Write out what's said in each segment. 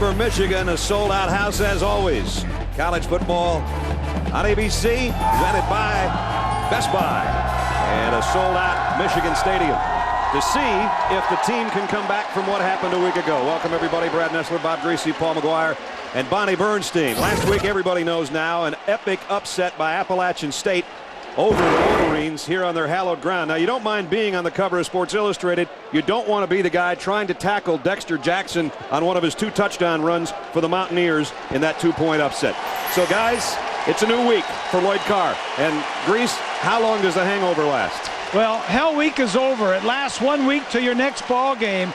Arbor, Michigan, a sold-out house as always. College football on ABC, presented by Best Buy, and a sold-out Michigan Stadium to see if the team can come back from what happened a week ago. Welcome, everybody. Brad Nessler, Bob Greasy, Paul McGuire, and Bonnie Bernstein. Last week, everybody knows now, an epic upset by Appalachian State over the Wolverines here on their hallowed ground. Now, you don't mind being on the cover of Sports Illustrated. You don't want to be the guy trying to tackle Dexter Jackson on one of his 2 touchdown runs for the Mountaineers in that 2-point upset. So, guys, it's a new week for Lloyd Carr. And, Grease, how long does the hangover last? Well, Hell Week is over. It lasts 1 week to your next ball game.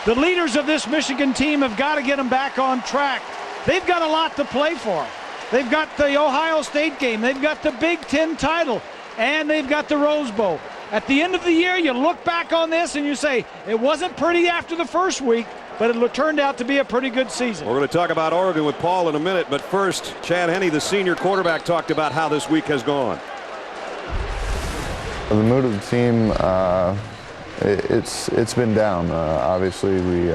The leaders of this Michigan team have got to get them back on track. They've got a lot to play for. They've got the Ohio State game. They've got the Big Ten title. And they've got the Rose Bowl. At the end of the year, you look back on this and you say, it wasn't pretty after the first week, but it turned out to be a pretty good season. We're going to talk about Oregon with Paul in a minute. But first, Chad Henne, the senior quarterback, talked about how this week has gone. The mood of the team, it's been down. Obviously, we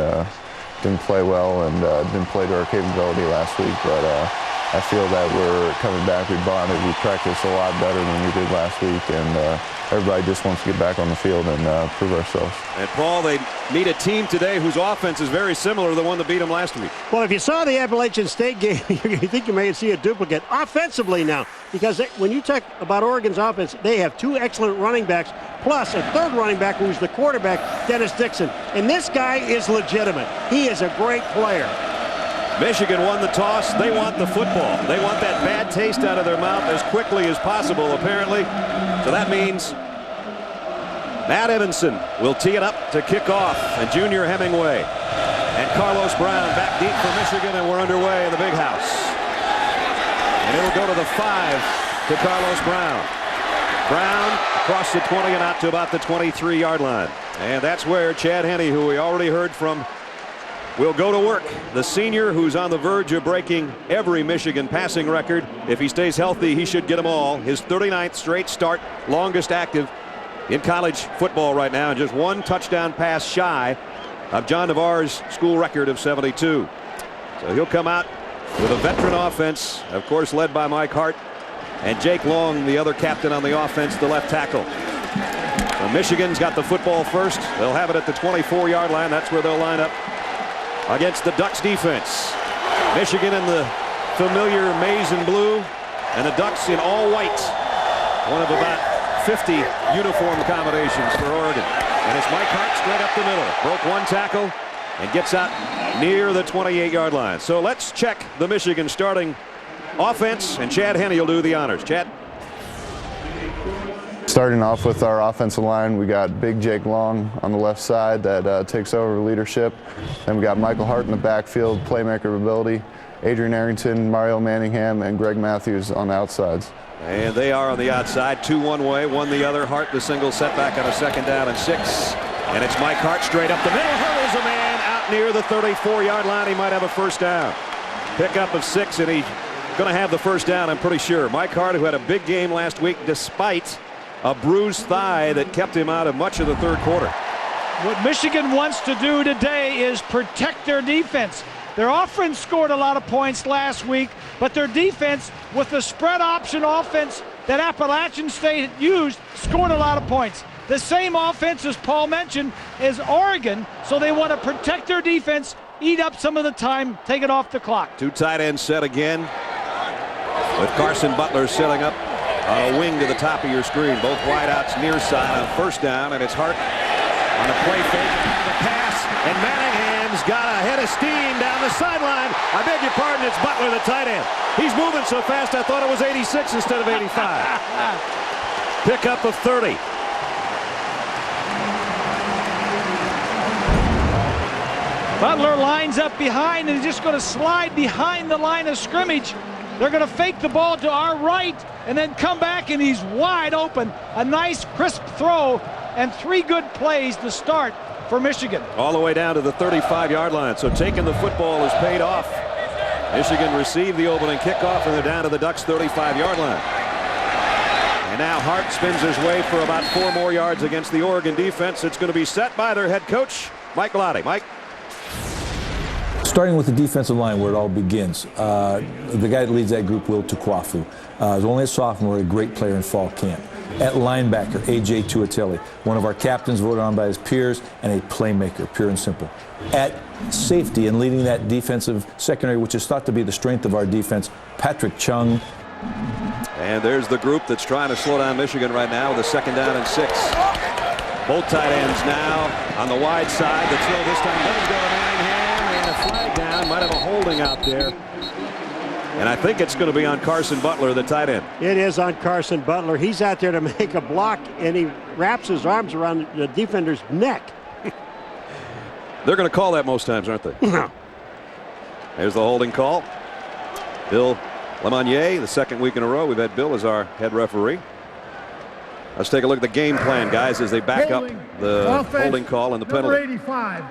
didn't play well and didn't play to our capability last week, but I feel that we're coming back. We bonded. We practiced a lot better than we did last week, and everybody just wants to get back on the field and prove ourselves. And, Paul, they meet a team today whose offense is very similar to the one that beat them last week. Well, if you saw the Appalachian State game, you think you may see a duplicate offensively now, because when you talk about Oregon's offense, they have 2 excellent running backs, plus a 3rd running back who's the quarterback, Dennis Dixon. And this guy is legitimate. He is a great player. Michigan won the toss. They want the football. They want that bad taste out of their mouth as quickly as possible, apparently. So that means Matt Evanson will tee it up to kick off, and Junior Hemingway and Carlos Brown back deep for Michigan, and we're underway in the big house. And it'll go to the 5 to Carlos Brown. Brown across the 20 and out to about the 23-yard line. And that's where Chad Henne, who we already heard from, will go to work. The senior who's on the verge of breaking every Michigan passing record. If he stays healthy, he should get them all. His 39th straight start, longest active in college football right now, and just 1 touchdown pass shy of John Navarre's school record of 72. So he'll come out with a veteran offense, of course led by Mike Hart, and Jake Long, the other captain on the offense, the left tackle. So Michigan's got the football first. They'll have it at the 24-yard line. That's where they'll line up against the Ducks defense. Michigan in the familiar maize and blue, and the Ducks in all white. One of about 50 uniform combinations for Oregon. And it's Mike Hart straight up the middle. Broke 1 tackle and gets out near the 28-yard line. So let's check the Michigan starting offense, and Chad Henne will do the honors. Chad? Starting off with our offensive line, we got Big Jake Long on the left side that takes over leadership. Then we got Michael Hart in the backfield, playmaker ability. Adrian Arrington, Mario Manningham, and Greg Matthews on the outsides. And they are on the outside, 2 one way, 1 the other. Hart the single setback on a 2nd down and 6. And it's Mike Hart straight up the middle, hurdles a man out near the 34-yard line. He might have a first down. Pickup of 6, and he's going to have the first down, I'm pretty sure. Mike Hart, who had a big game last week despite a bruised thigh that kept him out of much of the 3rd quarter. What Michigan wants to do today is protect their defense. Their offense scored a lot of points last week, but their defense, with the spread option offense that Appalachian State used, scored a lot of points. The same offense, as Paul mentioned, is Oregon, so they want to protect their defense, eat up some of the time, take it off the clock. 2 tight ends set again, with Carson Butler setting up on a wing to the top of your screen. Both wideouts near side on first down, and it's Hart on a play fake, the pass, and Manningham's got a head of steam down the sideline. I beg your pardon, it's Butler, the tight end. He's moving so fast I thought it was 86 instead of 85. Pickup of 30. Butler lines up behind, and he's just going to slide behind the line of scrimmage. They're going to fake the ball to our right and then come back, and he's wide open. A nice crisp throw and 3 good plays to start for Michigan. All the way down to the 35-yard line. So taking the football has paid off. Michigan received the opening kickoff, and they're down to the Ducks' 35-yard line. And now Hart spins his way for about 4 more yards against the Oregon defense. It's going to be set by their head coach, Mike Galati. Mike? Starting with the defensive line, where it all begins. The guy that leads that group, Will Tukwafu, is only a sophomore, a great player in fall camp. At linebacker, A.J. Tuatele, one of our captains voted on by his peers, and a playmaker, pure and simple. At safety and leading that defensive secondary, which is thought to be the strength of our defense, Patrick Chung. And there's the group that's trying to slow down Michigan right now with a 2nd down and 6. Both tight ends now on the wide side. The throw this time doesn't go to Manningham, and a flag down. Might have a holding out there. And I think it's going to be on Carson Butler, the tight end. It is on Carson Butler. He's out there to make a block, and he wraps his arms around the defender's neck. They're going to call that most times, aren't they? No. There's the holding call. Bill Lemonnier, the 2nd week in a row we've had Bill as our head referee. Let's take a look at the game plan, guys, as they back up the holding call and the penalty. 85.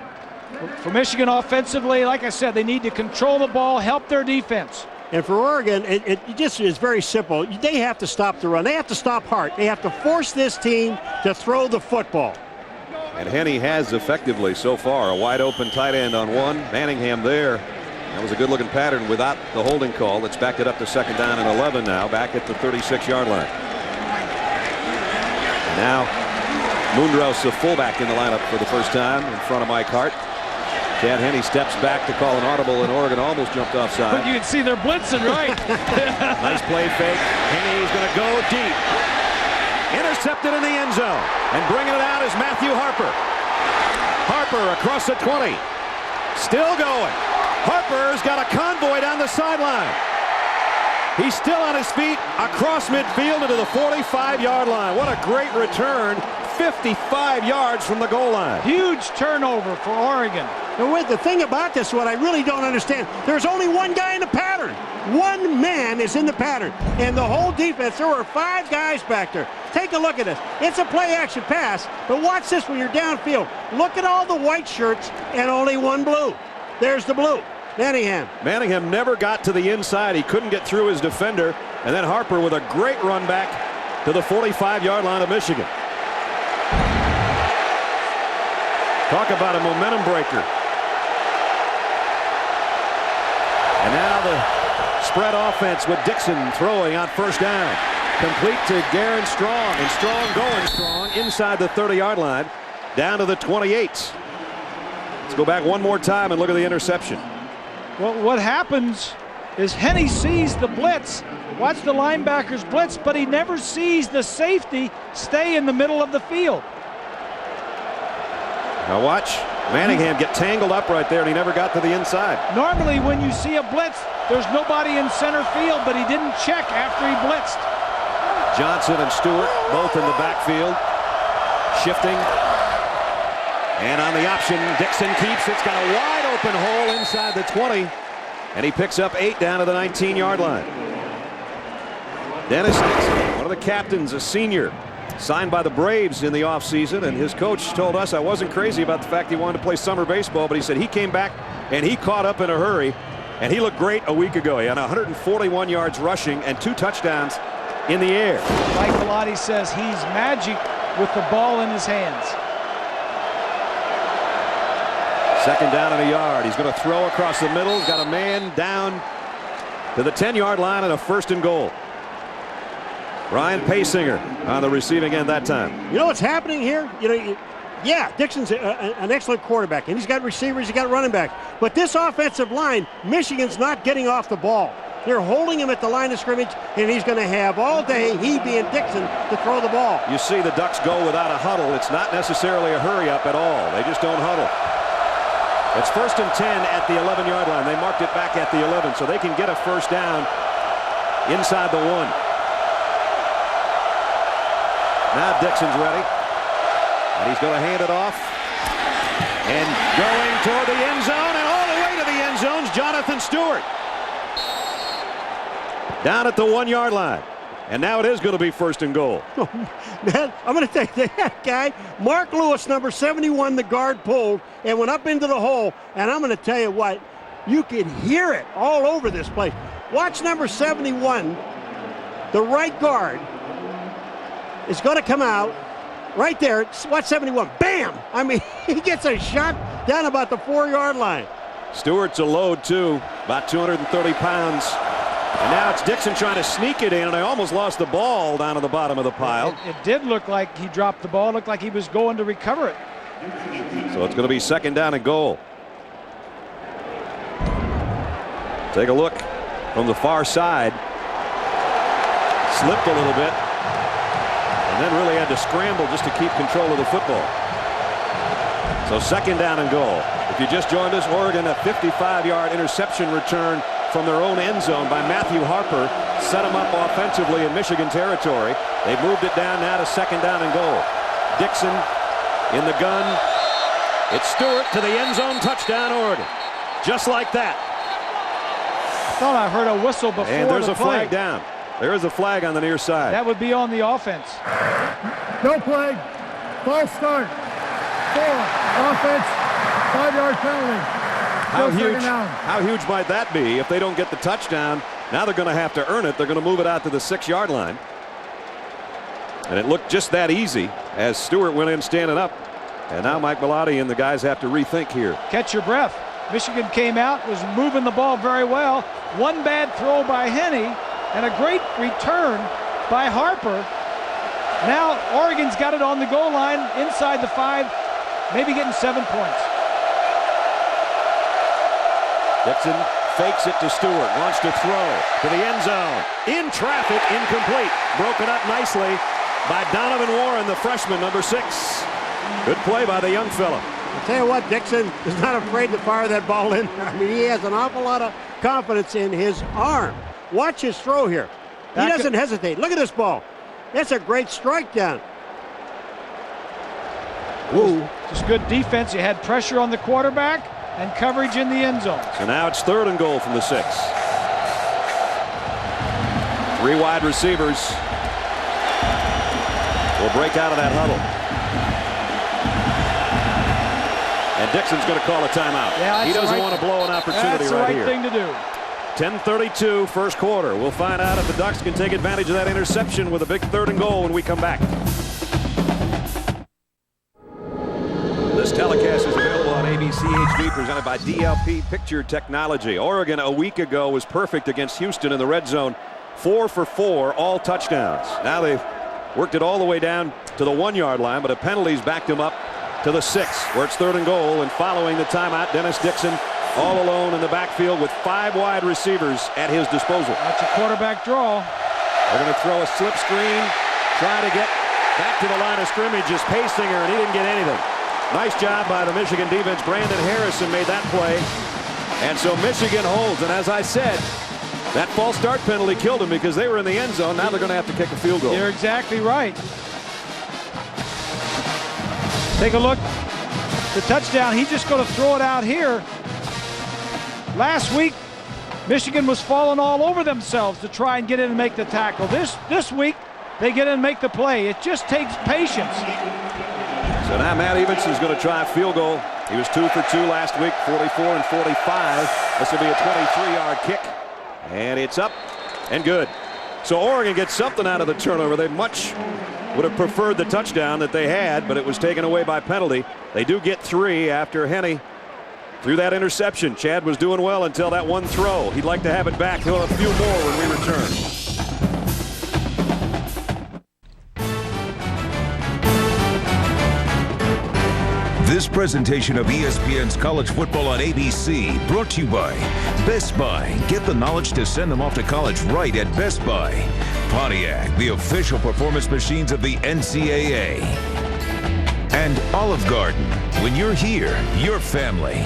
For Michigan offensively, like I said, they need to control the ball, help their defense. And for Oregon, it just is very simple. They have to stop the run. They have to stop Hart. They have to force this team to throw the football. And Henne has effectively so far. A wide open tight end on one. Manningham there. That was a good looking pattern without the holding call. Let's back it up to 2nd down and 11 now, back at the 36-yard line. And now Moondrouse, the fullback, in the lineup for the first time in front of Mike Hart. Chad Henne steps back to call an audible, and Oregon almost jumped offside. You can see they're blitzing, right? Nice play fake. Henne's going to go deep. Intercepted in the end zone. And bringing it out is Matthew Harper. Harper across the 20. Still going. Harper's got a convoy down the sideline. He's still on his feet across midfield into the 45-yard line. What a great return. 55 yards from the goal line. Huge turnover for Oregon. The thing about this, what I really don't understand, there's only one guy in the pattern. One man is in the pattern. And the whole defense, there were 5 guys back there. Take a look at this. It's a play-action pass, but watch this when you're downfield. Look at all the white shirts and only one blue. There's the blue. Manningham. Manningham never got to the inside. He couldn't get through his defender. And then Harper with a great run back to the 45-yard line of Michigan. Talk about a momentum breaker. And now the spread offense with Dixon throwing on 1st down. Complete to Garen Strong, and Strong going strong inside the 30-yard line down to the 28. Let's go back one more time and look at the interception. Well, what happens is Henne sees the blitz. Watch the linebackers blitz, but he never sees the safety stay in the middle of the field. Now watch Manningham get tangled up right there, and he never got to the inside. Normally when you see a blitz, there's nobody in center field, but he didn't check after he blitzed. Johnson and Stewart both in the backfield, shifting. And on the option, Dixon keeps. It's got a wide open hole inside the 20, and he picks up 8 down to the 19-yard line. Dennis Dixon, one of the captains, a senior, signed by the Braves in the offseason, and his coach told us, I wasn't crazy about the fact he wanted to play summer baseball, but he said he came back and he caught up in a hurry, and he looked great a week ago. He had 141 yards rushing and 2 touchdowns in the air. Mike Bellotti says he's magic with the ball in his hands. 2nd down and a yard. He's going to throw across the middle. He's got a man down to the 10-yard line and a 1st and goal. Ryan Paysinger on the receiving end that time. You know what's happening here? Yeah, Dixon's an excellent quarterback, and he's got receivers, he's got running back. But this offensive line, Michigan's not getting off the ball. They're holding him at the line of scrimmage, and he's going to have all day, he being Dixon, to throw the ball. You see the Ducks go without a huddle. It's not necessarily a hurry up at all. They just don't huddle. It's 1st and 10 at the 11-yard line. They marked it back at the 11, so they can get a 1st down inside the 1. Now Dixon's ready, and he's going to hand it off, and going toward the end zone, and all the way to the end zone's Jonathan Stewart. Down at the 1-yard line, and now it is going to be 1st and goal. Oh, man, I'm going to tell you that guy, Mark Lewis, number 71, the guard pulled and went up into the hole, and I'm going to tell you what, you can hear it all over this place. Watch number 71, the right guard, is going to come out right there. Watch 71. Bam! I mean, he gets a shot down about the 4-yard line. Stewart's a load, too, about 230 pounds. And now it's Dixon trying to sneak it in, and I almost lost the ball down at the bottom of the pile. It did look like he dropped the ball. It looked like he was going to recover it. So it's going to be 2nd down and goal. Take a look from the far side. Slipped a little bit, and then really had to scramble just to keep control of the football. So 2nd down and goal. If you just joined us, Oregon, a 55-yard interception return from their own end zone by Matthew Harper set them up offensively in Michigan territory. They've moved it down now to 2nd down and goal. Dixon in the gun. It's Stewart to the end zone, touchdown Oregon. Just like that. I thought I heard a whistle before and there's the a play. flag down. There is a flag on the near side. That would be on the offense. No play. False start. 4. Offense. 5-yard penalty. How huge might that be if they don't get the touchdown? Now they're going to have to earn it. They're going to move it out to the 6-yard line. And it looked just that easy as Stewart went in standing up. And now Mike Bellotti and the guys have to rethink here. Catch your breath. Michigan came out, was moving the ball very well. One bad throw by Henne and a great return by Harper. Now Oregon's got it on the goal line inside the 5, maybe getting 7 points. Dixon fakes it to Stewart, wants to throw to the end zone. In traffic, incomplete. Broken up nicely by Donovan Warren, the freshman, number 6. Good play by the young fella. I'll tell you what, Dixon is not afraid to fire that ball in. I mean, he has an awful lot of confidence in his arm. Watch his throw here. He doesn't hesitate. Look at this ball. That's a great strike down. Ooh. Just good defense. You had pressure on the quarterback and coverage in the end zone. So now it's 3rd and goal from the 6. 3 wide receivers will break out of that huddle. And Dixon's going to call a timeout. Yeah, he doesn't want to blow an opportunity that's the right right here. thing to do. 10:32 first quarter. We'll find out if the Ducks can take advantage of that interception with a big 3rd and goal when we come back. This telecast is available on ABC HD, presented by DLP Picture Technology. Oregon a week ago was perfect against Houston in the red zone. 4 for 4, all touchdowns. Now they've worked it all the way down to the 1-yard line, but a penalty's backed them up to the 6, where it's 3rd and goal. And following the timeout, Dennis Dixon all alone in the backfield with 5 wide receivers at his disposal. That's a quarterback draw. They're going to throw a slip screen, try to get back to the line of scrimmage. Is Paysinger, and he didn't get anything. Nice job by the Michigan defense. Brandon Harrison made that play. And so Michigan holds. And as I said, that false start penalty killed them because they were in the end zone. Now they're going to have to kick a field goal. You're exactly right. Take a look. The touchdown, he's just going to throw it out here. Last week, Michigan was falling all over themselves to try and get in and make the tackle. This week, they get in and make the play. It just takes patience. So now Matt Evenson's going to try a field goal. He was 2 for 2 last week, 44 and 45. This will be a 23-yard kick. And it's up and good. So Oregon gets something out of the turnover. They much would have preferred the touchdown that they had, but it was taken away by penalty. They do get 3 after Henne threw that interception. Chad was doing well until that one throw. He'd like to have it back. He'll have a few more when we return. This presentation of ESPN's College Football on ABC brought to you by Best Buy. Get the knowledge to send them off to college right at Best Buy. Pontiac, the official performance machines of the NCAA. And Olive Garden. When you're here, you're family.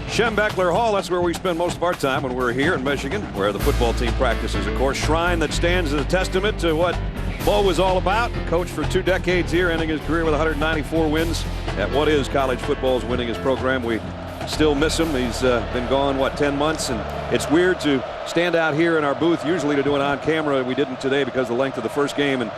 Schembechler Hall, that's where we spend most of our time when we're here in Michigan, where the football team practices, of course. Shrine that stands as a testament to what Bo was all about. Coached for 2 decades here, ending his career with 194 wins at what is college football's winningest program. We still miss him. He's been gone, 10 months? And it's weird to stand out here in our booth, usually to do it on camera. We didn't today because of the length of the first game. And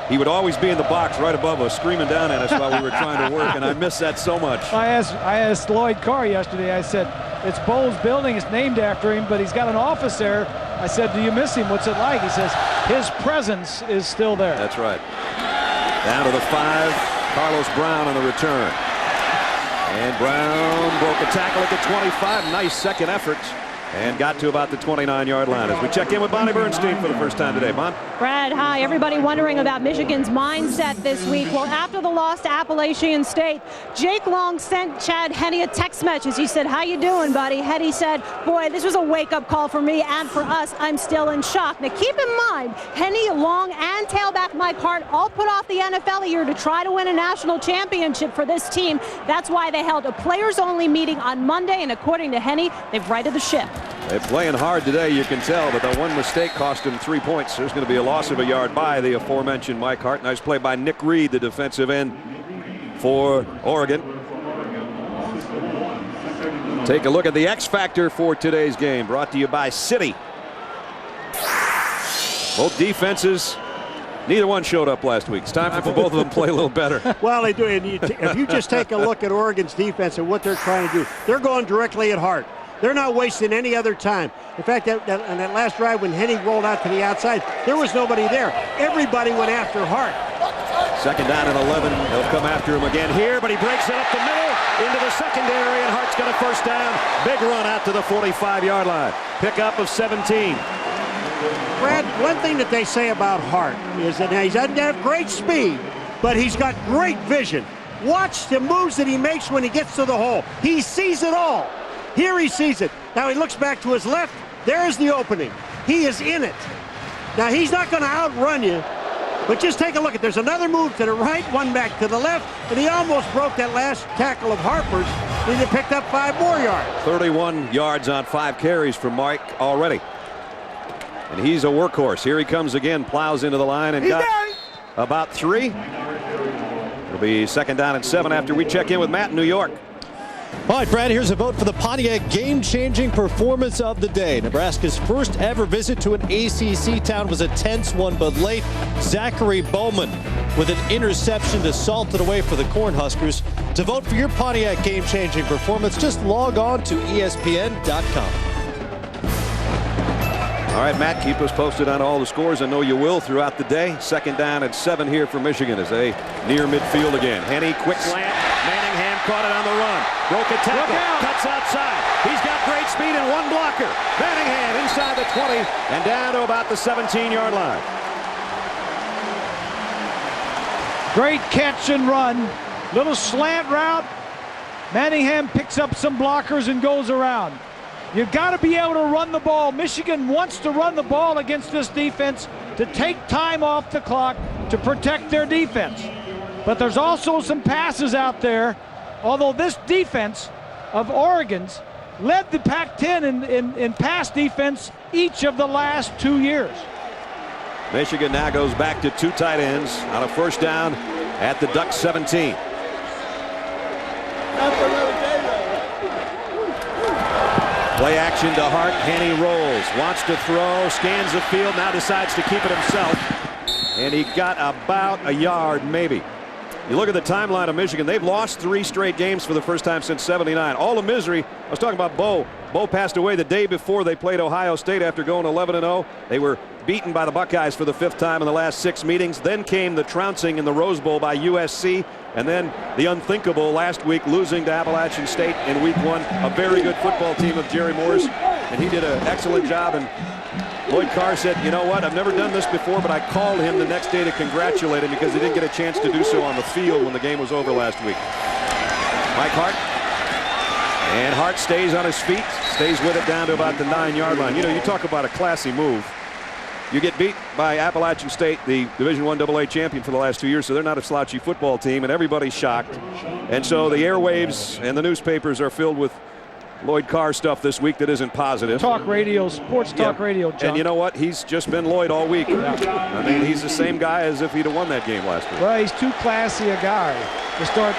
he would always be in the box right above us, screaming down at us while we were trying to work, and I miss that so much. I asked Lloyd Carr yesterday, I said, it's Bo's building, it's named after him, but he's got an office there. I said, do you miss him? What's it like? He says, his presence is still there. That's right. Down to the 5, Carlos Brown on the return. And Brown broke a tackle at the 25. Nice second effort. And got to about the 29-yard line as we check in with Bonnie Bernstein for the first time today. Bon? Brad, hi. Everybody wondering about Michigan's mindset this week. Well, after the loss to Appalachian State, Jake Long sent Chad Henne a text message. He said, "How you doing, buddy?" Henne said, "Boy, this was a wake-up call for me and for us. I'm still in shock." Now, keep in mind, Henne, Long, and tailback Mike Hart all put off the NFL year to try to win a national championship for this team. That's why they held a players-only meeting on Monday, and according to Henne, they've righted the ship. They're playing hard today, you can tell, but that one mistake cost him 3 points. There's going to be a loss of a yard by the aforementioned Mike Hart. Nice play by Nick Reed, the defensive end for Oregon. Take a look at the X Factor for today's game, brought to you by Citi. Both defenses, neither one showed up last week. It's time for both of them to play a little better. Well, they do. And if you just take a look at Oregon's defense and what they're trying to do, they're going directly at Hart. They're not wasting any other time. In fact, on that last drive when Henne rolled out to the outside, there was nobody there. Everybody went after Hart. Second down and 11. They'll come after him again here, but he breaks it up the middle into the secondary, and Hart's got a first down. Big run out to the 45-yard line. Pickup of 17. Brad, one thing that they say about Hart is that he doesn't have great speed, but he's got great vision. Watch the moves that he makes when he gets to the hole. He sees it all. Here he sees it. Now he looks back to his left. There's the opening. He is in it. Now he's not going to outrun you, but just take a look. There's another move to the right, one back to the left, and he almost broke that last tackle of Harper's. Then he picked up 5 more yards. 31 yards on 5 carries from Mike already. And he's a workhorse. Here he comes again, plows into the line and got about 3. It'll be second down and 7 after we check in with Matt in New York. All right, Brad, here's a vote for the Pontiac game-changing performance of the day. Nebraska's first ever visit to an ACC town was a tense one, but late. Zachary Bowman with an interception to salt it away for the Cornhuskers. To vote for your Pontiac game-changing performance, just log on to ESPN.com. All right, Matt, keep us posted on all the scores. I know you will throughout the day. Second down and 7 here for Michigan as they near midfield again. Henne, quick slant. Manningham caught it on the run. Broke a tackle. Cuts outside. He's got great speed and one blocker. Manningham inside the 20 and down to about the 17-yard line. Great catch and run. Little slant route. Manningham picks up some blockers and goes around. You've got to be able to run the ball. Michigan wants to run the ball against this defense to take time off the clock to protect their defense. But there's also some passes out there, although this defense of Oregon's led the Pac-10 in pass defense each of the last 2 years. Michigan now goes back to 2 tight ends on a first down at the Duck 17. Play action to Hart. Henne rolls, wants to throw, scans the field, now decides to keep it himself. And he got about a yard, maybe. You look at the timeline of Michigan. They've lost 3 straight games for the first time since '79. All the misery. I was talking about Bo. Bo passed away the day before they played Ohio State after going 11-0. They were beaten by the Buckeyes for the 5th time in the last 6 meetings. Then came the trouncing in the Rose Bowl by USC. And then the unthinkable last week, losing to Appalachian State in week 1. A very good football team of Jerry Moore's. And he did an excellent job. And Lloyd Carr said, you know what, I've never done this before, but I called him the next day to congratulate him because he didn't get a chance to do so on the field when the game was over last week. Mike Hart. And Hart stays on his feet, stays with it down to about the 9-yard line. You know, you talk about a classy move. You get beat by Appalachian State, the Division I AA champion for the last 2 years, so they're not a slouchy football team, and everybody's shocked. And so the airwaves and the newspapers are filled with Lloyd Carr stuff this week that isn't positive. Talk radio, sports talk radio, John. And you know what? He's just been Lloyd all week. Yeah. I mean, he's the same guy as if he'd have won that game last week. Well, he's too classy a guy to start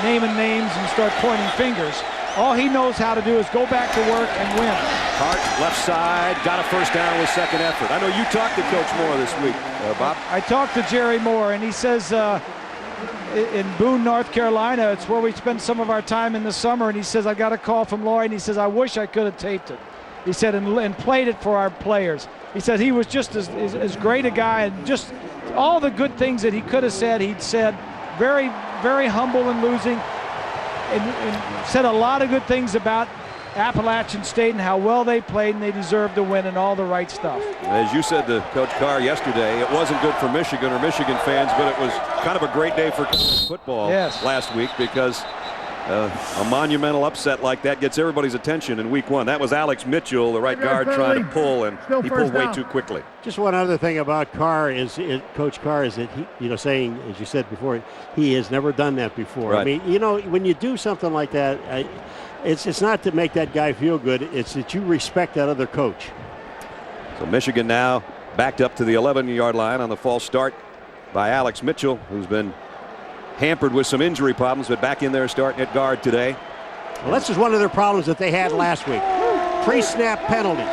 naming names and start pointing fingers. All he knows how to do is go back to work and win. Hart, left side, got a first down with second effort. I know you talked to Coach Moore this week, Bob. I talked to Jerry Moore, and he says in Boone, North Carolina, it's where we spend some of our time in the summer, and he says, I got a call from Lloyd, and he says, I wish I could have taped it. He said, and played it for our players. He said he was just as great a guy, and just all the good things that he could have said, he'd said. Very, very humble in losing. and said a lot of good things about Appalachian State and how well they played, and they deserved to win and all the right stuff. As you said to Coach Carr yesterday, it wasn't good for Michigan or Michigan fans, but it was kind of a great day for football last week, because a monumental upset like that gets everybody's attention in week one. That was Alex Mitchell, the right guard, trying to pull, and he pulled way too quickly. Just one other thing about Carr is Coach Carr is that he, saying, as you said before, he has never done that before. Right. I mean, when you do something like that, it's not to make that guy feel good. It's that you respect that other coach. So Michigan now backed up to the 11-yard line on the false start by Alex Mitchell, who's been hampered with some injury problems, but back in there starting at guard today. Well, this is one of their problems that they had last week. Pre-snap penalties.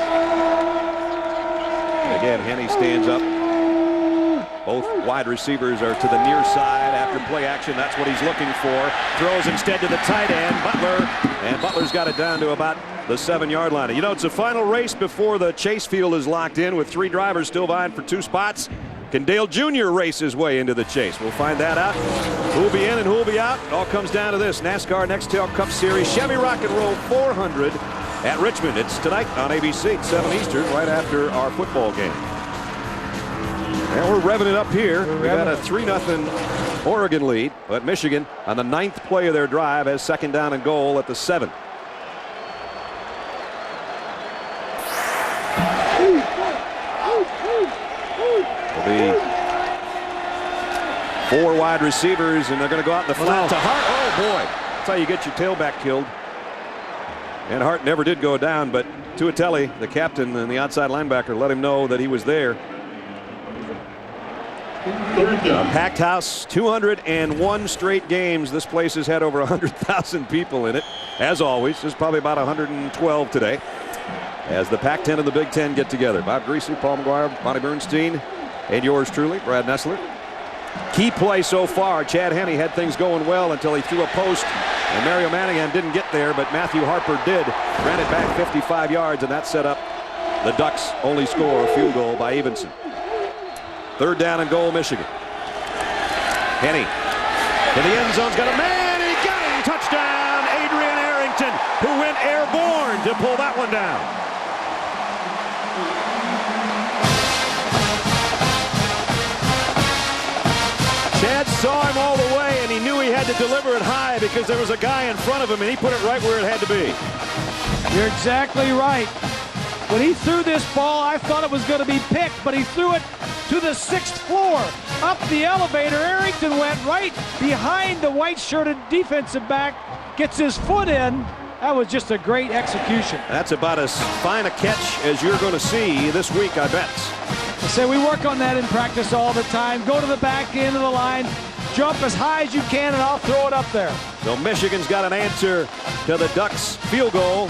Again, Henne stands up. Both wide receivers are to the near side after play action. That's what he's looking for. Throws instead to the tight end, Butler. And Butler's got it down to about the 7-yard line. It's a final race before the chase field is locked in, with 3 drivers still vying for 2 spots. Can Dale Jr. race his way into the chase? We'll find that out. Who'll be in and who'll be out? It all comes down to this. NASCAR Nextel Cup Series Chevy Rock and Roll 400 at Richmond. It's tonight on ABC at 7 Eastern, right after our football game. And we're revving it up here. We got a 3-0 Oregon lead, but Michigan on the 9th play of their drive has 2nd down and goal at the 7. There'll be 4 wide receivers, and they're going to go out in the flat to Hart. Oh boy, that's how you get your tailback killed. And Hart never did go down, but Tuatelli, the captain and the outside linebacker, let him know that he was there. Packed house, 201 straight games. This place has had over 100,000 people in it. As always, there's probably about 112 today, as the Pac-10 and the Big Ten get together. Bob Greasy, Paul McGuire, Bonnie Bernstein, and yours truly, Brad Nessler. Key play so far. Chad Henne had things going well until he threw a post, and Mario Manningham didn't get there, but Matthew Harper did. Ran it back 55 yards, and that set up the Ducks' only score, a field goal by Evenson. 3rd down and goal, Michigan. Henne in the end zone's got a man, and he got him. Touchdown, Adrian Arrington, who went airborne to pull that one down. Chad saw him all the way, and he knew he had to deliver it high because there was a guy in front of him, and he put it right where it had to be. You're exactly right. When he threw this ball, I thought it was going to be picked, but he threw it to the 6th floor. Up the elevator, Arrington went right behind the white-shirted defensive back, gets his foot in. That was just a great execution. That's about as fine a catch as you're going to see this week, I bet. I say we work on that in practice all the time. Go to the back end of the line, jump as high as you can, and I'll throw it up there. So Michigan's got an answer to the Ducks' field goal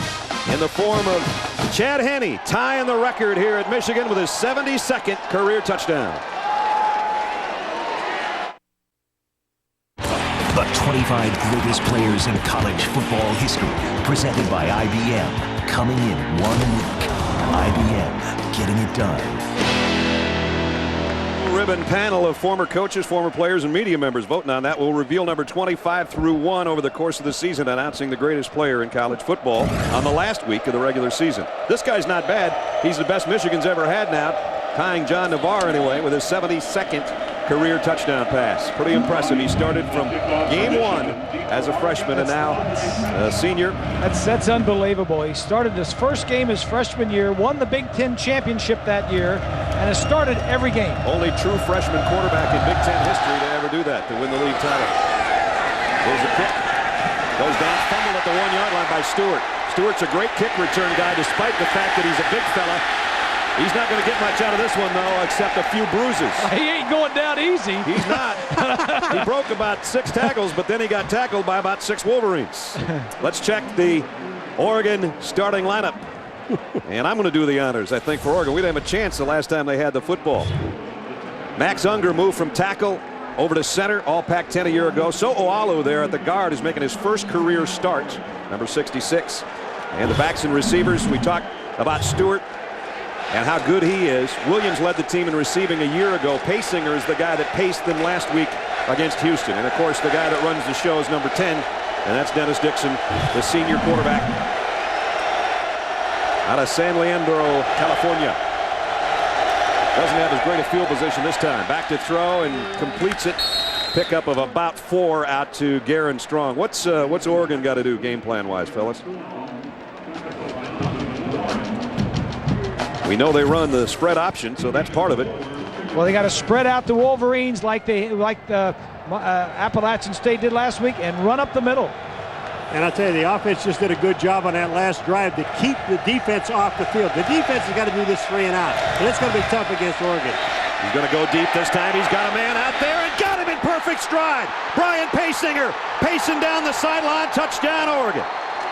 in the form of Chad Henne, tying the record here at Michigan with his 72nd career touchdown. The 25 greatest players in college football history, presented by IBM, coming in 1 week. IBM, getting it done. Ribbon panel of former coaches, former players, and media members voting on that will reveal number 25 through 1 over the course of the season, announcing the greatest player in college football on the last week of the regular season. This guy's not bad. He's the best Michigan's ever had now, tying John Navarre anyway with his 72nd career touchdown pass. Pretty impressive. He started from game 1 as a freshman and now a senior. That's unbelievable. He started his first game his freshman year, won the Big Ten championship that year, and has started every game. Only true freshman quarterback in Big Ten history to ever do that, to win the league title. There's a kick. Goes down, fumbled at the 1-yard line by Stewart. Stewart's a great kick return guy, despite the fact that he's a big fella. He's not going to get much out of this one, though, except a few bruises. He ain't going down easy. He's not. He broke about 6 tackles, but then he got tackled by about 6 Wolverines. Let's check the Oregon starting lineup. And I'm going to do the honors, I think, for Oregon. We didn't have a chance the last time they had the football. Max Unger moved from tackle over to center, all Pac-10 a year ago. So Oalu there at the guard is making his first career start, number 66. And the backs and receivers, we talked about Stewart and how good he is. Williams led the team in receiving a year ago. Paysinger is the guy that paced them last week against Houston. And, of course, the guy that runs the show is number 10, And that's Dennis Dixon, the senior quarterback out of San Leandro, California. Doesn't have as great a field position this time. Back to throw and completes it. Pickup of about 4 out to Garen Strong. What's Oregon got to do game plan wise, fellas? We know they run the spread option, so that's part of it. Well, they got to spread out the Wolverines like the Appalachian State did last week and run up the middle. And I'll tell you, the offense just did a good job on that last drive to keep the defense off the field. The defense has got to do this 3 and out, and it's going to be tough against Oregon. He's going to go deep this time. He's got a man out there and got him in perfect stride. Brian Pasinger pacing down the sideline. Touchdown, Oregon.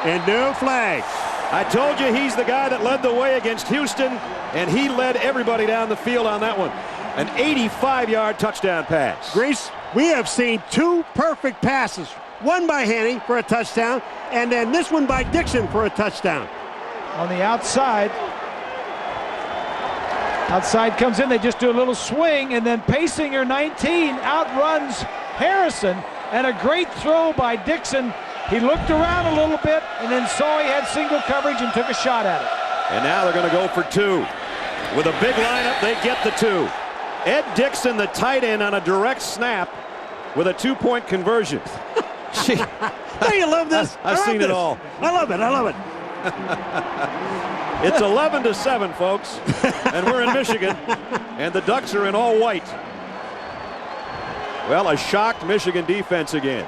And no flag. I told you he's the guy that led the way against Houston, and he led everybody down the field on that one. An 85-yard touchdown pass. Grace, we have seen 2 perfect passes. One by Henny for a touchdown, and then this one by Dixon for a touchdown. On the outside. Outside comes in, they just do a little swing, and then Pasinger, 19, outruns Harrison, and a great throw by Dixon. He looked around a little bit and then saw he had single coverage and took a shot at it. And now they're going to go for 2. With a big lineup, they get the 2. Ed Dixon, the tight end, on a direct snap with a 2-point conversion. Hey, you love this? I've seen it all. I love it. I love it. It's 11-7, folks, and we're in Michigan, and the Ducks are in all white. Well, a shocked Michigan defense again.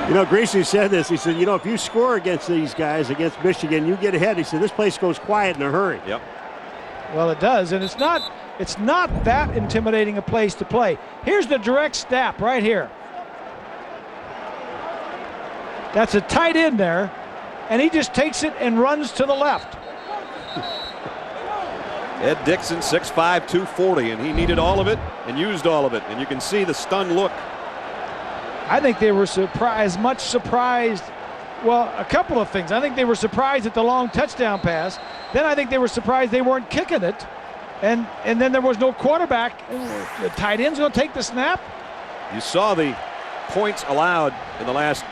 You know, Greasy said this. He said, you know, if you score against these guys, against Michigan, you get ahead. He said, this place goes quiet in a hurry. Yep. Well, it does, and it's not that intimidating a place to play. Here's the direct snap right here. That's a tight end there, and he just takes it and runs to the left. Ed Dixon, 6'5", 240, and he needed all of it and used all of it, and you can see the stunned look. I think they were surprised. Well, a couple of things. I think they were surprised at the long touchdown pass. Then I think they were surprised they weren't kicking it. And then there was no quarterback. The tight end's going to take the snap. You saw the points allowed in the last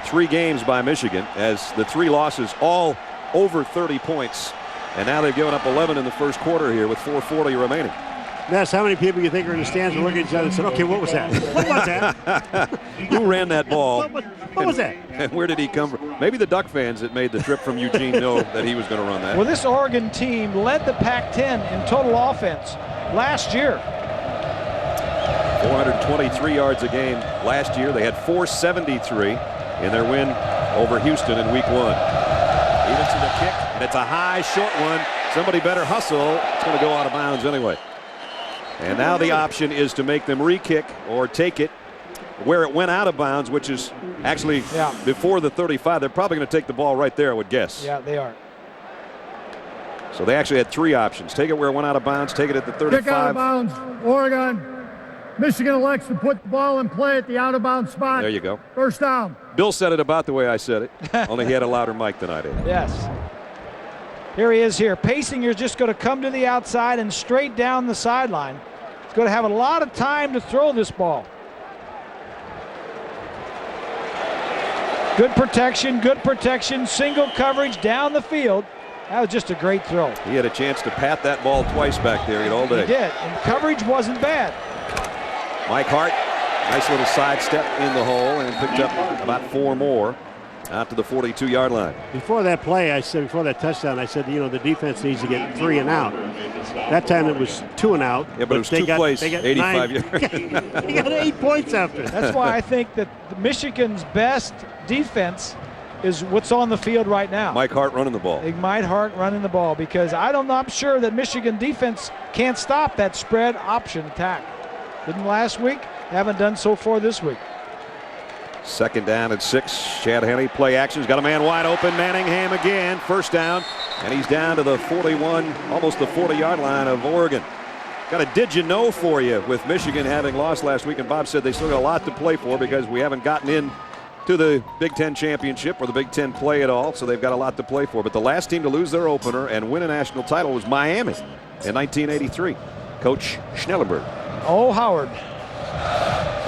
3 games by Michigan, as the 3 losses all over 30 points. And now they've given up 11 in the first quarter here with 4:40 remaining. Ness, how many people you think are in the stands and looking at each other and said, okay, what was that? What was that? Who ran that ball? What was that? And where did he come from? Maybe the Duck fans that made the trip from Eugene know that he was going to run that. Well, this Oregon team led the Pac-10 in total offense last year. 423 yards a game last year. They had 473 in their win over Houston in week 1. Even to the kick, and it's a high, short one. Somebody better hustle. It's going to go out of bounds anyway. And now the option is to make them re-kick or take it where it went out of bounds, which is actually before the 35. They're probably going to take the ball right there, I would guess. Yeah, they are. So they actually had 3 options. Take it where it went out of bounds, take it at the 35. Kick out of bounds, Oregon. Michigan elects to put the ball in play at the out-of-bounds spot. There you go. First down. Bill said it about the way I said it, only he had a louder mic than I did. Yes. Here he is here. Pasinger's just going to come to the outside and straight down the sideline. He's going to have a lot of time to throw this ball. Good protection, single coverage down the field. That was just a great throw. He had a chance to pat that ball twice back there all day. He did, and coverage wasn't bad. Mike Hart, nice little sidestep in the hole and picked up about 4 more out to the 42-yard line. Before that play, before that touchdown, I said, you know, the defense needs to get 3 and out. That time it was 2 and out. Yeah, but it was 2 plays, 85 yards. They got 8 points after. That's why I think that Michigan's best defense is what's on the field right now. Mike Hart running the ball. Mike Hart running the ball, because I'm sure that Michigan defense can't stop that spread option attack. Didn't last week, haven't done so far this week. 2nd down and 6. Chad Henne, play action. He's got a man wide open. Manningham again. 1st down. And he's down to the 41, almost the 40-yard line of Oregon. Got a did you know for you with Michigan having lost last week. And Bob said they still got a lot to play for because we haven't gotten in to the Big Ten championship or the Big Ten play at all. So they've got a lot to play for. But the last team to lose their opener and win a national title was Miami in 1983. Coach Schnellenberg. Oh, Howard.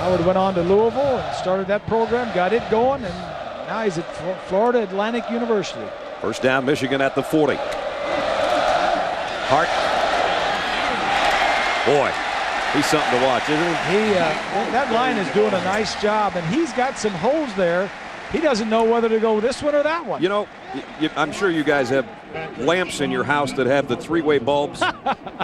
Howard went on to Louisville and started that program, got it going, and now he's at Florida Atlantic University. First down, Michigan at the 40. Hart. Boy, he's something to watch, isn't he? That line is doing a nice job, and he's got some holes there. He doesn't know whether to go this one or that one. You know, I'm sure you guys have lamps in your house that have the three-way bulbs.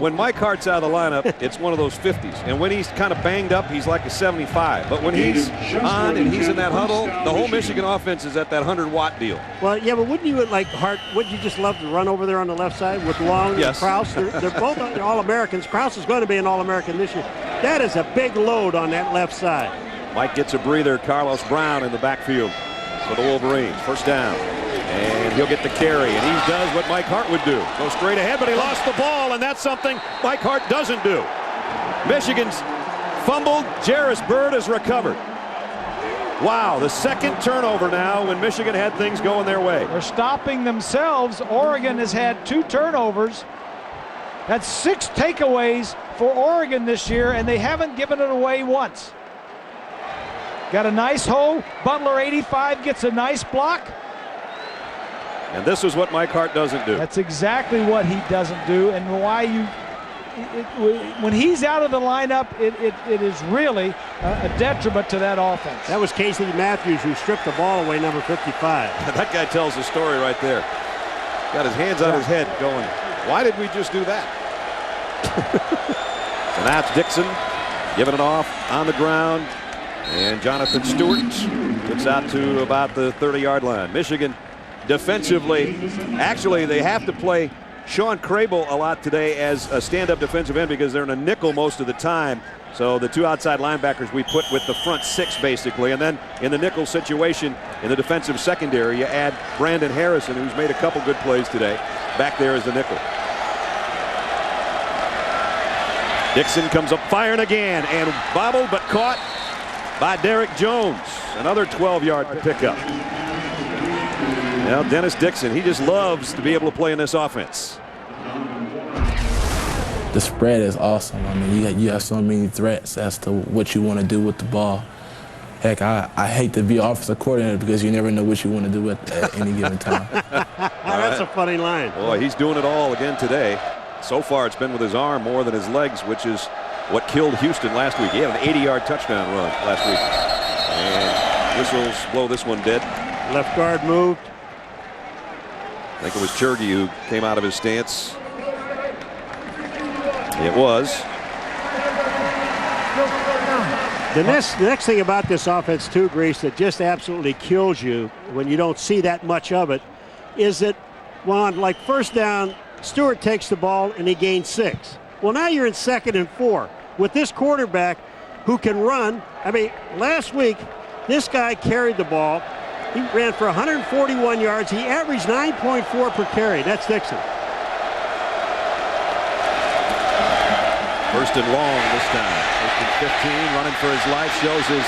When Mike Hart's out of the lineup, it's one of those 50s. And when he's kind of banged up, he's like a 75. But when he's on and he's in that huddle, the whole Michigan offense is at that 100-watt deal. Well, yeah, but wouldn't you like Hart? Wouldn't you just love to run over there on the left side with Long Yes. and Krause? They're both All-Americans. Krause is going to be an All-American this year. That is a big load on that left side. Mike gets a breather. Carlos Brown in the backfield for the Wolverines. First down. And he'll get the carry, and he does what Mike Hart would do. Go straight ahead, but he lost the ball, and that's something Mike Hart doesn't do. Michigan's fumbled. Jarris Bird has recovered. Wow, the second turnover now when Michigan had things going their way. They're stopping themselves. Oregon has had 2 turnovers. That's 6 takeaways for Oregon this year, and they haven't given it away once. Got a nice hole. Butler, 85, gets a nice block. And this is what Mike Hart doesn't do. That's exactly what he doesn't do, and why when he's out of the lineup, it is really a detriment to that offense. That was Casey Matthews who stripped the ball away, number 55. That guy tells the story right there. Got his hands on his head going, why did we just do that? So now it's Dixon giving it off on the ground. And Jonathan Stewart gets out to about the 30-yard line. Michigan defensively, actually they have to play Sean Crable a lot today as a stand-up defensive end because they're in a nickel most of the time. So the 2 outside linebackers we put with the front 6 basically, and then in the nickel situation in the defensive secondary you add Brandon Harrison, who's made a couple good plays today, back there as the nickel. Dixon comes up firing again and bobbled but caught by Derek Jones. Another 12-yard pickup. Now Dennis Dixon, he just loves to be able to play in this offense. The spread is awesome. I mean, you have so many threats as to what you want to do with the ball. Heck, I hate to be offensive coordinator because you never know what you want to do at any given time. That's a funny line. Boy, he's doing it all again today. So far, it's been with his arm more than his legs, which is what killed Houston last week. He had an 80-yard touchdown run last week. And whistles blow this one dead. Left guard moved. I think it was Chergy who came out of his stance. It was. The next thing about this offense too, Grease, that just absolutely kills you when you don't see that much of it, is that on like first down, Stewart takes the ball and he gains 6. Well, now you're in 2nd and 4 with this quarterback who can run. I mean, last week this guy carried the ball. He ran for 141 yards. He averaged 9.4 per carry. That's Dixon. First and long this time. First and 15, running for his life, shows his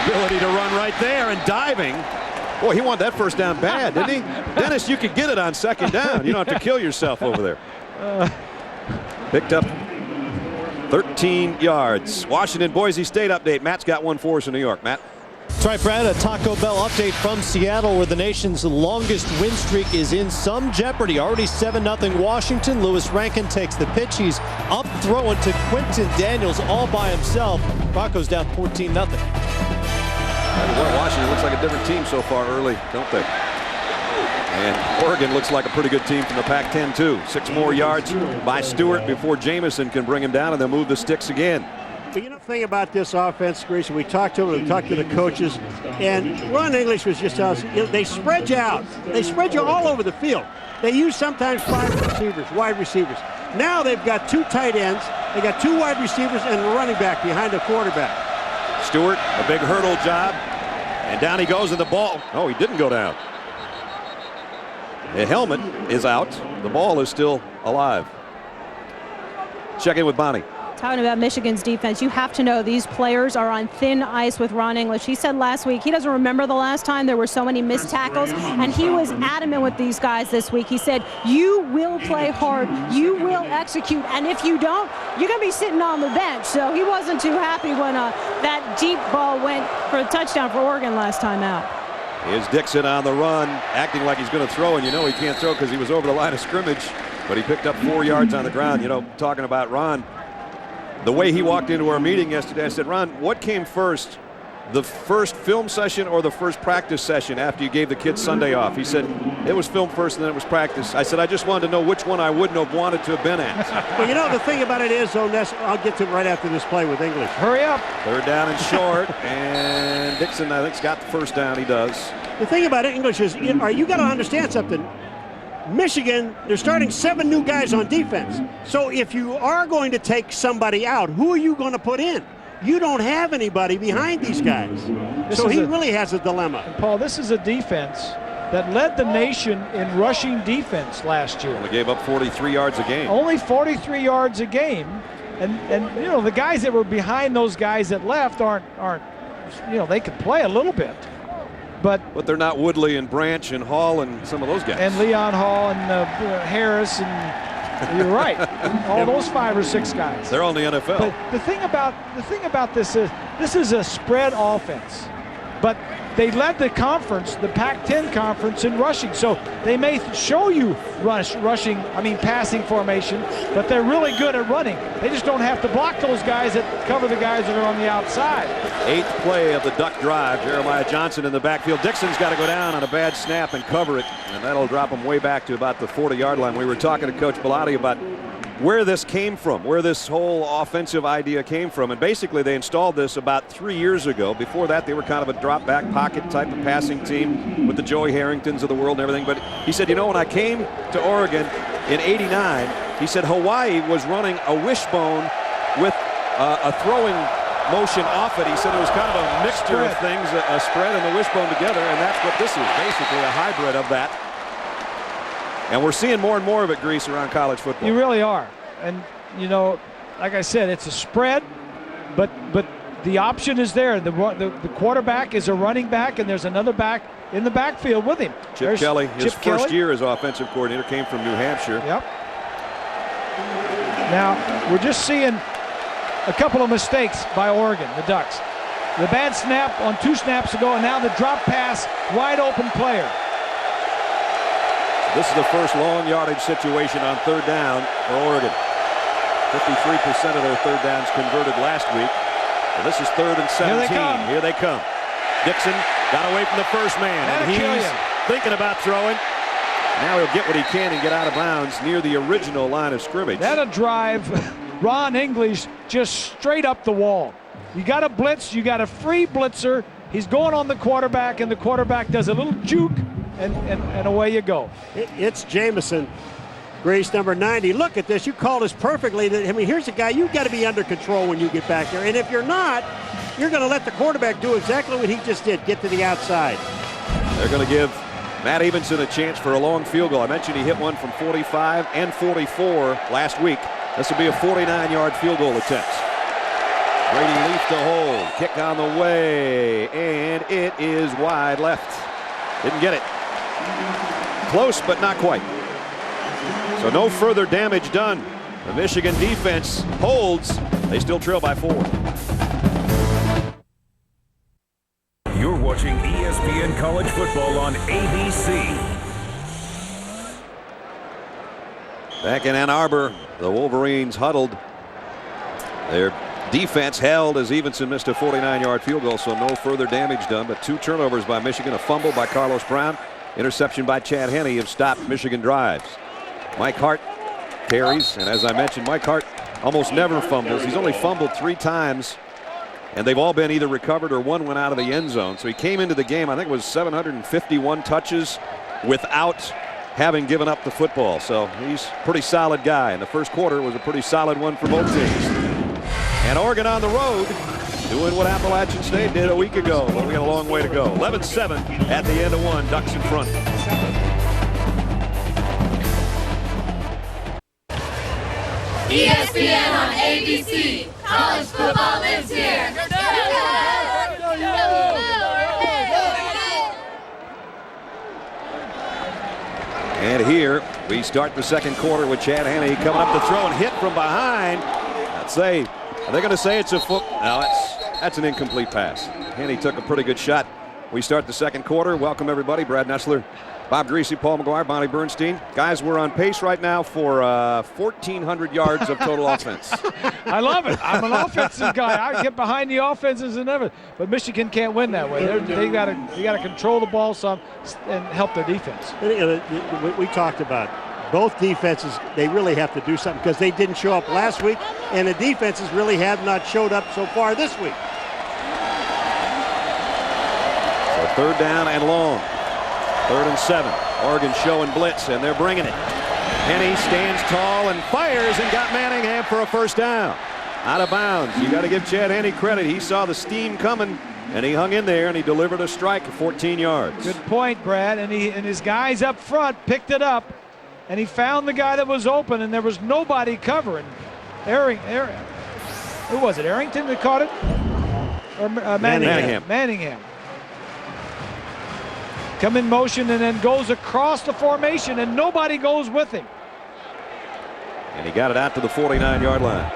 ability to run right there and diving. Boy, he wanted that first down bad, didn't he? Dennis, you could get it on 2nd down. You don't have to kill yourself over there. Picked up 13 yards. Washington, Boise State update. Matt's got one for us in New York. Matt. That's right, Brad. A Taco Bell update from Seattle, where the nation's longest win streak is in some jeopardy. Already 7-0 Washington. Lewis Rankin takes the pitch. He's up throwing to Quentin Daniels all by himself. Broncos down 14-0. Washington looks like a different team so far early, don't they? And Oregon looks like a pretty good team from the Pac-10 too. 6 more yards by Stewart before Jamison can bring him down, and they'll move the sticks again. But you know the thing about this offense, Grease, we talked to them, we talked to the coaches, and Ron English was just telling us, they spread you out. They spread you all over the field. They use sometimes 5 receivers, wide receivers. Now they've got 2 tight ends, they got 2 wide receivers and a running back behind the quarterback. Stewart, a big hurdle job, and down he goes, and the ball, oh, he didn't go down. The helmet is out. The ball is still alive. Check in with Bonnie. Talking about Michigan's defense, you have to know these players are on thin ice with Ron English. He said last week he doesn't remember the last time there were so many missed tackles, and he was adamant with these guys this week. He said, you will play hard, you will execute, and if you don't, you're going to be sitting on the bench. So he wasn't too happy when that deep ball went for a touchdown for Oregon last time out. Here's Dixon on the run, acting like he's going to throw, and you know he can't throw because he was over the line of scrimmage, but he picked up 4 yards on the ground. You know, talking about Ron, the way he walked into our meeting yesterday, I said, Ron, what came first, the first film session or the first practice session after you gave the kids Sunday off? He said, it was film first and then it was practice. I said, I just wanted to know which one I wouldn't have wanted to have been at. Well, you know, the thing about it is, though, Ness, I'll get to it right after this play with English. Hurry up. Third down and short, and Dixon, I think, has got the first down. He does. The thing about English is, you got to understand something. Michigan, they're starting 7 new guys on defense. So if you are going to take somebody out, who are you going to put in? You don't have anybody behind these guys. So he really has a dilemma. Paul, this is a defense that led the nation in rushing defense last year. Only gave up 43 yards a game. Only 43 yards a game. And you know, the guys that were behind those guys that left aren't you know, they could play a little bit. But they're not Woodley and Branch and Hall and some of those guys. And Leon Hall and Harris and you're right. All those 5 or 6 guys. They're on the NFL. But the thing about this is a spread offense. But they led the conference, the Pac-10 conference, in rushing. So they may show you passing formation, but they're really good at running. They just don't have to block those guys that cover the guys that are on the outside. 8th play of the duck drive. Jeremiah Johnson in the backfield. Dixon's got to go down on a bad snap and cover it, and that'll drop him way back to about the 40-yard line. We were talking to Coach Bellotti about where this came from, where this whole offensive idea came from. And basically they installed this about 3 years ago. Before that, they were kind of a drop back pocket type of passing team with the Joey Harringtons of the world and everything. But he said, you know, when I came to Oregon in '89, he said Hawaii was running a wishbone with a throwing motion off it. He said it was kind of a mixture of things, a spread and a wishbone together, and that's what this is, basically a hybrid of that. And we're seeing more and more of it, Grease, around college football. You really are. And, you know, like I said, it's a spread, but the option is there. The quarterback is a running back, and there's another back in the backfield with him. Chip Kelly, his first year as offensive coordinator, came from New Hampshire. Yep. Now, we're just seeing a couple of mistakes by Oregon, the Ducks. The bad snap on 2 snaps ago, and now the drop pass, wide open player. This is the first long yardage situation on 3rd down for Oregon. 53% of their 3rd downs converted last week. And this is 3rd and 17. Here they come. Dixon got away from the first man, and he's thinking about throwing. Now he'll get what he can and get out of bounds near the original line of scrimmage. That'll drive Ron English just straight up the wall. You got a blitz, you got a free blitzer. He's going on the quarterback, and the quarterback does a little juke, and away you go. It's Jamison, Grace, number 90. Look at this. You called us perfectly. I mean, here's a guy you've got to be under control when you get back there. And if you're not, you're going to let the quarterback do exactly what he just did, get to the outside. They're going to give Matt Evenson a chance for a long field goal. I mentioned he hit one from 45 and 44 last week. This will be a 49-yard field goal attempt. Brady Leaf to hold. Kick on the way, and it is wide left. Didn't get it. Close, but not quite. So no further damage done. The Michigan defense holds. They still trail by 4. You're watching ESPN College Football on ABC. Back in Ann Arbor, the Wolverines huddled. Their defense held as Evenson missed a 49-yard field goal, so no further damage done. But 2 turnovers by Michigan, a fumble by Carlos Brown, interception by Chad Henne have stopped Michigan drives. Mike Hart carries, and as I mentioned, Mike Hart almost never fumbles. He's only fumbled 3 times, and they've all been either recovered or one went out of the end zone. So he came into the game, I think it was 751 touches without having given up the football. So he's a pretty solid guy, and the first quarter was a pretty solid one for both teams. And Oregon on the road doing what Appalachian State did a week ago, but we got a long way to go. 11-7 at the end of 1. Ducks in front. ESPN on ABC. College football lives here. And here we start the second quarter with Chad Henne coming up to throw and hit from behind. I'd say, are they going to say it's a foot? No, that's an incomplete pass. Henne took a pretty good shot. We start the second quarter. Welcome everybody. Brad Nessler, Bob Greasy, Paul McGuire, Bonnie Bernstein. Guys, we're on pace right now for 1,400 yards of total offense. I love it. I'm an offensive guy. I get behind the offenses and everything. But Michigan can't win that way. They got to control the ball some and help their defense. We talked about both defenses. They really have to do something because they didn't show up last week, and the defenses really have not showed up so far this week. So third down and long. 3rd and 7. Oregon showing blitz, and they're bringing it. Henne stands tall and fires and got Manningham for a first down. Out of bounds. You got to give Chad Henne credit. He saw the steam coming, and he hung in there, and he delivered a strike of 14 yards. Good point, Brad. And his guys up front picked it up, and he found the guy that was open, and there was nobody covering. Who was it? Arrington that caught it? Or Manningham. Manningham. Come in motion and then goes across the formation, and nobody goes with him. And he got it out to the 49-yard line.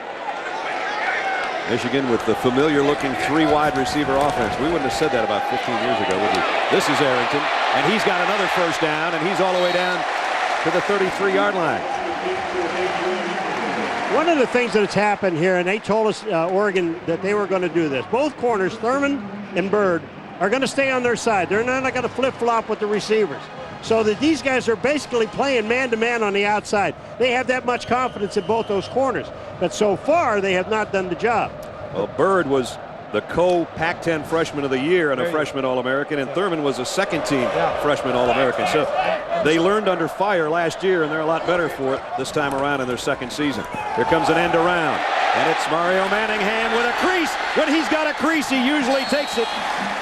Michigan with the familiar-looking 3 wide receiver offense. We wouldn't have said that about 15 years ago, would we? This is Arrington, and he's got another first down, and he's all the way down to the 33-yard line. One of the things that has happened here, and they told us, Oregon, that they were going to do this. Both corners, Thurman and Bird, are going to stay on their side. They're not going to flip-flop with the receivers. So that these guys are basically playing man-to-man on the outside. They have that much confidence in both those corners. But so far, they have not done the job. Well, Bird was the co-Pac-10 freshman of the year and a freshman All-American, and Thurman was a second-team freshman All-American. So they learned under fire last year, and they're a lot better for it this time around in their second season. Here comes an end around. And it's Mario Manningham with a crease. When he's got a crease, he usually takes it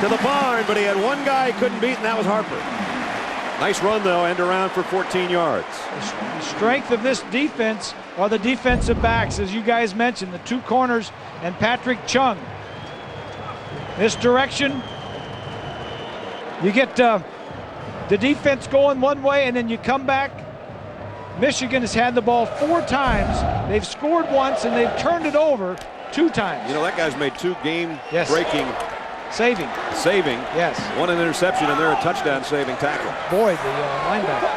to the barn, but he had one guy he couldn't beat, and that was Harper. Nice run, though, end around for 14 yards. The strength of this defense are the defensive backs, as you guys mentioned, the 2 corners and Patrick Chung. This direction, you get the defense going one way, and then you come back. Michigan has had the ball 4 times. They've scored once, and they've turned it over 2 times. You know, that guy's made 2 game-breaking saving. Yes. 1 an interception, and they're a touchdown-saving tackle. Boyd, the linebacker.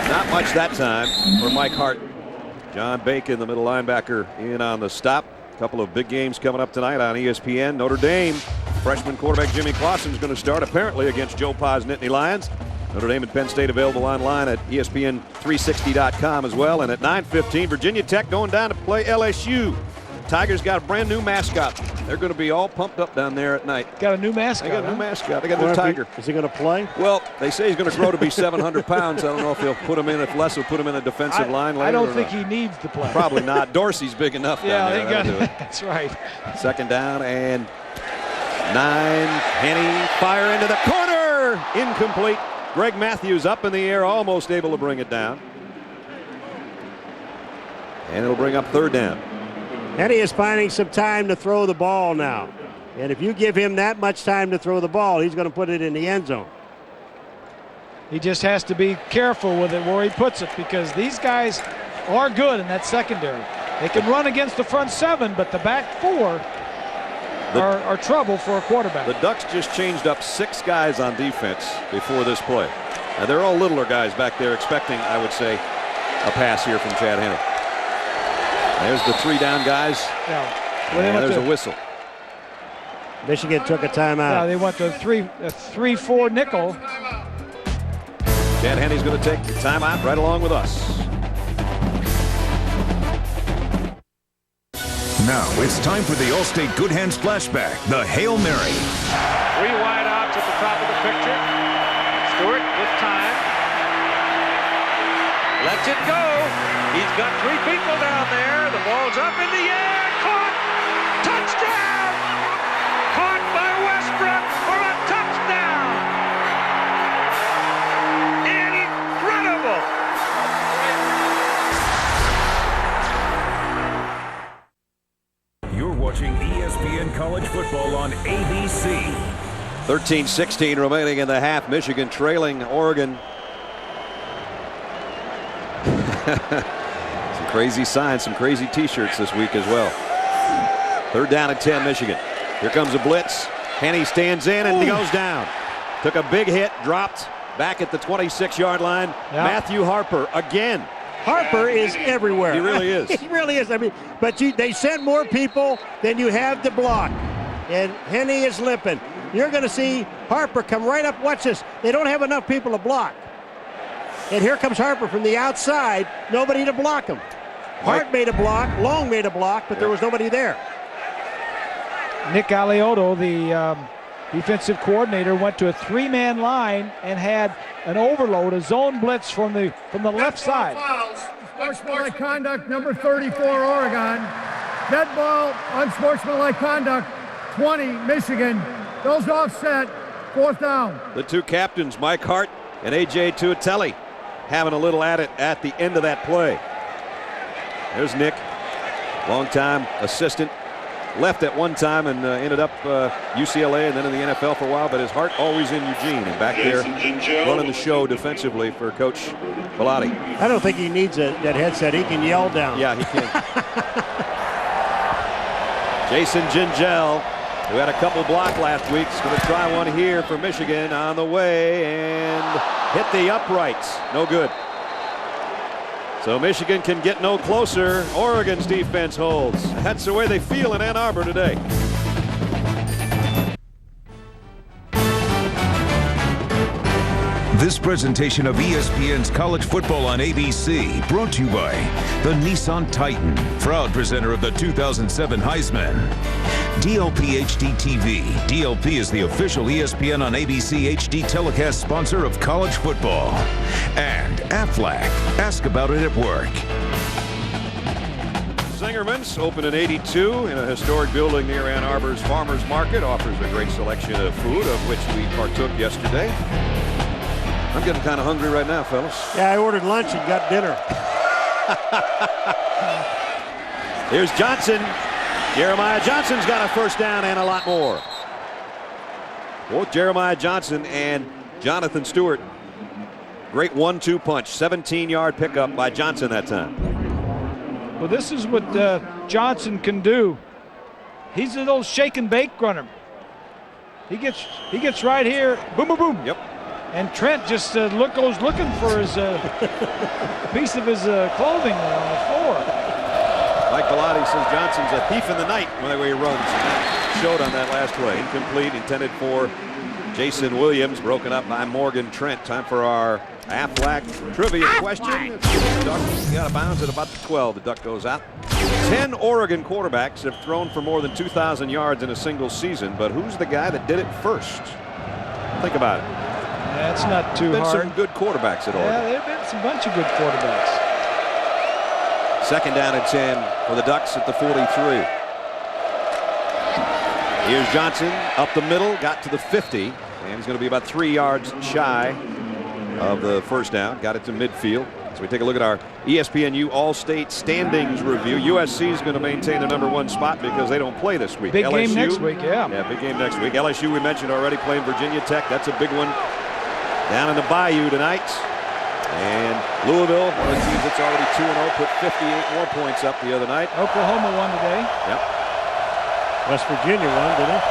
Not much that time for Mike Hart. John Bacon, the middle linebacker, in on the stop. A couple of big games coming up tonight on ESPN. Notre Dame. Freshman quarterback Jimmy Clausen is going to start apparently against Joe Pa's Nittany Lions. Notre Dame and Penn State available online at ESPN360.com as well. And at 9:15, Virginia Tech going down to play LSU. Tigers got a brand new mascot. They're going to be all pumped up down there at night. Got a new mascot. They got a new mascot. They got a new tiger. Is he going to play? Well, they say he's going to grow to be 700 pounds. I don't know if he'll put him in. If Les will put him in a defensive line later. I don't think he needs to play. Probably not. Dorsey's big enough down there. Yeah, that's right. Second down and 9. Henne fire into the corner. Incomplete. Greg Matthews up in the air, almost able to bring it down. And it'll bring up 3rd down. Henne is finding some time to throw the ball now. And if you give him that much time to throw the ball, he's going to put it in the end zone. He just has to be careful with it where he puts it, because these guys are good in that secondary. They can run against the front 7, but the back 4 are trouble for a quarterback. The Ducks just changed up 6 guys on defense before this play. Now, they're all littler guys back there expecting, I would say, a pass here from Chad Henne. There's the 3 down guys. And there's a whistle. Michigan took a timeout. Yeah, they went to a 3-4 nickel. Chad Henne's going to take the timeout right along with us. Now it's time for the Allstate Good Hands flashback, the Hail Mary. 3 wide outs at the top of the picture. Stewart with time. Lets it go. He's got 3 people down there. The ball's up in the air. Caught. Touchdown. Caught by Westbrook for a touchdown. Incredible. ESPN College Football on ABC. 13-16 remaining in the half. Michigan trailing Oregon. Some crazy signs, some crazy t-shirts this week as well. 3rd down and 10, Michigan. Here comes a blitz. Henne stands in and he goes down. Took a big hit, dropped back at the 26-yard line. Yep. Matthew Harper again. Harper is everywhere. He really is. He really is. I mean, but they send more people than you have to block. And Henne is limping. You're going to see Harper come right up. Watch this. They don't have enough people to block. And here comes Harper from the outside. Nobody to block him. Hart made a block. Long made a block, but there was nobody there. Nick Alioto, the defensive coordinator, went to a 3-man line and had an overload, a zone blitz from the left side. Unsportsmanlike conduct, number 34, Oregon. Dead ball, unsportsmanlike conduct, 20, Michigan. Goes offset, 4th down. The two captains, Mike Hart and A.J. Tuatelli, having a little at it at the end of that play. There's Nick, longtime assistant. Left at one time and ended up UCLA and then in the NFL for a while, but his heart always in Eugene and back there running the show defensively for Coach Bellotti. I don't think he needs that headset. He can yell down. Yeah, he can. Jason Gingell, who had a couple block last week, is going to try one here for Michigan on the way and hit the uprights. No good. So Michigan can get no closer. Oregon's defense holds. That's the way they feel in Ann Arbor today. This presentation of ESPN's College Football on ABC brought to you by the Nissan Titan, proud presenter of the 2007 Heisman. DLP HD TV. DLP is the official ESPN on ABC HD telecast sponsor of college football. And Aflac. Ask about it at work. Zingerman's, open in '82 in a historic building near Ann Arbor's Farmers Market, offers a great selection of food, of which we partook yesterday. I'm getting kind of hungry right now, fellas. Yeah, I ordered lunch and got dinner. Here's Johnson. Jeremiah Johnson's got a 1st down and a lot more. Both Jeremiah Johnson and Jonathan Stewart. Great 1-2 punch. 17-yard pickup by Johnson that time. Well, this is what Johnson can do. He's a little shake and bake runner. He gets right here. Boom, boom, boom. Yep. And Trent just goes looking for his piece of his clothing on the floor. Mike Bellotti says Johnson's a thief in the night when he runs. Showed on that last play. Incomplete, intended for Jason Williams, broken up by Morgan Trent. Time for our Aflac trivia question. The Duck got out of bounds at about the 12. The Duck goes out. 10 Oregon quarterbacks have thrown for more than 2,000 yards in a single season, but who's the guy that did it first? Think about it. That's not too hard. hard. Some good quarterbacks at Oregon. Yeah, there have been some bunch of good quarterbacks. 2nd down and 10 for the Ducks at the 43. Here's Johnson up the middle, got to the 50, and he's going to be about 3 yards shy of the 1st down. Got it to midfield. So we take a look at our ESPNU All-State Standings review. USC is going to maintain the #1 spot because they don't play this week. Big LSU, game next week, yeah. Yeah, big game next week. LSU we mentioned already playing Virginia Tech. That's a big one down in the Bayou tonight. And Louisville, one of the teams that's already 2-0, put 58 more points up the other night. Oklahoma won today. Yep. West Virginia won, didn't they?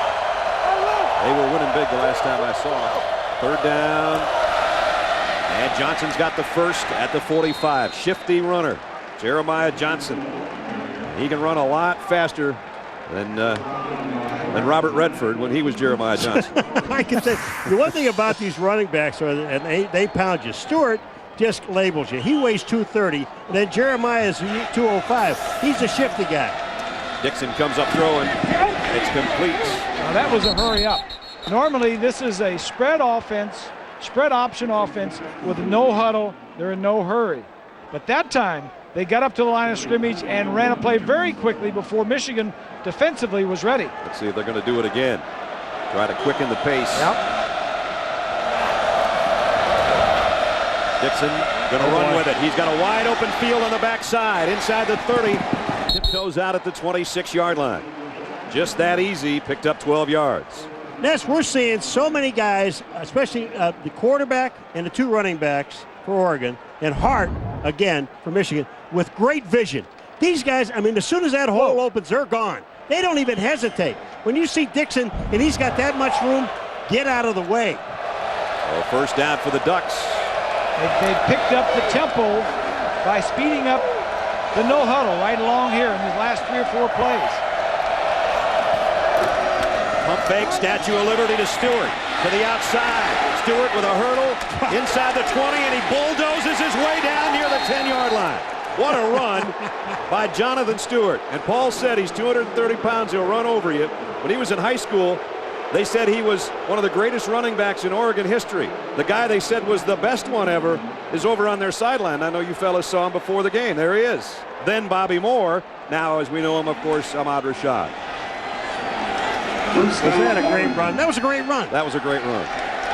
They were winning big the last time I saw them. 3rd down. And Johnson's got the 1st at the 45. Shifty runner, Jeremiah Johnson. He can run a lot faster than Robert Redford when he was Jeremiah Johnson. I can say the one thing about these running backs, and they pound you. Stewart just labels you. He weighs 230, and then Jeremiah is 205. He's a shifty guy. Dixon comes up throwing. It's complete. Now that was a hurry up. Normally this is a spread offense, spread option offense with no huddle. They're in no hurry. But that time they got up to the line of scrimmage and ran a play very quickly before Michigan defensively was ready. Let's see if they're going to do it again. Try to quicken the pace. Yep. Dixon going to run with it. He's got a wide open field on the backside inside the 30. Tiptoes out at the 26-yard line. Just that easy, picked up 12 yards. Ness, we're seeing so many guys, especially the quarterback and the 2 running backs for Oregon, and Hart, again, for Michigan, with great vision. These guys, I mean, as soon as that hole opens, they're gone. They don't even hesitate. When you see Dixon and he's got that much room, get out of the way. Well, first down for the Ducks. They picked up the tempo by speeding up the no huddle right along here in these last 3 or 4 plays. Pump fake, Statue of Liberty to Stewart. To the outside. Stewart with a hurdle inside the 20, and he bulldozes his way down near the 10-yard line. What a run by Jonathan Stewart. And Paul said he's 230 pounds. He'll run over you. When he was in high school, they said he was one of the greatest running backs in Oregon history. The guy they said was the best one ever is over on their sideline. I know you fellas saw him before the game. There he is. Then Bobby Moore. Now, as we know him, of course, Ahmad Rashad. Was that a great run? That was a great run. That was a great run.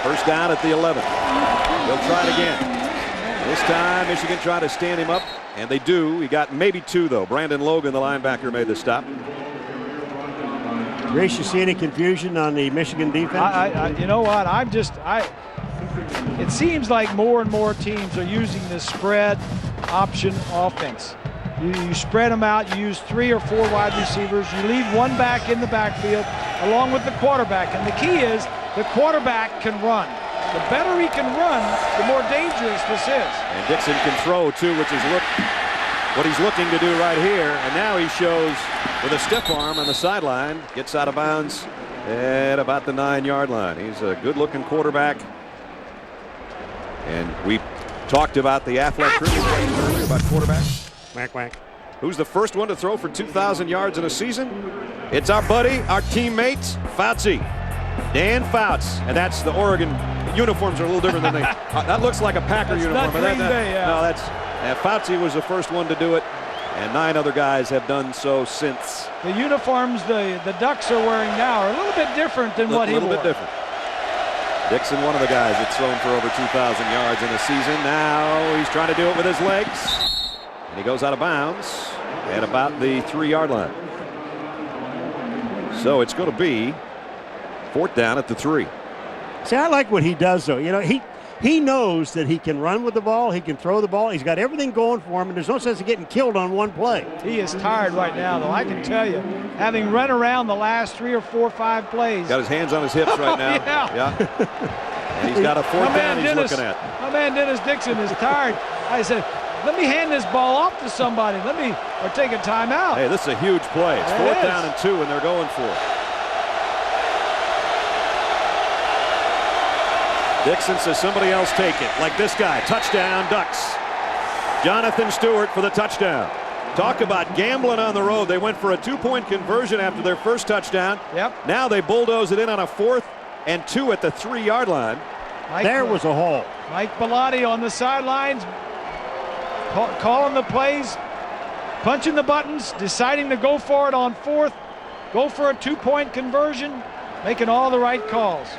First down at the 11. They'll try it again. This time, Michigan tried to stand him up, and they do. He got maybe 2, though. Brandon Logan, the linebacker, made the stop. Grace, you see any confusion on the Michigan defense? You know what? It seems like more and more teams are using this spread option offense. You spread them out. You use 3 or 4 wide receivers. You leave one back in the backfield along with the quarterback. And the key is the quarterback can run. The better he can run, the more dangerous this is. And Dixon can throw, too, which is what he's looking to do right here. And now he shows with a stiff arm on the sideline. Gets out of bounds at about the 9-yard line. He's a good-looking quarterback. And we talked about the athletic earlier about quarterbacks. Whack, whack. Who's the first one to throw for 2,000 yards in a season? It's our buddy, our teammate, Fauci. Dan Fouts. And that's the Oregon uniforms are a little different than they. That looks like a Packer uniform. Not Green Bay, yeah. No, that's. Fauci was the first one to do it, and 9 other guys have done so since. The uniforms the Ducks are wearing now are a little bit different than what he wore. A little bit different. Dixon, one of the guys that's thrown for over 2,000 yards in a season. Now he's trying to do it with his legs. And he goes out of bounds at about the 3-yard line. So it's going to be 4th down at the 3. See, I like what he does, though. You know, he knows that he can run with the ball. He can throw the ball. He's got everything going for him, and there's no sense of getting killed on one play. He is tired right now, though. I can tell you, having run around the last 3 or 4 or 5 plays. Got his hands on his hips right now. Yeah. And he's got a 4th down he's looking at. My man Dennis Dixon is tired. I said, let me hand this ball off to somebody. Or take a timeout. Hey, this is a huge play. It's 4th down and 2, and they're going for it. Dixon says somebody else take it, like this guy. Touchdown, Ducks. Jonathan Stewart for the touchdown. Talk about gambling on the road. They went for a 2-point conversion after their first touchdown. Yep. Now they bulldoze it in on a 4th and 2 at the 3-yard line. There was a hole. Mike Bellotti on the sidelines, calling the plays, punching the buttons, deciding to go for it on 4th, go for a 2-point conversion, making all the right calls.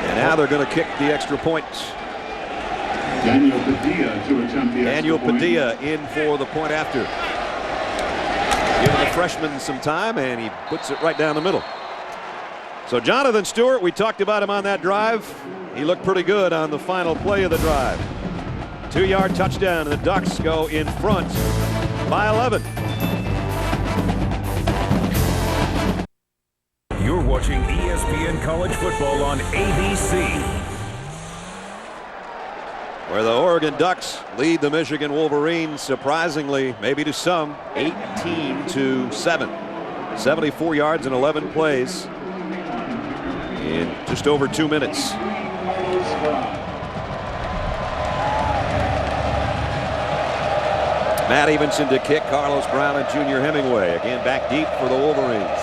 And now they're going to kick the extra point. Daniel Padilla to attempt the Daniel Padilla in for the point after. Giving the freshman some time, and he puts it right down the middle. So Jonathan Stewart, we talked about him on that drive. He looked pretty good on the final play of the drive. 2-yard touchdown, and the Ducks go in front by 11. You're watching ESPN College Football on ABC. Where the Oregon Ducks lead the Michigan Wolverines, surprisingly, maybe to some, 18-7. 74 yards and 11 plays in just over 2 minutes. Matt Evenson to kick, Carlos Brown and Junior Hemingway again back deep for the Wolverines.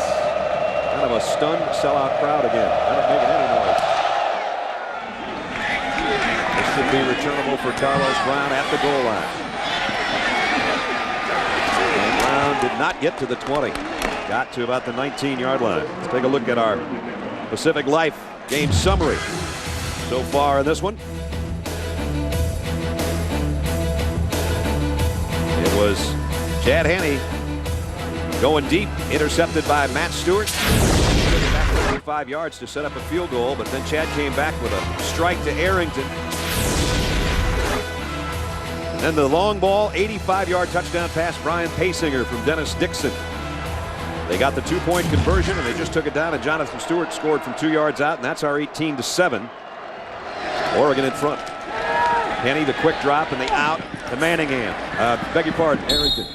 Kind of a stunned sellout crowd again. Not making any noise. This should be returnable for Carlos Brown at the goal line. And Brown did not get to the 20. Got to about the 19-yard line. Let's take a look at our Pacific Life game summary so far in this one. It was Chad Henne Going deep, intercepted by Matt Stewart. Took it back 35 yards to set up a field goal, but then Chad came back with a strike to Arrington. And then the long ball, 85-yard touchdown pass, Brian Pasinger from Dennis Dixon. They got the 2-point conversion, and they just took it down, and Jonathan Stewart scored from 2 yards out, and that's our 18-7. Oregon in front. Henny, the quick drop, and the out to Manningham. Beg your pardon, Arrington.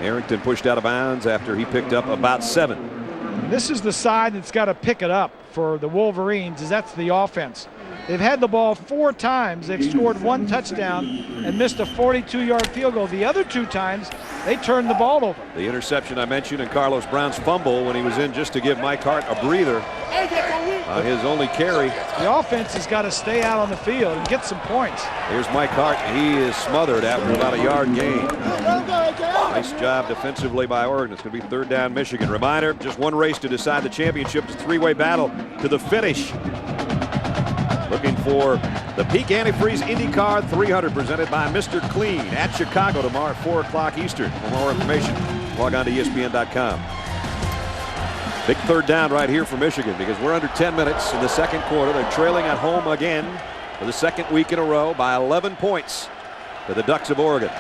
Arrington pushed out of bounds after he picked up about 7. This is the side that's got to pick it up for the Wolverines, as that's the offense. They've had the ball 4 times. They've scored 1 touchdown and missed a 42-yard field goal. The other 2 times, they turned the ball over. The interception I mentioned and Carlos Brown's fumble when he was in just to give Mike Hart a breather on his only carry. The offense has got to stay out on the field and get some points. Here's Mike Hart, and he is smothered after about a yard gain. Nice job defensively by Oregon. It's going to be 3rd down Michigan. Reminder, just 1 race to decide the championship. It's a 3-way battle to the finish. Looking for the Peak Antifreeze IndyCar 300 presented by Mr. Clean at Chicago tomorrow at 4 o'clock Eastern. For more information, log on to ESPN.com. Big 3rd down right here for Michigan because we're under 10 minutes in the second quarter. They're trailing at home again for the 2nd week in a row by 11 points to the Ducks of Oregon.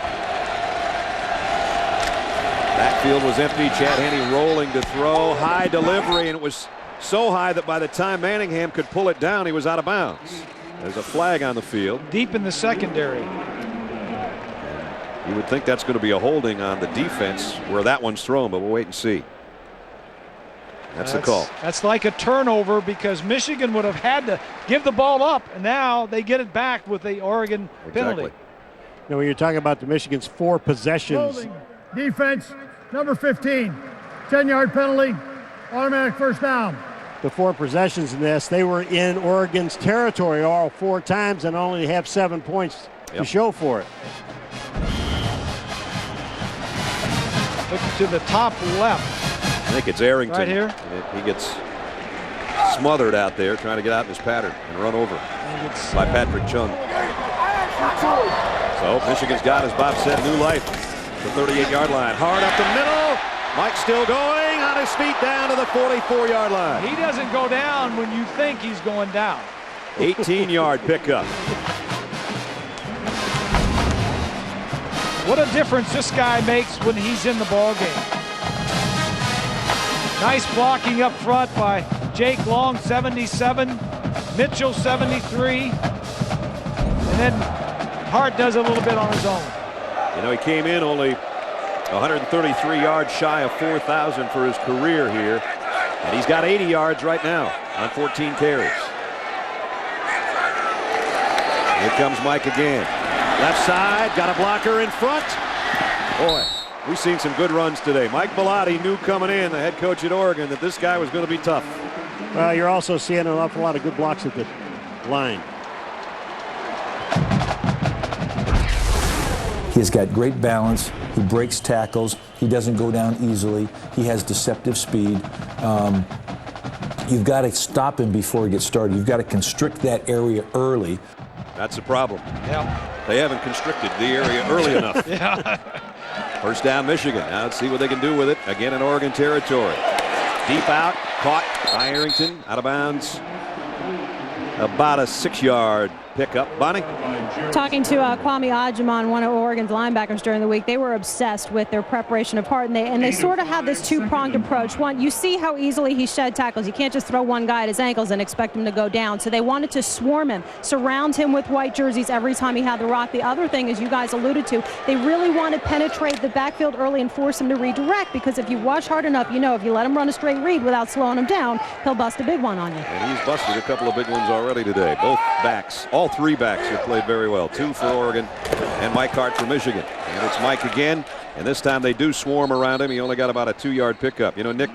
Backfield was empty. Chad Henne rolling to throw. High delivery, and it was so high that by the time Manningham could pull it down, he was out of bounds. There's a flag on the field. Deep in the secondary. You would think that's going to be a holding on the defense where that one's thrown, but we'll wait and see. That's the call. That's like a turnover because Michigan would have had to give the ball up, and now they get it back with the Oregon penalty. Now, when you're talking about the Michigan's 4 possessions. Holding. Defense, number 15. 10-yard penalty, automatic 1st down. The 4 possessions in this, they were in Oregon's territory all 4 times and only have 7 points to show for it. Look to the top left. I think it's Arrington. Right here. He gets smothered out there trying to get out in his pattern and run over by Patrick Chung. So Michigan's got, as Bob said, new life. The 38-yard line. Hard up the middle. Mike still going on his feet down to the 44-yard line. He doesn't go down when you think he's going down. 18-yard pickup. What a difference this guy makes when he's in the ball game. Nice blocking up front by Jake Long, 77, Mitchell, 73, and then Hart does a little bit on his own. You know, he came in only 133 yards shy of 4,000 for his career here, and he's got 80 yards right now on 14 carries. Here comes Mike again. Left side, got a blocker in front. Boy, we've seen some good runs today. Mike Bellotti knew coming in, the head coach at Oregon, that this guy was going to be tough. Well, you're also seeing an awful lot of good blocks at the line. He's got great balance. He breaks tackles. He doesn't go down easily. He has deceptive speed. You've got to stop him before he gets started. You've got to constrict that area early. That's the problem. Yeah. They haven't constricted the area early enough. Yeah. 1st down Michigan. Now let's see what they can do with it. Again in Oregon territory. Deep out. Caught by Arrington. Out of bounds. About a 6-yard pickup. Bonnie? Talking to Kwame Ajiman, one of Oregon's linebackers during the week, they were obsessed with their preparation of Hart, and they sort of have this 2-pronged approach. One, you see how easily he shed tackles. You can't just throw one guy at his ankles and expect him to go down. So they wanted to swarm him, surround him with white jerseys every time he had the rock. The other thing, as you guys alluded to, they really want to penetrate the backfield early and force him to redirect, because if you watch hard enough, you know if you let him run a straight read without slowing him down, he'll bust a big one on you. And he's busted a couple of big ones already today. Both backs, all 3 backs have played very well. 2 for Oregon and Mike Hart for Michigan. And it's Mike again, and this time they do swarm around him. He only got about a 2-yard pickup. You know, Nick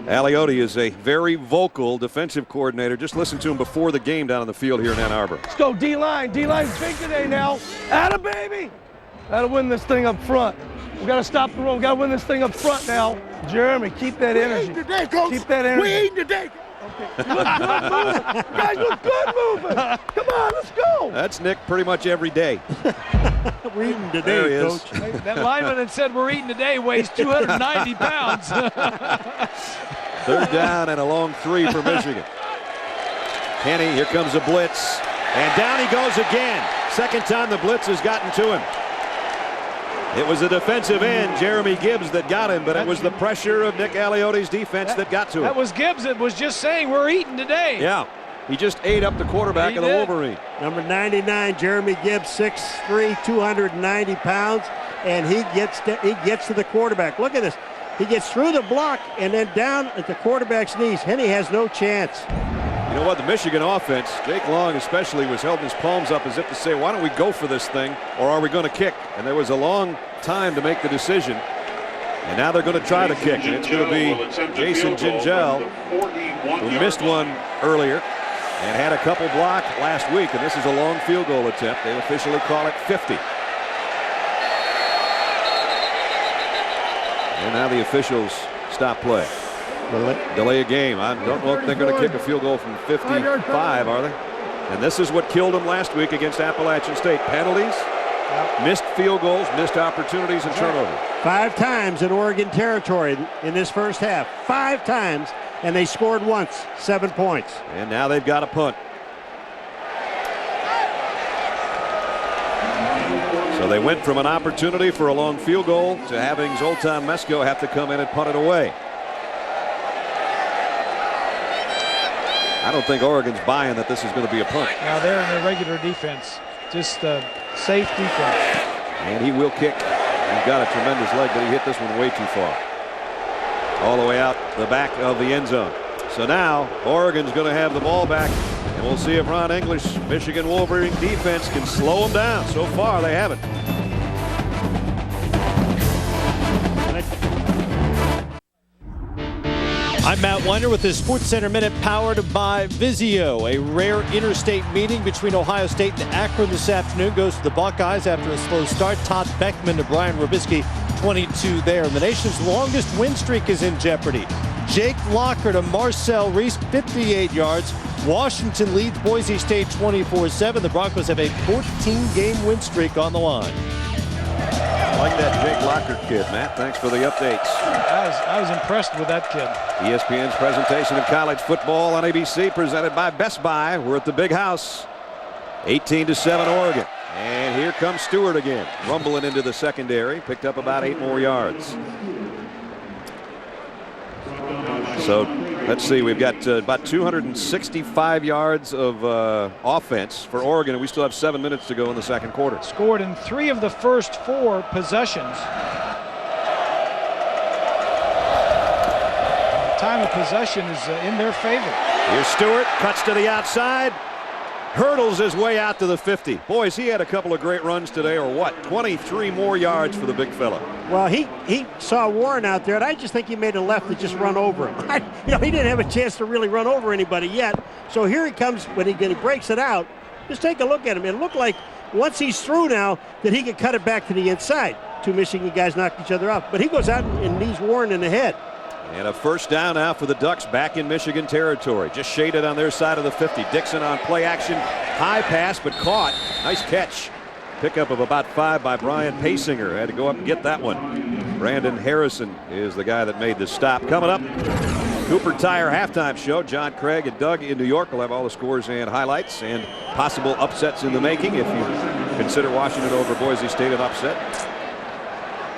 Aliotti is a very vocal defensive coordinator. Just listen to him before the game down on the field here in Ann Arbor. Let's go D-line. D-line's big today now. Atta baby. Gotta win this thing up front. We gotta stop the run. We gotta win this thing up front now. Jeremy, keep that energy. We eating today, Coach. Keep that energy. We eating today. Okay. You look good moving. You guys look good moving. Come on, let's go. That's Nick pretty much every day. We're eating today, There he is. Coach. That lineman that said we're eating today weighs 290 pounds. Third down and a long 3 for Michigan. Henny, here comes a blitz. And down he goes again. Second time the blitz has gotten to him. It was the defensive end, Jeremy Gibbs, that got him, but it was the pressure of Nick Aliotti's defense that got to him. That was Gibbs that was just saying we're eating today. Yeah, he just ate up the quarterback of the Wolverine. Number 99, Jeremy Gibbs, 6'3", 290 pounds, and he gets to the quarterback. Look at this. He gets through the block and then down at the quarterback's knees. Henny has no chance. You know what? The Michigan offense, Jake Long especially, was holding his palms up as if to say, why don't we go for this thing, or are we going to kick? And there was a long time to make the decision. And now they're going to try to kick, and it's going to be Jason Gingell, who missed one earlier and had a couple blocked last week, and this is a long field goal attempt. They officially call it 50. And now the officials stop play. Delay a game. I don't know if they're going to kick a field goal from 55, are they? And this is what killed them last week against Appalachian State. Penalties, missed field goals, missed opportunities, and turnovers. 5 times in Oregon territory in this first half. 5 times, and they scored once, 7 points. And now they've got a punt. So they went from an opportunity for a long field goal to having Zoltan Mesko have to come in and punt it away. I don't think Oregon's buying that this is going to be a punt. Now they're in their regular defense. Just safe defense. And he will kick. He's got a tremendous leg, but he hit this one way too far. All the way out the back of the end zone. So now Oregon's going to have the ball back, and we'll see if Ron English, Michigan Wolverine defense, can slow them down. So far, they haven't. I'm Matt Weiner with the Sports Center Minute powered by Vizio. A rare interstate meeting between Ohio State and Akron this afternoon goes to the Buckeyes after a slow start. Todd Beckman to Brian Robisky, 22 there. And the nation's longest win streak is in jeopardy. Jake Locker to Marcel Reese, 58 yards. Washington leads Boise State 24-7. The Broncos have a 14-game win streak on the line. I like that Jake Locker kid, Matt. Thanks for the updates. I was impressed with that kid. ESPN's presentation of college football on ABC, presented by Best Buy. We're at the Big House. 18-7 Oregon. And here comes Stewart again, rumbling into the secondary. Picked up about 8 more yards. So let's see, we've got about 265 yards of offense for Oregon, and we still have 7 minutes to go in the second quarter. Scored in 3 of the first 4 possessions. Time of possession is in their favor. Here's Stewart, cuts to the outside, hurdles his way out to the 50. Boys, he had a couple of great runs today, or what? 23 more yards for the big fella. Well, he saw Warren out there, and I just think he made a left to just run over him. He didn't have a chance to really run over anybody yet. So here he comes when he breaks it out. Just take a look at him. It looked like once he's through now that he could cut it back to the inside. 2 Michigan guys knocked each other out. But he goes out and knees Warren in the head. And a first down now for the Ducks back in Michigan territory. Just shaded on their side of the 50. Dixon on play action. High pass, but caught. Nice catch. Pickup of about 5 by Brian Pasinger. Had to go up and get that one. Brandon Harrison is the guy that made the stop. Coming up, Cooper Tire halftime show. John Craig and Doug in New York will have all the scores and highlights and possible upsets in the making if you consider Washington over Boise State an upset.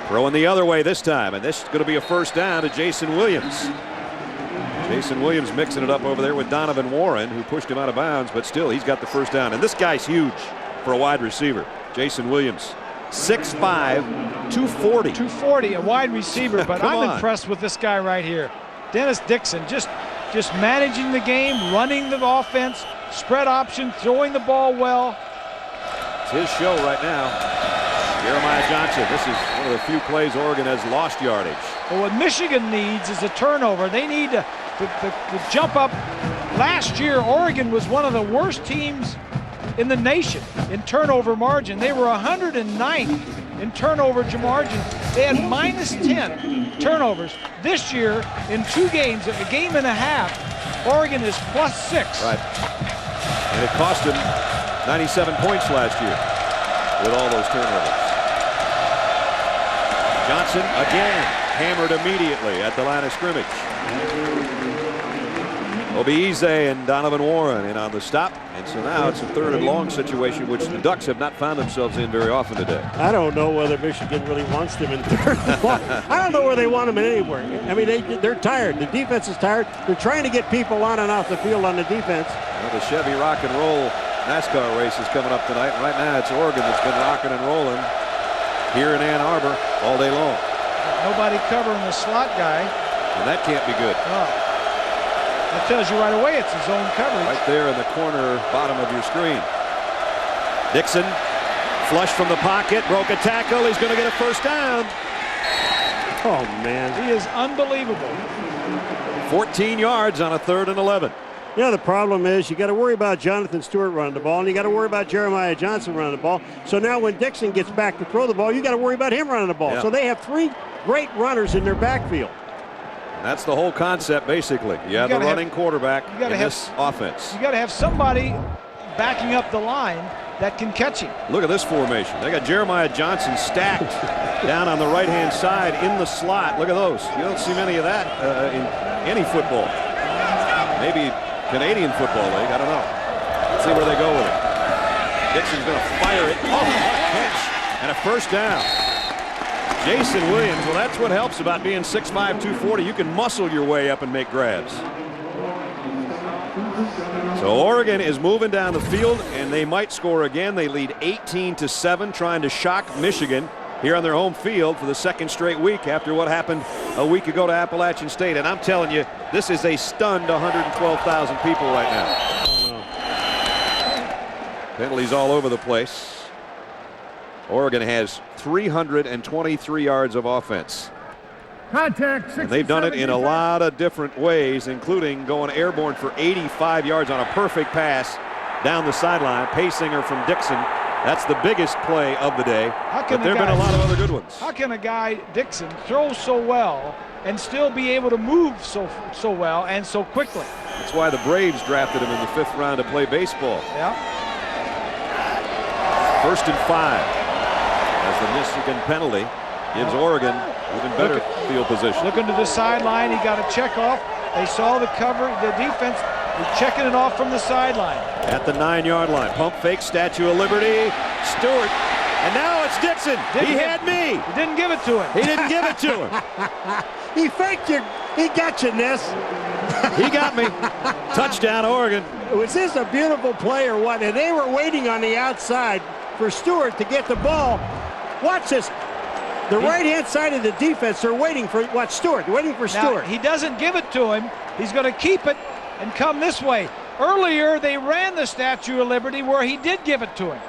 Throwing the other way this time, and this is going to be a first down to Jason Williams. Jason Williams mixing it up over there with Donovan Warren, who pushed him out of bounds, but still he's got the first down. And this guy's huge for a wide receiver. Jason Williams, 6'5", 240. 240, a wide receiver, but I'm impressed with this guy right here. Dennis Dixon, just managing the game, running the offense, spread option, throwing the ball well. It's his show right now. Jeremiah Johnson, this is one of the few plays Oregon has lost yardage. Well, what Michigan needs is a turnover. They need to jump up. Last year, Oregon was one of the worst teams in the nation in turnover margin. They were 109th in turnover margin. They had -10 turnovers. This year, in 2 games, a game and a half, Oregon is +6. Right. And it cost them 97 points last year. with all those turnovers. Johnson again hammered immediately at the line of scrimmage. Obieze and Donovan Warren in on the stop, and so now it's a 3rd and long situation, which the Ducks have not found themselves in very often today. I don't know whether Michigan really wants them in 3rd and long. I don't know where they want them in anywhere. I mean, they're tired. The defense is tired. They're trying to get people on and off the field on the defense. Well, the Chevy Rock and Roll NASCAR race is coming up tonight. Right now, it's Oregon that's been rocking and rolling here in Ann Arbor all day long. Nobody covering the slot guy. And that can't be good. Oh. That tells you right away it's a zone coverage. Right there in the corner bottom of your screen. Dixon flush from the pocket, broke a tackle. He's going to get a first down. Oh, man. He is unbelievable. 14 yards on a 3rd and 11. Yeah, the problem is you got to worry about Jonathan Stewart running the ball, and you got to worry about Jeremiah Johnson running the ball. So now when Dixon gets back to throw the ball, you got to worry about him running the ball. Yeah. So they have 3 great runners in their backfield. That's the whole concept, basically. You have the running quarterback in this offense. You got to have somebody backing up the line that can catch him. Look at this formation. They got Jeremiah Johnson stacked down on the right-hand side in the slot. Look at those. You don't see many of that in any football. Maybe Canadian Football League. I don't know. Let's see where they go with it. Dixon's going to fire it. Oh, what a catch. And a first down. Jason Williams, well, that's what helps about being 6'5", 240. You can muscle your way up and make grabs. So Oregon is moving down the field, and they might score again. They lead 18-7, trying to shock Michigan here on their home field for the 2nd straight week after what happened a week ago to Appalachian State. And I'm telling you, this is a stunned 112,000 people right now. Penalties all over the place. Oregon has 323 yards of offense. Contact. And they've done it in a lot of different ways, including going airborne for 85 yards on a perfect pass down the sideline. Paysinger from Dixon. That's the biggest play of the day. But there have been a lot of other good ones. How can a guy, Dixon, throw so well and still be able to move so well and so quickly? That's why the Braves drafted him in the 5th round to play baseball. Yeah. 1st and 5. As the Michigan penalty gives Oregon even better field position. Looking to the sideline, he got a check off. They saw the cover, the defense, they're checking it off from the sideline. At the 9-yard line, pump fake, Statue of Liberty, Stewart, and now it's Dixon. He had me. He didn't give it to him. He didn't give it to him. He faked you. He got you, Ness. He got me. Touchdown, Oregon. Was this a beautiful play or what? And they were waiting on the outside for Stewart to get the ball. Watch this. The right-hand side of the defense, they're waiting for Stewart. They're waiting for Stewart. Now, he doesn't give it to him. He's going to keep it and come this way. Earlier, they ran the Statue of Liberty where he did give it to him.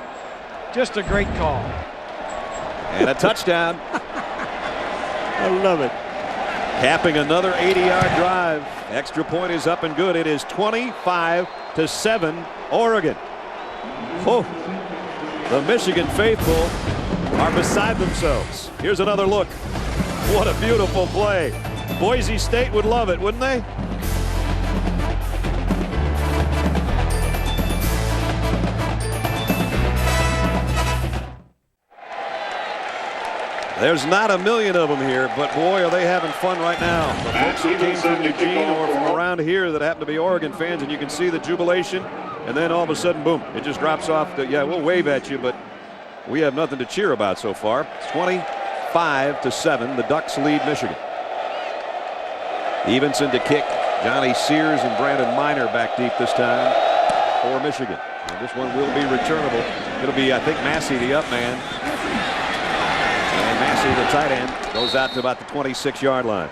Just a great call. And a touchdown. I love it. Capping another 80-yard drive. Extra point is up and good. It is 25-7 Oregon. Oh, the Michigan faithful are beside themselves. Here's another look. What a beautiful play. Boise State would love it, wouldn't they? There's not a million of them here, but boy, are they having fun right now. The folks who came from Eugene or from around here that happen to be Oregon fans, and you can see the jubilation, and then all of a sudden, boom, it just drops off. Yeah, we'll wave at you, but we have nothing to cheer about so far. 25-7, the Ducks lead Michigan. Evenson to kick. Johnny Sears and Brandon Miner back deep this time for Michigan. And this one will be returnable. It'll be, I think, Massey, the up man. And Massey, the tight end, goes out to about the 26-yard line.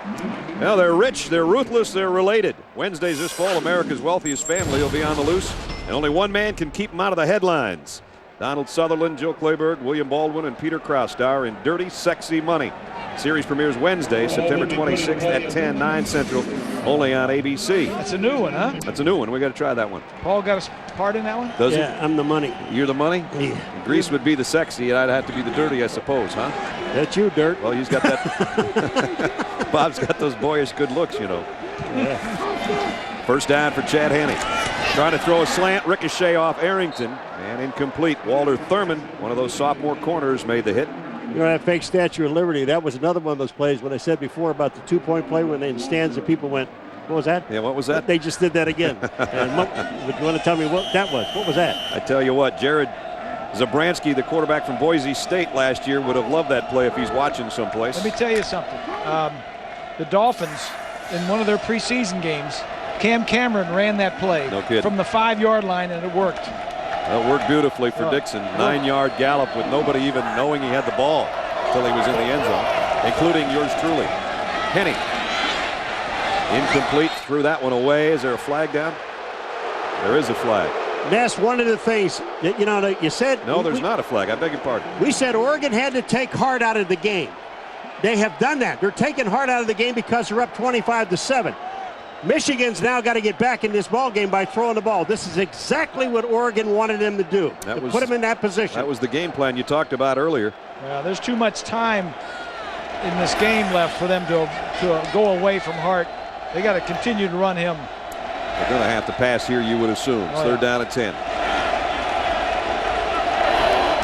Well, they're rich, they're ruthless, they're related. Wednesdays this fall, America's wealthiest family will be on the loose, and only one man can keep them out of the headlines. Donald Sutherland, Joe Clayburgh, William Baldwin, and Peter Krause star in Dirty Sexy Money. Series premieres Wednesday, September 26th at 10, 9 Central, only on ABC. That's a new one, huh? That's a new one. We got to try that one. Paul got a part in that one? Does he? Yeah, I'm the money. You're the money? Yeah. Grease would be the sexy, and I'd have to be the dirty, I suppose, huh? That's you, Dirt. Well, he's got that. Bob's got those boyish good looks, you know. Yeah. First down for Chad Henne. Trying to throw a slant, ricochet off Arrington, and incomplete. Walter Thurman, one of those sophomore corners, made the hit. You know, that fake Statue of Liberty, that was another one of those plays when I said before about the 2-point play when they in stands and people went, what was that? Yeah, what was that? They just did that again. And would you want to tell me what that was? What was that? I tell you what, Jared Zabransky, the quarterback from Boise State last year, would have loved that play if he's watching someplace. Let me tell you something. The Dolphins, in one of their preseason games, Cam Cameron ran that play from the 5-yard line, and it worked. That worked beautifully for Dixon. 9-yard gallop with nobody even knowing he had the ball until he was in the end zone, including yours truly. Henny. Incomplete, threw that one away. Is there a flag down? There is a flag. That's one of the things that, you know, you said. No, there's not a flag. I beg your pardon. We said Oregon had to take Hart out of the game. They have done that. They're taking Hart out of the game because they're up 25-7. Michigan's now got to get back in this ball game by throwing the ball. This is exactly what Oregon wanted them to do, put them in that position. That was the game plan you talked about earlier. Well, there's too much time in this game left for them to go away from Hart. They got to continue to run him. They're going to have to pass here, you would assume. It's third down at 10.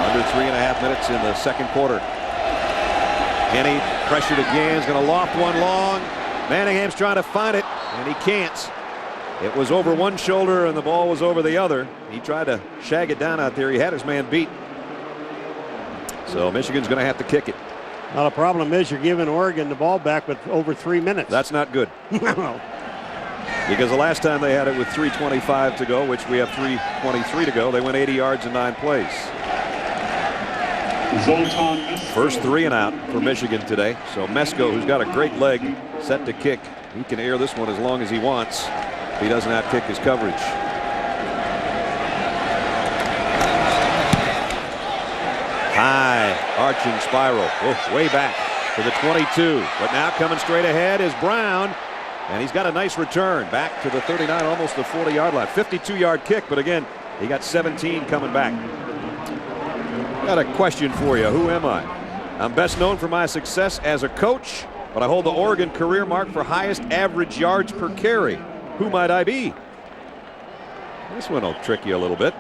Under 3.5 minutes in the second quarter. Henny pressured again. He's going to loft one long. Manningham's trying to find it, and he can't. It was over one shoulder, and the ball was over the other. He tried to shag it down out there. He had his man beat. So Michigan's going to have to kick it. Well, the problem is you're giving Oregon the ball back with over 3 minutes. That's not good. Because the last time they had it with 3:25 to go, which we have 3:23 to go, they went 80 yards in 9 plays. First 3 and out for Michigan today. So Mesko, who's got a great leg, set to kick. He can air this one as long as he wants if he doesn't outkick his coverage. High arching spiral. Way back to the 22. But now coming straight ahead is Brown. And he's got a nice return back to the 39, almost the 40-yard line. 52-yard kick, but again, he got 17 coming back. Got a question for you. Who am I? I'm best known for my success as a coach, but I hold the Oregon career mark for highest average yards per carry. Who might I be? This one will trick you a little bit.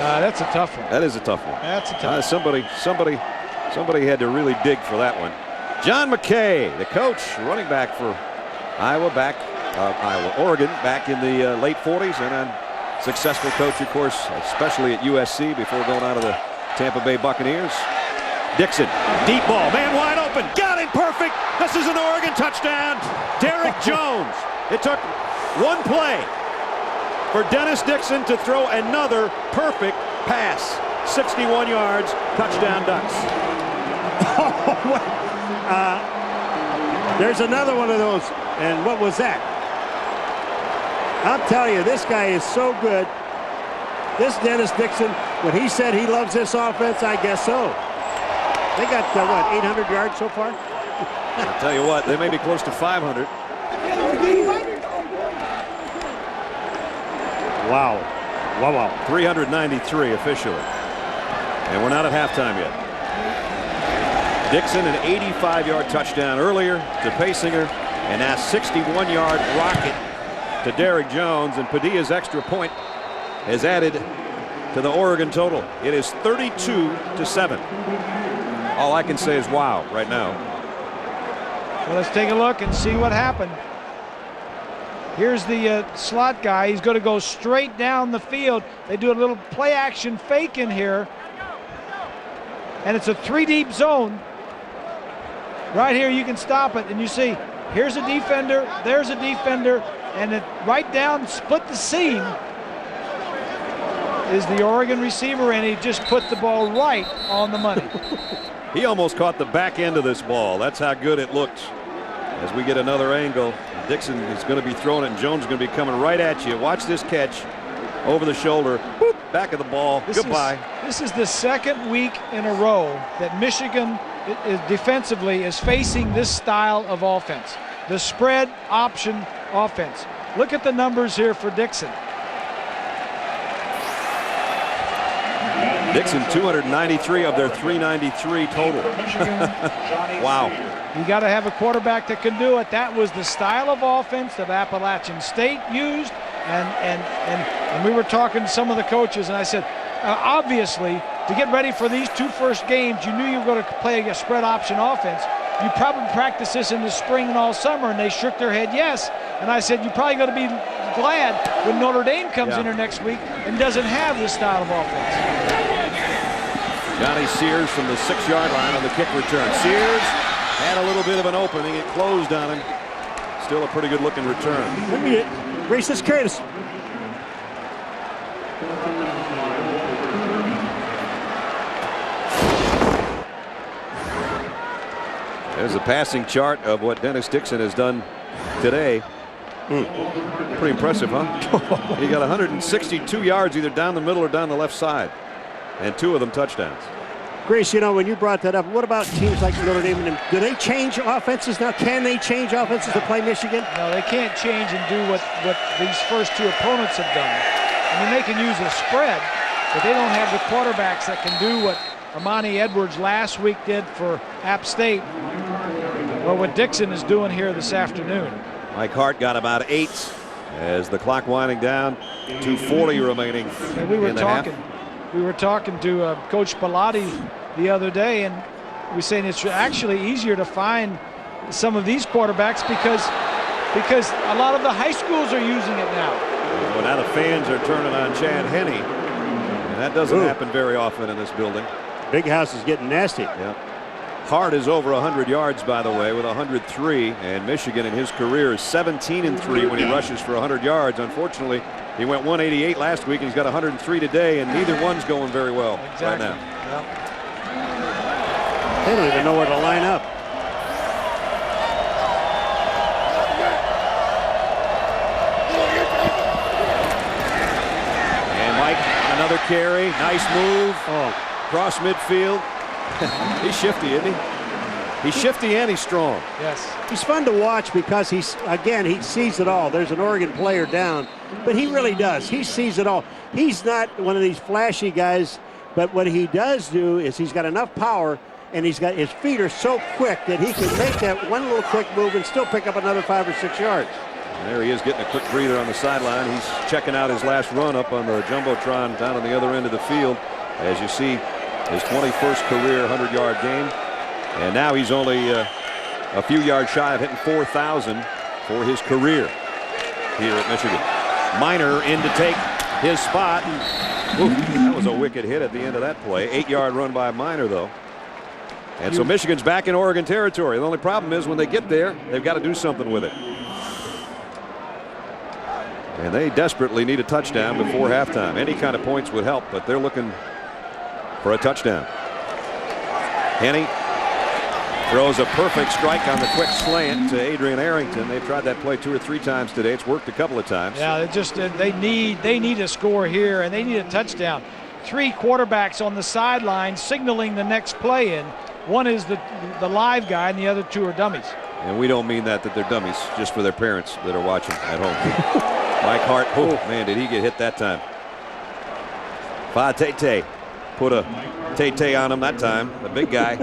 That's a tough one. That is a tough one. That's a tough one. Somebody had to really dig for that one. John McKay, the coach, running back for Oregon back in the late 40s, and a successful coach, of course, especially at USC before going out of the Tampa Bay Buccaneers. Dixon, deep ball, man wide open, got it, perfect. This is an Oregon touchdown. Derek Jones. It took one play for Dennis Dixon to throw another perfect pass. 61 yards, touchdown Ducks. There's another one of those. And what was that? I'll tell you, this guy is so good. This Dennis Dixon, when he said he loves this offense, I guess so. They got, 800 yards so far? I'll tell you what, they may be close to 500. Wow. 393 officially. And we're not at halftime yet. Dixon, an 85-yard touchdown earlier to Paysinger, and now 61-yard rocket to Derek Jones, and Padilla's extra point has added to the Oregon total. It is 32-7. All I can say is wow right now. Well, let's take a look and see what happened. Here's the slot guy. He's going to go straight down the field. They do a little play action fake in here, and it's a 3-deep zone. Right here, you can stop it, and you see, here's a defender, there's a defender, and it right down, split the seam, is the Oregon receiver, and he just put the ball right on the money. He almost caught the back end of this ball. That's how good it looked. As we get another angle, Dixon is going to be throwing it, and Jones is going to be coming right at you. Watch this catch over the shoulder, whoop, back of the ball. Goodbye. This is the second week in a row that Michigan defensively is facing this style of offense, the spread option offense. Look at the numbers here for Dixon. Dixon, 293 of their 393 total. Wow. You got to have a quarterback that can do it. That was the style of offense that Appalachian State used. And we were talking to some of the coaches, and I said, obviously, to get ready for these two first games, you knew you were going to play a spread option offense. You probably practiced this in the spring and all summer, and they shook their head yes. And I said, you're probably going to be glad when Notre Dame comes in here next week and doesn't have this style of offense. Johnny Sears from the 6-yard line on the kick return. Sears had a little bit of an opening. It closed on him. Still a pretty good looking return. Let me race this Curtis. There's a passing chart of what Dennis Dixon has done today. Pretty impressive, huh? He got 162 yards either down the middle or down the left side, and 2 of them touchdowns. Grace, you know, when you brought that up, what about teams like Notre Dame? Do they change offenses now? Can they change offenses to play Michigan? No, they can't change and do what these first 2 opponents have done. I mean, they can use a spread, but they don't have the quarterbacks that can do what Armani Edwards last week did for App State, or what Dixon is doing here this afternoon. Mike Hart got about 8 as the clock winding down. 2:40 remaining in the half. We were talking to Coach Pilati the other day, and we were saying it's actually easier to find some of these quarterbacks because a lot of the high schools are using it now. Well, now the fans are turning on Chad Henne, and that doesn't happen very often in this building. Big House is getting nasty. Yeah. Hart is over 100 yards, by the way, with 103, and Michigan in his career is 17-3 when he rushes for 100 yards. Unfortunately, he went 188 last week, and he's got 103 today, and neither one's going very well right now. Yep. They don't even know where to line up. And Mike, another carry, nice move. Cross midfield. He's shifty, isn't he? He's shifty and he's strong. Yes. He's fun to watch because he sees it all. There's an Oregon player down, but he really does. He sees it all. He's not one of these flashy guys, but what he does do is he's got enough power, and his feet are so quick that he can make that one little quick move and still pick up another 5 or 6 yards. And there he is getting a quick breather on the sideline. He's checking out his last run up on the Jumbotron down on the other end of the field. As you see, his 21st career 100-yard game. And now he's only a few yards shy of hitting 4,000 for his career here at Michigan. Minor in to take his spot. That was a wicked hit at the end of that play. 8-yard run by Minor, though. And so Michigan's back in Oregon territory. The only problem is when they get there, they've got to do something with it. And they desperately need a touchdown before halftime. Any kind of points would help, but they're looking for a touchdown. Henne throws a perfect strike on the quick slant to Adrian Arrington. They've tried that play 2 or 3 times today. It's worked a couple of times. Yeah, they need a score here, and they need a touchdown. 3 quarterbacks on the sideline signaling the next play in. One is the live guy, and the other 2 are dummies. And we don't mean that they're dummies, just for their parents that are watching at home. Mike Hart, man, did he get hit that time. Fatete put a Tay on him that time. The big guy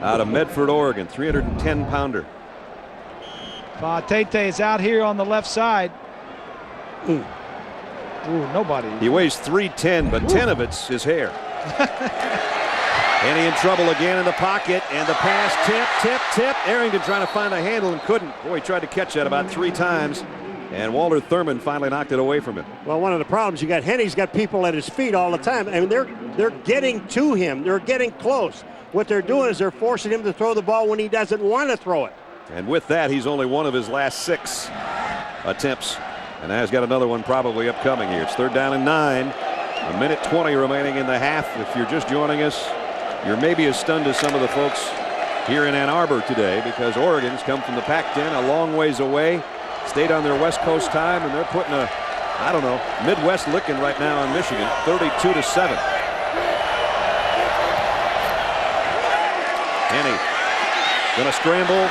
out of Medford, Oregon, 310-pounder. Fatete is out here on the left side. Ooh, nobody. He weighs 310, but 10 of it's his hair. And he in trouble again in the pocket, and the pass tip. Arrington trying to find a handle and couldn't. Boy, he tried to catch that about 3 times. And Walter Thurman finally knocked it away from him. Well, one of the problems, Henne's got people at his feet all the time. I mean, they're getting to him. They're getting close. What they're doing is they're forcing him to throw the ball when he doesn't want to throw it. And with that, he's only one of his last 6 attempts. And now he's got another one probably upcoming here. It's 3rd down and 9. 1:20 remaining in the half. If you're just joining us, you're maybe as stunned as some of the folks here in Ann Arbor today, because Oregon's come from the Pac-10 a long ways away. Stayed on their West Coast time, and they're putting a, Midwest licking right now on Michigan, 32-7. Henne gonna scramble.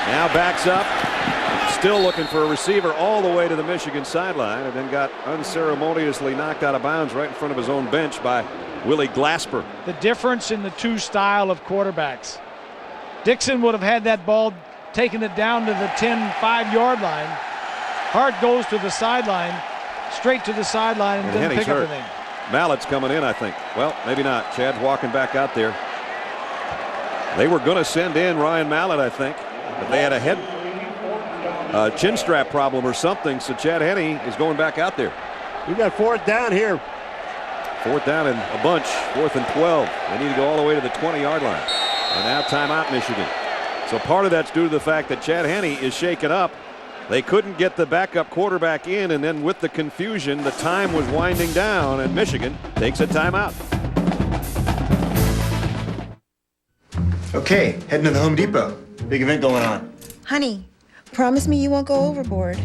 Now backs up. Still looking for a receiver all the way to the Michigan sideline, and then got unceremoniously knocked out of bounds right in front of his own bench by Willie Glasper. The difference in the 2 style of quarterbacks. Dixon would have had that ball, taking it down to the 10-5-yard line. Hart goes to the sideline, straight to the sideline, and didn't pick up anything. Mallett's coming in, I think. Well, maybe not. Chad's walking back out there. They were going to send in Ryan Mallett, I think, but they had a head chin strap problem or something, so Chad Henne is going back out there. You got 4th down here. 4th down and a bunch. 4th and 12. They need to go all the way to the 20-yard line. And now timeout, Michigan. So part of that's due to the fact that Chad Henne is shaken up. They couldn't get the backup quarterback in, and then with the confusion, the time was winding down, and Michigan takes a timeout. Okay, heading to the Home Depot. Big event going on. Honey, promise me you won't go overboard.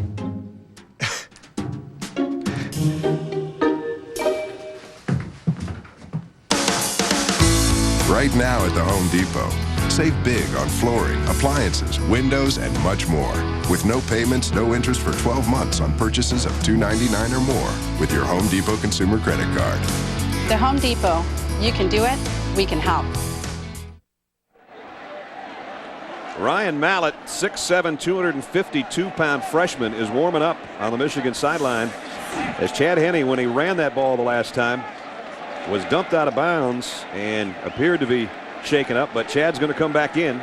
Right now at the Home Depot, save big on flooring, appliances, windows, and much more. With no payments, no interest for 12 months on purchases of $299 or more with your Home Depot consumer credit card. The Home Depot. You can do it. We can help. Ryan Mallett, 6'7", 252-pound freshman, is warming up on the Michigan sideline as Chad Henne, when he ran that ball the last time, was dumped out of bounds and appeared to be shaken up, but Chad's going to come back in.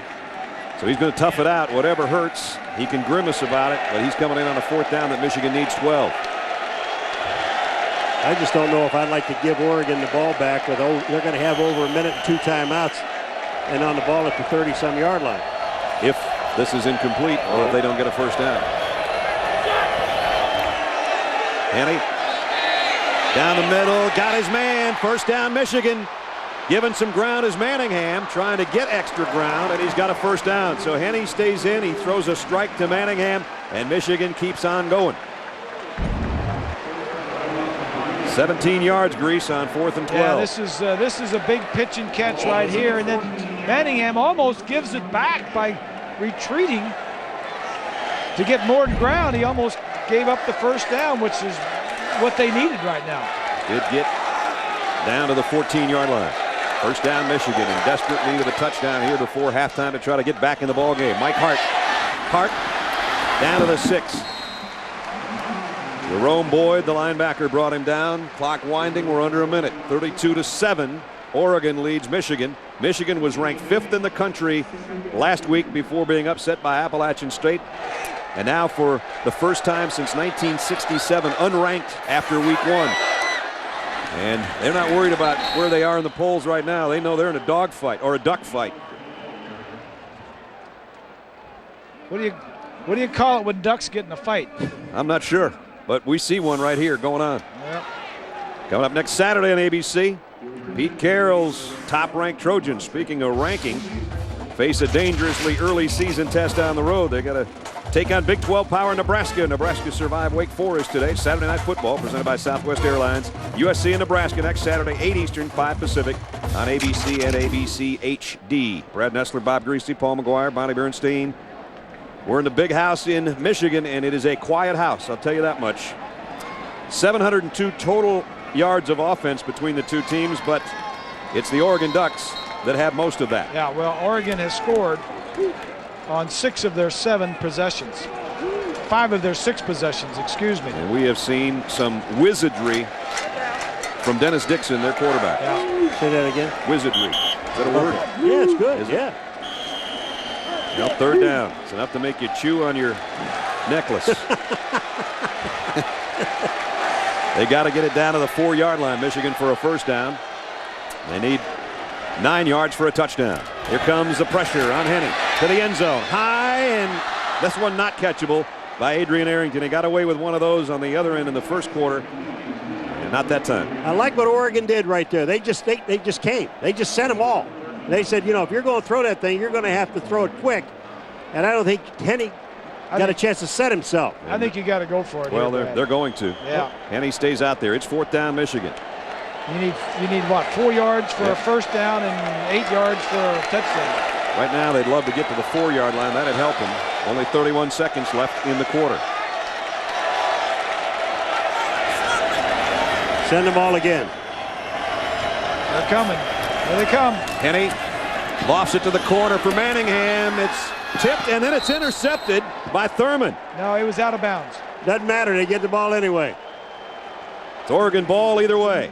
So he's going to tough it out. Whatever hurts, he can grimace about it, but he's coming in on a 4th down that Michigan needs 12. I just don't know if I'd like to give Oregon the ball back. They're going to have over a minute and 2 timeouts and on the ball at the 30-some yard line. If this is incomplete or if they don't get a 1st down. Henne down the middle, got his man. 1st down, Michigan. Giving some ground is Manningham, trying to get extra ground, and he's got a 1st down. So Henne stays in. He throws a strike to Manningham, and Michigan keeps on going. 17 yards, Grease, on 4th and 12. Yeah, this is a big pitch and catch right here, and then Manningham almost gives it back by retreating to get more ground. He almost gave up the 1st down, which is what they needed right now. Did get down to the 14-yard line. 1st down, Michigan, in desperate need of a touchdown here before halftime to try to get back in the ball game. Mike Hart down to the 6. Jerome Boyd, the linebacker, brought him down. Clock winding. We're under a minute. 32-7. Oregon leads Michigan. Michigan was ranked 5th in the country last week before being upset by Appalachian State. And now for the first time since 1967, unranked after week 1. And they're not worried about where they are in the polls right now. They know they're in a dog fight or a duck fight. What do you call it when ducks get in a fight? I'm not sure, but we see one right here going on. Yep. Coming up next Saturday on ABC, Pete Carroll's top-ranked Trojans, speaking of ranking, face a dangerously early season test down the road. They got to take on Big 12 power Nebraska. Nebraska survived Wake Forest today. Saturday Night Football presented by Southwest Airlines. USC and Nebraska next Saturday, 8 Eastern, 5 Pacific on ABC and ABC HD. Brad Nessler, Bob Greasy, Paul McGuire, Bonnie Bernstein. We're in the big house in Michigan, and it is a quiet house, I'll tell you that much. 702 total yards of offense between the two teams, but it's the Oregon Ducks that have most of that. Yeah, well, Oregon has scored on 6 of their 7 possessions. 5 of their 6 possessions, excuse me. And we have seen some wizardry from Dennis Dixon, their quarterback. Yeah. Say that again. Wizardry. Is that a word? Yeah, it's good. Is yeah. It? Well, 3rd down. It's enough to make you chew on your necklace. They got to get it down to the 4-yard line, Michigan, for a 1st down. They need 9 yards for a touchdown. Here comes the pressure on Henne to the end zone. High, and this one not catchable by Adrian Arrington. He got away with one of those on the other end in the 1st quarter. And not that time. I like what Oregon did right there. They just came. They just sent them all. They said, you know, if you're going to throw that thing, you're going to have to throw it quick. And I don't think Henne got a chance to set himself. I think you got to go for it. Well, they're going to. Yeah. Henne stays out there. It's 4th down, Michigan. You need what, 4 yards for a 1st down and 8 yards for a touchdown. Right now, they'd love to get to the 4-yard line. That'd help them. Only 31 seconds left in the quarter. Send them all again. They're coming. Here they come. Henne lofts it to the corner for Manningham. It's tipped, and then it's intercepted by Thurman. No, it was out of bounds. Doesn't matter. They get the ball anyway. It's Oregon ball either way.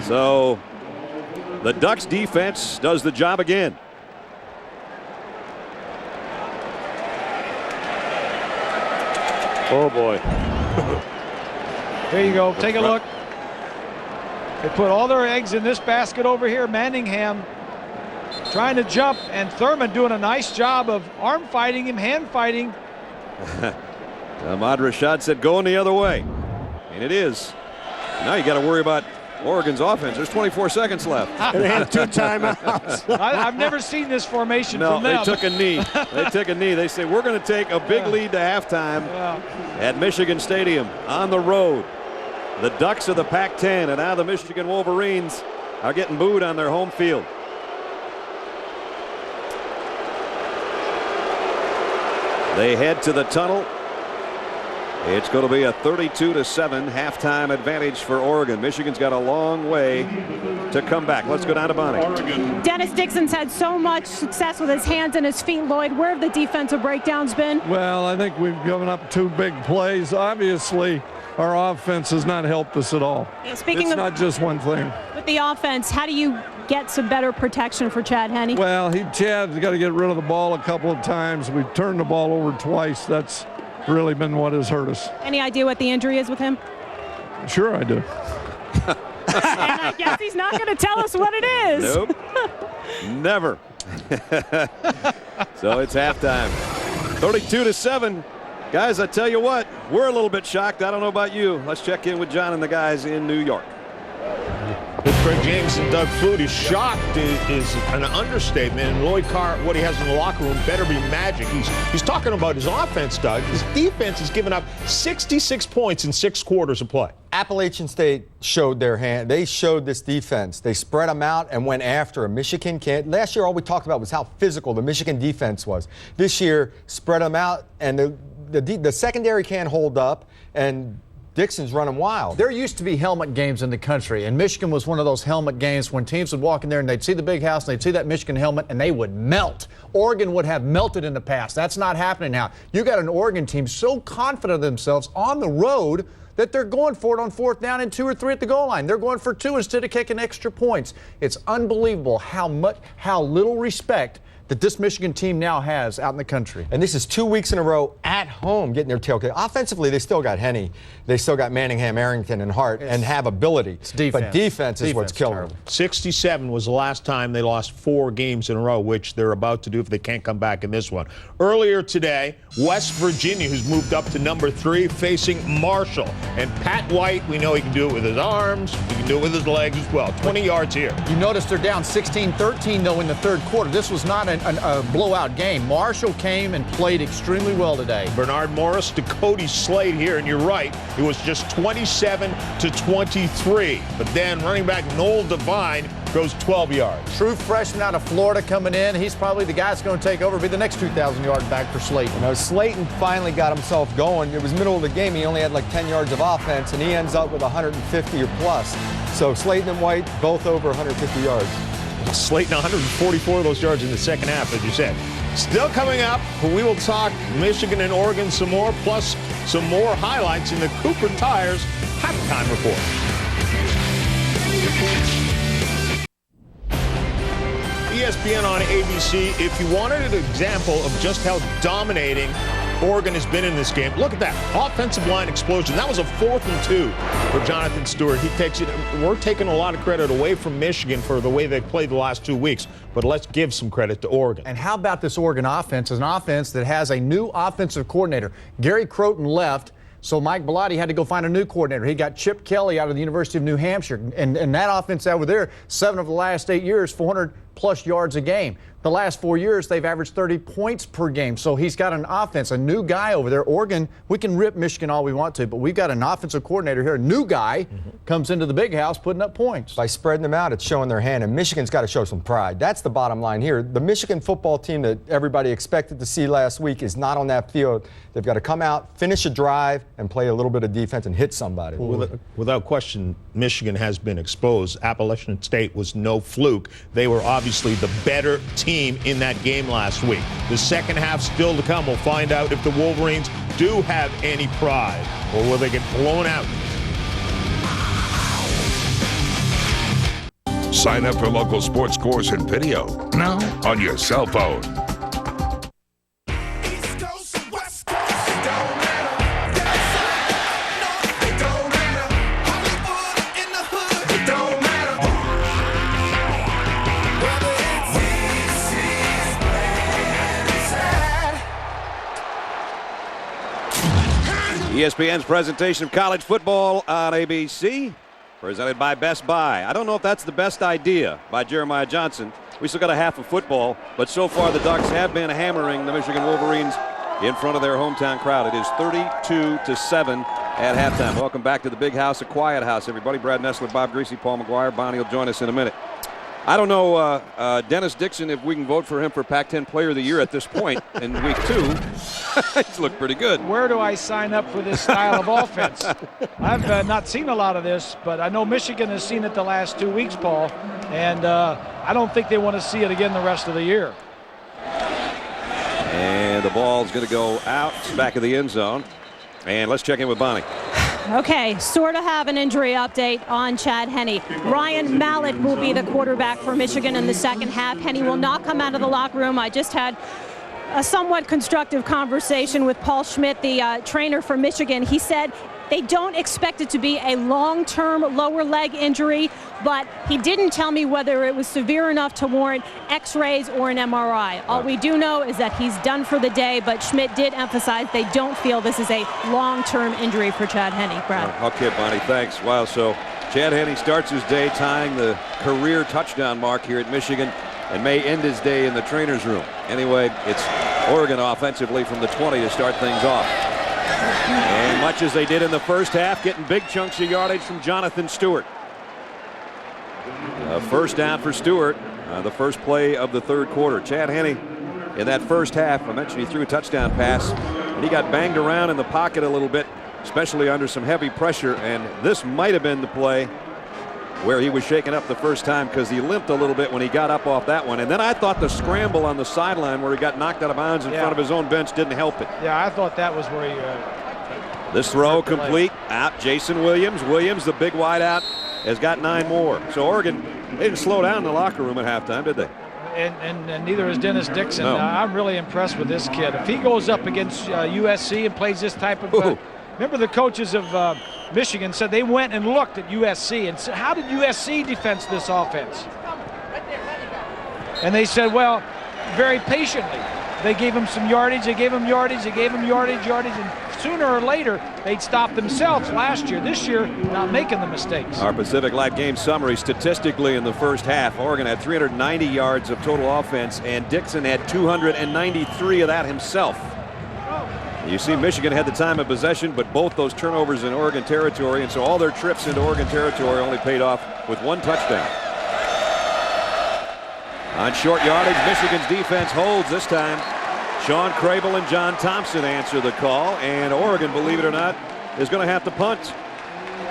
So the Ducks defense does the job again. Oh boy. There you go. Take a look. They put all their eggs in this basket over here. Manningham trying to jump, and Thurman doing a nice job of arm fighting him, hand fighting. Ahmad Rashad said going the other way. And it is. Now you got to worry about Oregon's offense. There's 24 seconds left. And they had 2 timeouts. I've never seen this formation from them. No, they took a knee. They took a knee. They say, we're going to take a big lead to halftime at Michigan Stadium on the road. The Ducks of the Pac-10 and now the Michigan Wolverines are getting booed on their home field. They head to the tunnel. It's going to be a 32-7 halftime advantage for Oregon. Michigan's got a long way to come back. Let's go down to Bonnie. Dennis Dixon's had so much success with his hands and his feet, Lloyd. Where have the defensive breakdowns been? Well, I think we've given up 2 big plays. Obviously, our offense has not helped us at all. Speaking it's of not just one thing. With the offense, how do you get some better protection for Chad Henne? Well, Chad's got to get rid of the ball a couple of times. We've turned the ball over twice. That's really been what has hurt us. Any idea what the injury is with him? Sure I do. And I guess he's not going to tell us what it is. Nope. Never. So it's halftime. 32-7. Guys, I tell you what, we're a little bit shocked. I don't know about you. Let's check in with John and the guys in New York. Craig James and Doug Flutie. Shocked is an understatement. And Lloyd Carr, what he has in the locker room better be magic. He's talking about his offense, Doug. His defense has given up 66 points in 6 quarters of play. Appalachian State showed their hand. They showed this defense. They spread them out and went after him. Michigan can't. Last year, all we talked about was how physical the Michigan defense was. This year, spread them out, and the secondary can't hold up, and Dixon's running wild. There used to be helmet games in the country, and Michigan was one of those helmet games when teams would walk in there and they'd see the big house and they'd see that Michigan helmet and they would melt. Oregon would have melted in the past. That's not happening now. You got an Oregon team so confident of themselves on the road that they're going for it on 4th down and 2 or 3 at the goal line. They're going for 2 instead of kicking extra points. It's unbelievable how little respect that this Michigan team now has out in the country. And this is 2 weeks in a row at home getting their tail kicked. Offensively, they still got Henne. They still got Manningham, Arrington, and Hart, and have ability. It's defense. But defense is what's killing them. 67 was the last time they lost 4 games in a row, which they're about to do if they can't come back in this one. Earlier today, West Virginia, who's moved up to number 3, facing Marshall. And Pat White, we know he can do it with his arms. He can do it with his legs as well. 20 yards here. You notice they're down 16-13, though, in the 3rd quarter. This was not a blowout game. Marshall came and played extremely well today. Bernard Morris to Cody Slade here, and you're right. It was just 27-23. But then running back Noel Devine goes 12 yards. True freshman out of Florida coming in. He's probably the guy that's going to take over, be the next 2,000-yard back for Slayton. You know, Slayton finally got himself going. It was middle of the game. He only had like 10 yards of offense, and he ends up with 150 or plus. So Slayton and White both over 150 yards. Slayton 144 of those yards in the second half, as you said. Still coming up, we will talk Michigan and Oregon some more, plus some more highlights in the Cooper Tires halftime report. ESPN on ABC. If you wanted an example of just how dominating Oregon has been in this game, look at that offensive line explosion. That was a 4th and 2 for Jonathan Stewart. He takes it. We're taking a lot of credit away from Michigan for the way they played the last 2 weeks, but let's give some credit to Oregon. And how about this Oregon offense? It's an offense that has a new offensive coordinator. Gary Croton left, so Mike Bellotti had to go find a new coordinator. He got Chip Kelly out of the University of New Hampshire, and that offense over there, 7 of the last 8 years, 400-plus yards a game. The last 4 years, they've averaged 30 points per game. So he's got an offense, a new guy over there. Oregon, we can rip Michigan all we want to, but we've got an offensive coordinator here. A new guy comes into the big house putting up points. By spreading them out, it's showing their hand, and Michigan's got to show some pride. That's the bottom line here. The Michigan football team that everybody expected to see last week is not on that field. They've got to come out, finish a drive, and play a little bit of defense and hit somebody. Without question, Michigan has been exposed. Appalachian State was no fluke. They were obviously the better team team in that game last week. The second half still to come. We'll find out if the Wolverines do have any pride, or will they get blown out? Sign up for local sports scores and video now on your cell phone. ESPN's presentation of college football on ABC, presented by Best Buy. I don't know if that's the best idea by Jeremiah Johnson. We still got a half of football, but so far the Ducks have been hammering the Michigan Wolverines in front of their hometown crowd. It is 32-7 at halftime. Welcome back to the Big House, a quiet house, everybody. Brad Nessler, Bob Greasy, Paul McGuire. Bonnie will join us in a minute. I don't know, Dennis Dixon, if we can vote for him for Pac-10 Player of the Year at this point in week 2. He's looked pretty good. Where do I sign up for this style of offense? I've not seen a lot of this, but I know Michigan has seen it the last 2 weeks, Paul, and I don't think they want to see it again the rest of the year. And the ball's going to go out back of the end zone. And let's check in with Bonnie. Okay, sort of have an injury update on Chad Henne. Ryan Mallett will be the quarterback for Michigan in the second half. Henne will not come out of the locker room. I just had a somewhat constructive conversation with Paul Schmidt, the trainer for Michigan. He said they don't expect it to be a long-term lower leg injury, but he didn't tell me whether it was severe enough to warrant x-rays or an MRI. All we do know is that he's done for the day, but Schmidt did emphasize they don't feel this is a long-term injury for Chad Henne. Brad. Okay, Bonnie, thanks. Wow, so Chad Henne starts his day tying the career touchdown mark here at Michigan and may end his day in the trainer's room. Anyway, it's Oregon offensively from the 20 to start things off. And much as they did in the first half, getting big chunks of yardage from Jonathan Stewart. First down for Stewart, the first play of the third quarter. Chad Henne in that first half, I mentioned he threw a touchdown pass, and he got banged around in the pocket a little bit, especially under some heavy pressure, and this might have been the play where he was shaken up the first time because he limped a little bit when he got up off that one. And then I thought the scramble on the sideline where he got knocked out of bounds in front of his own bench didn't help it. Yeah, I thought that was where he... This throw complete. Out Jason Williams. Williams, the big wide out, has got 9 more. So Oregon, they didn't slow down in the locker room at halftime, did they? And neither is Dennis Dixon. No. I'm really impressed with this kid. If he goes up against USC and plays this type of... remember the coaches of Michigan said they went and looked at USC and said, how did USC defense this offense? And they said, well, very patiently. They gave him some yardage, they gave him yardage, they gave him yardage, and sooner or later, they'd stop themselves last year. This year, not making the mistakes. Our Pacific Live game summary, statistically in the first half, Oregon had 390 yards of total offense, and Dixon had 293 of that himself. You see Michigan had the time of possession, but both those turnovers in Oregon territory, and so all their trips into Oregon territory only paid off with 1 touchdown. On short yardage, Michigan's defense holds this time. Sean Crable and John Thompson answer the call, and Oregon, believe it or not, is going to have to punt.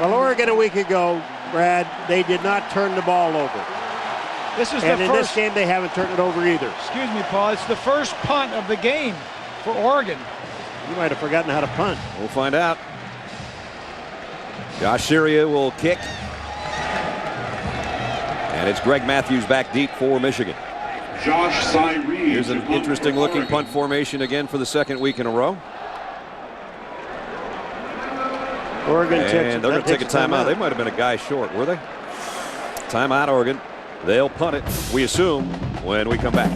Well, Oregon a week ago, Brad, they did not turn the ball over. This is and the in first, this game, they haven't turned it over either. Excuse me, Paul. It's the first punt of the game for Oregon. You might have forgotten how to punt. We'll find out. Josh Syria will kick. And it's Greg Matthews back deep for Michigan. Josh Syrie. Here's an interesting looking punt formation again for the second week in a row. Oregon and they're going to take a timeout. They might have been a guy short, were they? Timeout, Oregon. They'll punt it, we assume, when we come back.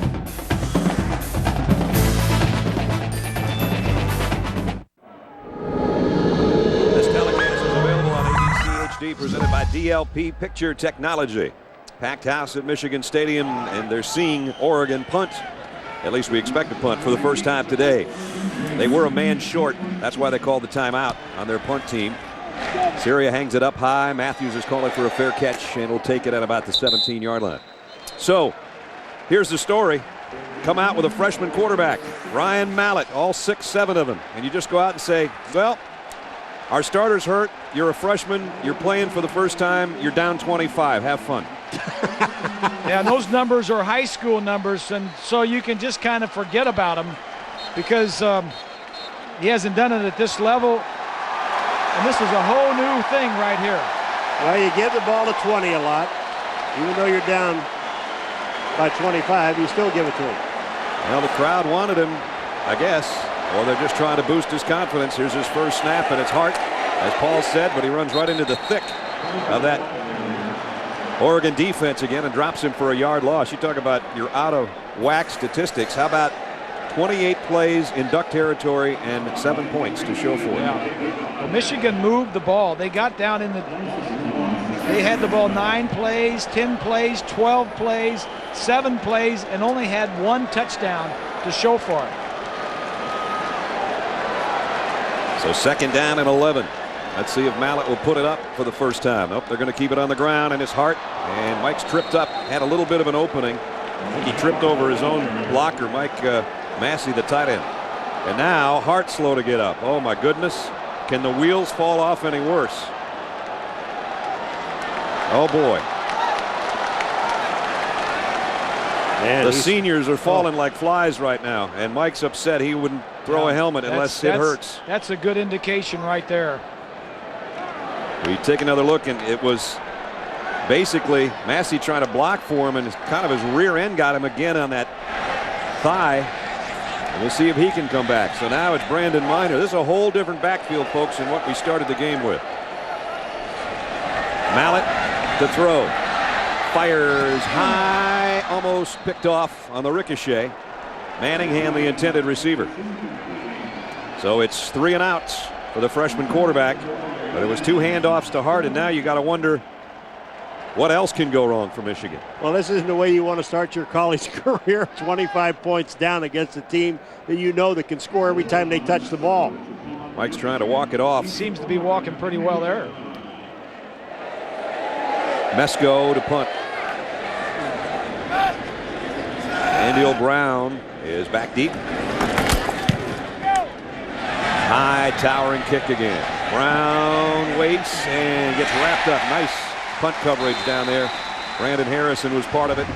This telecast is available on ABC HD, presented by DLP Picture Technology. Packed house at Michigan Stadium, and they're seeing Oregon punt. At least we expect to punt for the first time today. They were a man short. That's why they called the timeout on their punt team. Syria hangs it up high. Matthews is calling for a fair catch, and will take it at about the 17-yard line. So here's the story. Come out with a freshman quarterback, Ryan Mallett, all 6'7" of them. And you just go out and say, well, our starter's hurt. You're a freshman. You're playing for the first time. You're down 25. Have fun. Yeah, those numbers are high school numbers, and so you can just kind of forget about him because he hasn't done it at this level. And this is a whole new thing right here. Well, you give the ball to 20 a lot. Even though you're down by 25, you still give it to him. Well, the crowd wanted him, I guess, or they're just trying to boost his confidence. Here's his first snap, and it's Hart, as Paul said, but he runs right into the thick of that Oregon defense again and drops him for a yard loss. You talk about your out-of-whack statistics. How about 28 plays in duck territory and 7 points to show for it? Yeah. Well, Michigan moved the ball. They got down in the... They had the ball 9 plays, 10 plays, 12 plays, 7 plays, and only had 1 touchdown to show for it. So 2nd down and 11. Let's see if Mallett will put it up for the first time. Nope, they're going to keep it on the ground, and it's Hart. And Mike's tripped up, had a little bit of an opening. I think he tripped over his own blocker, Mike Massey, the tight end. And now Hart's slow to get up. Oh, my goodness. Can the wheels fall off any worse? Oh, boy. Man, the seniors are falling like flies right now, and Mike's upset he wouldn't throw a helmet unless it hurts. That's a good indication right there. We take another look, and it was basically Massey trying to block for him, and kind of his rear end got him again on that thigh. And we'll see if he can come back. So now it's Brandon Minor. This is a whole different backfield, folks, than what we started the game with. Mallett to throw. Fires high, almost picked off on the ricochet. Manningham, the intended receiver. So it's 3 and outs for the freshman quarterback. But it was 2 handoffs to Hart, and now you got to wonder what else can go wrong for Michigan. Well, this isn't the way you want to start your college career. 25 points down against a team that you know that can score every time they touch the ball. Mike's trying to walk it off. He seems to be walking pretty well there. Mesko to punt. Andy Brown is back deep. High towering kick again. Brown waits and gets wrapped up. Nice punt coverage down there. Brandon Harrison was part of it.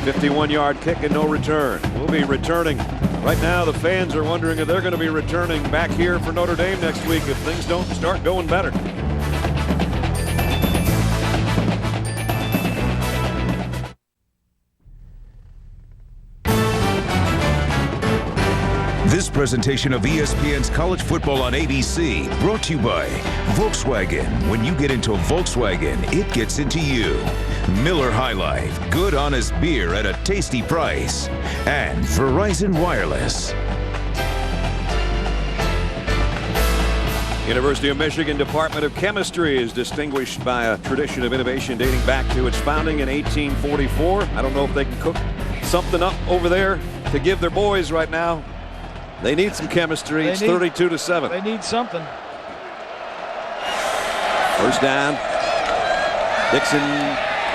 51-yard kick and no return. We'll be returning. Right now the fans are wondering if they're going to be returning back here for Notre Dame next week if things don't start going better. This presentation of ESPN's College Football on ABC brought to you by Volkswagen. When you get into Volkswagen, it gets into you. Miller High Life, good honest beer at a tasty price. And Verizon Wireless. University of Michigan Department of Chemistry is distinguished by a tradition of innovation dating back to its founding in 1844. I don't know if they can cook something up over there to give their boys right now. They need some chemistry. It's 32-7. They need something. First down. Dixon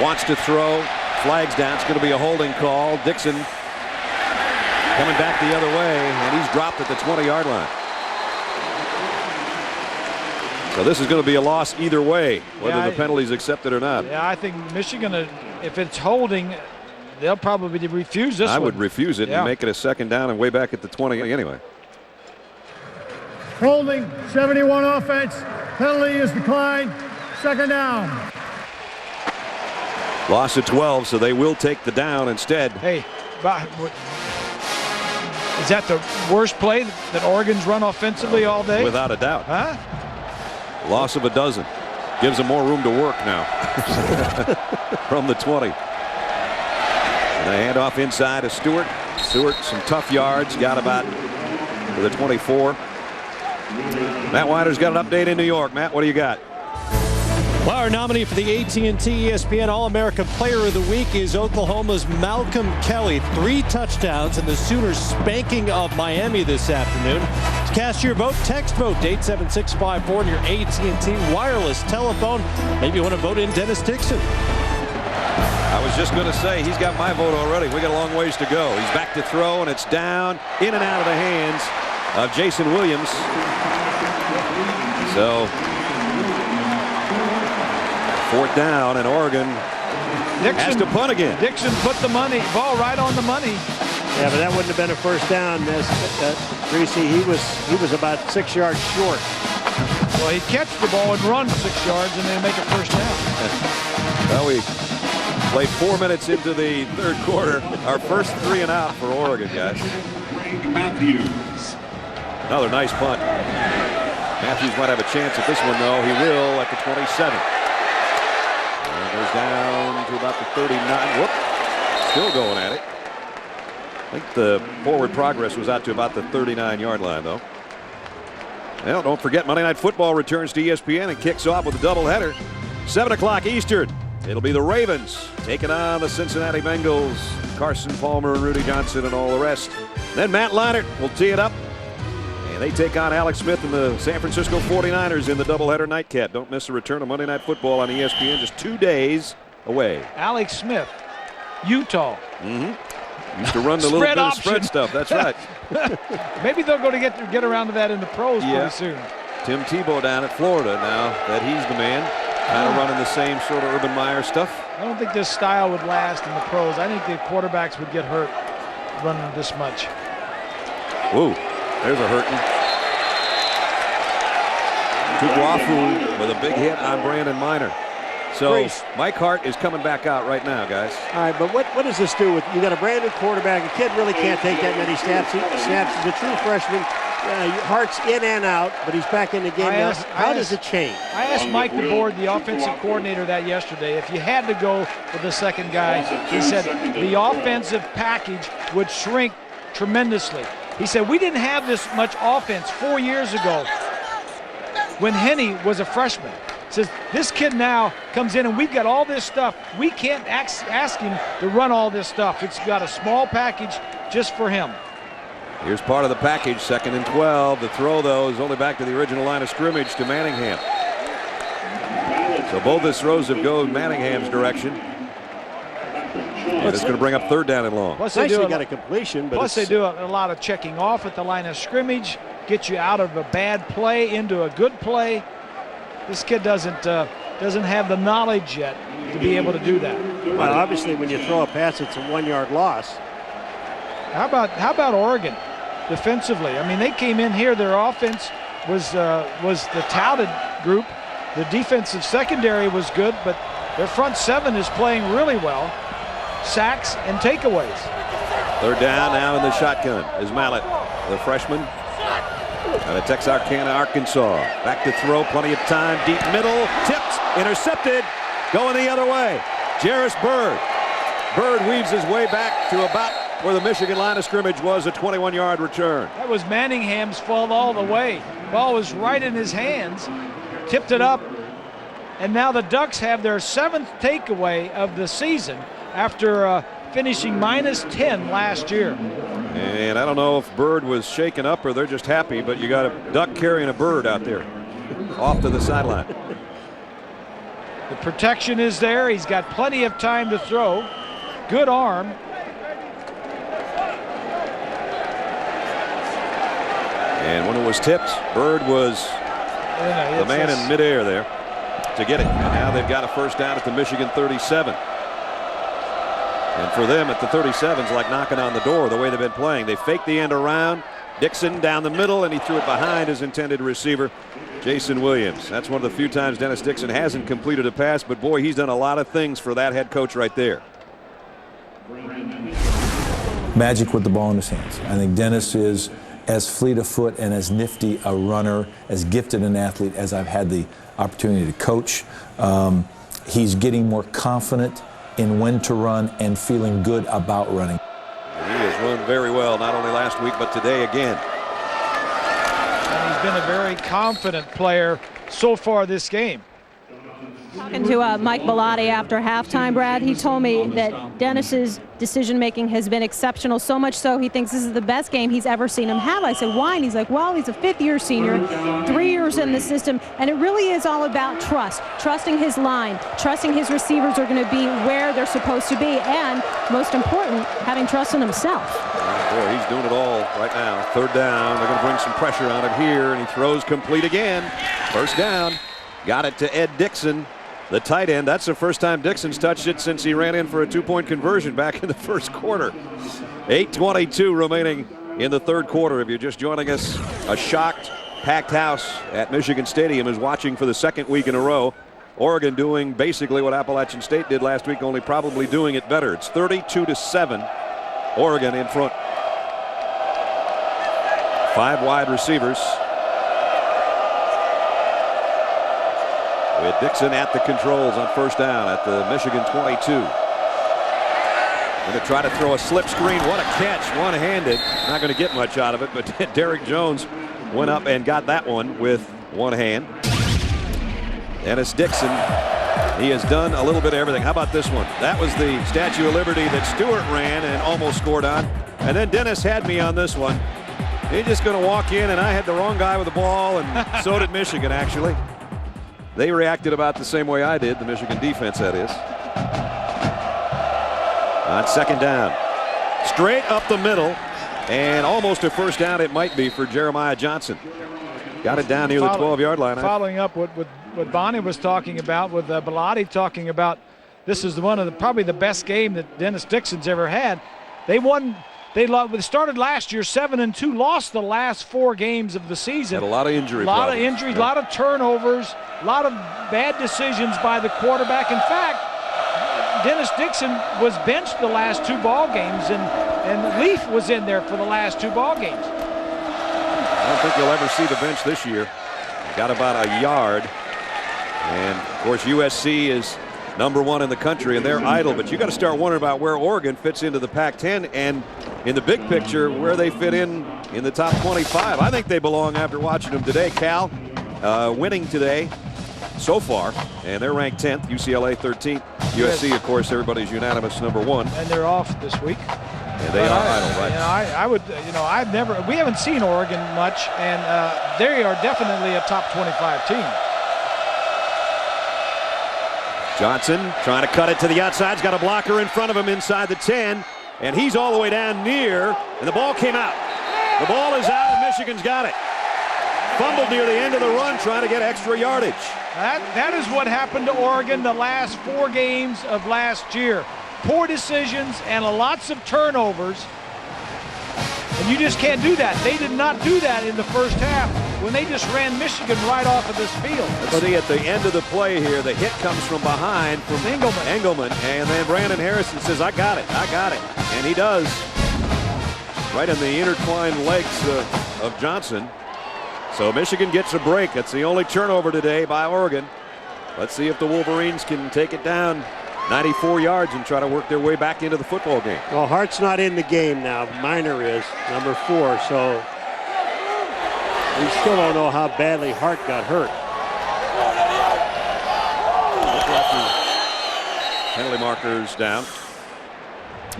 wants to throw. Flag's down. It's going to be a holding call. Dixon coming back the other way, and he's dropped at the 20-yard line. So this is going to be a loss either way, whether the penalty's accepted or not. Yeah, I think Michigan, if it's holding, they'll probably refuse this one. I would refuse it and make it a 2nd down and way back at the 20 anyway. Holding, 71 offense. Penalty is declined. 2nd down. Loss of 12, so they will take the down instead. Hey, is that the worst play that Oregon's run offensively all day? Without a doubt. Huh? Loss of a dozen. Gives them more room to work now. From the 20. And a handoff inside to Stewart. Stewart, some tough yards. Got about to the 24. Matt Weiner's got an update in New York. Matt, what do you got? Well, our nominee for the AT&T ESPN All-American Player of the Week is Oklahoma's Malcolm Kelly. 3 touchdowns and the Sooners spanking of Miami this afternoon. To cast your vote, text vote to 87654 on your AT&T wireless telephone. Maybe you want to vote in Dennis Dixon. I was just going to say, he's got my vote already. We got a long ways to go. He's back to throw, and it's down, in and out of the hands of Jason Williams. So 4th down, and Oregon has to punt again. Dixon put the ball right on the money. Yeah, but that wouldn't have been a first down. Greasy, he was about 6 yards short. Well, he'd catch the ball and run 6 yards and then make a first down. Well, we played 4 minutes into the third quarter. Our first 3 and out for Oregon, guys. Another nice punt. Matthews might have a chance at this one, though. He will at the 27. And goes down to about the 39. Whoop. Still going at it. I think the forward progress was out to about the 39-yard line, though. Well, don't forget, Monday Night Football returns to ESPN and kicks off with a doubleheader. 7 o'clock Eastern. It'll be the Ravens taking on the Cincinnati Bengals. Carson Palmer and Rudy Johnson and all the rest. Then Matt Leinart will tee it up. And they take on Alex Smith and the San Francisco 49ers in the doubleheader nightcap. Don't miss the return of Monday Night Football on ESPN just 2 days away. Alex Smith, Utah. Used to run the little bit of spread stuff. That's right. Maybe they'll go to get around to that in the pros pretty soon. Tim Tebow down at Florida now that he's the man. Kind of running the same sort of Urban Meyer stuff. I don't think this style would last in the pros. I think the quarterbacks would get hurt running this much. Whoa, there's a hurting. Tuguafu with a big hit on Brandon Minor. So Mike Hart is coming back out right now, guys. All right, but what does this do? You got a brand new quarterback. A kid really can't take that many snaps. He's a true freshman. Hart's in and out, but he's back in the game now. How does it change? I asked Mike DeBoer, the offensive coordinator, that yesterday. If you had to go with the second guy, he said the offensive package would shrink tremendously. He said we didn't have this much offense 4 years ago when Henne was a freshman. Says this kid now comes in and we've got all this stuff. We can't ask him to run all this stuff. It's got a small package just for him. Here's part of the package, 2nd and 12. The throw, though, is only back to the original line of scrimmage to Manningham. So both his throws have gone Manningham's direction. And it's going to bring up 3rd down and long. Plus they got a completion, but they do a lot of checking off at the line of scrimmage, get you out of a bad play into a good play. This kid doesn't have the knowledge yet to be able to do that. Well, obviously, when you throw a pass, it's a 1-yard loss. How about Oregon defensively? I mean, they came in here. Their offense was the touted group. The defensive secondary was good, but their front 7 is playing really well. Sacks and takeaways. 3rd down now in the shotgun is Mallett, the freshman out of Texarkana, Arkansas. Back to throw, plenty of time, deep middle, tipped, intercepted, going the other way. Jarris Byrd. Byrd weaves his way back to about where the Michigan line of scrimmage was, a 21-yard return. That was Manningham's fault all the way. Ball was right in his hands, tipped it up, and now the Ducks have their 7th takeaway of the season after finishing -10 last year. And I don't know if Byrd was shaken up or they're just happy, but you got a Duck carrying a bird out there off to the sideline. The protection is there. He's got plenty of time to throw. Good arm. And when it was tipped, Byrd was the man in midair there to get it. And now they've got a first down at the Michigan 37. And for them at the 37's like knocking on the door the way they've been playing. They faked the end around. Dixon down the middle, and he threw it behind his intended receiver, Jason Williams. That's one of the few times Dennis Dixon hasn't completed a pass, but boy, he's done a lot of things for that head coach right there. Magic with the ball in his hands. I think Dennis is as fleet of foot and as nifty a runner, as gifted an athlete as I've had the opportunity to coach. He's getting more confident in when to run and feeling good about running. He has run very well, not only last week, but today again. And he's been a very confident player so far this game. Talking to Mike Bellotti after halftime, Brad, he told me that Dennis's decision-making has been exceptional, so much so he thinks this is the best game he's ever seen him have. I said, why? And he's like, well, he's a 5th-year senior, 3 years in the system, and it really is all about trust, trusting his line, trusting his receivers are going to be where they're supposed to be, and most important, having trust in himself. Boy, he's doing it all right now. 3rd down, they're going to bring some pressure on it here, and he throws complete again. 1st down, got it to Ed Dixon. the tight end. That's the first time Dixon's touched it since he ran in for a 2-point conversion back in the first quarter. 8:22 remaining in the third quarter. If you're just joining us, a shocked, packed house at Michigan Stadium is watching for the second week in a row. Oregon doing basically what Appalachian State did last week, only probably doing it better. It's 32-7. Oregon in front. 5 wide receivers. With Dixon at the controls on first down at the Michigan 22. Going to try to throw a slip screen. What a catch, one-handed. Not going to get much out of it, but Derrick Jones went up and got that one with one hand. Dennis Dixon, he has done a little bit of everything. How about this one? That was the Statue of Liberty that Stewart ran and almost scored on. And then Dennis had me on this one. He's just going to walk in, and I had the wrong guy with the ball, and so did Michigan, actually. They reacted about the same way I did, the Michigan defense, that is. On second down. Straight up the middle, and almost a first down it might be for Jeremiah Johnson. Got it down near the 12-yard line. Following up what Bonnie was talking about, with Bellotti talking about, this is one of probably the best game that Dennis Dixon's ever had. They started last year 7-2, lost the last 4 games of the season. Had a lot of injury problems. A lot of injuries, a lot of turnovers, a lot of bad decisions by the quarterback. In fact, Dennis Dixon was benched the last 2 ball games, and Leaf was in there for the last 2 ball games. I don't think you'll ever see the bench this year. Got about a yard. And, of course, USC is #1 in the country, and they're idle. But you got to start wondering about where Oregon fits into the Pac-10 and, in the big picture, where they fit in the top 25. I think they belong after watching them today. Cal winning today so far, and they're ranked 10th. UCLA 13th. USC, of course, everybody's unanimous #1. And they're off this week. And they are idle, right? We haven't seen Oregon much, and they are definitely a top 25 team. Johnson trying to cut it to the outside. He's got a blocker in front of him inside the 10, and he's all the way down near, and the ball came out. The ball is out, and Michigan's got it. Fumbled near the end of the run, trying to get extra yardage. That is what happened to Oregon the last 4 games of last year. Poor decisions and lots of turnovers. And you just can't do that. They did not do that in the first half when they just ran Michigan right off of this field. Let's see, at the end of the play here, the hit comes from behind from Engelman, and then Brandon Harrison says, I got it. And he does. Right in the intertwined legs of Johnson. So Michigan gets a break. That's the only turnover today by Oregon. Let's see if the Wolverines can take it down 94 yards and try to work their way back into the football game. Well, Hart's not in the game now. Minor is #4, so we still don't know how badly Hart got hurt. Penalty markers down.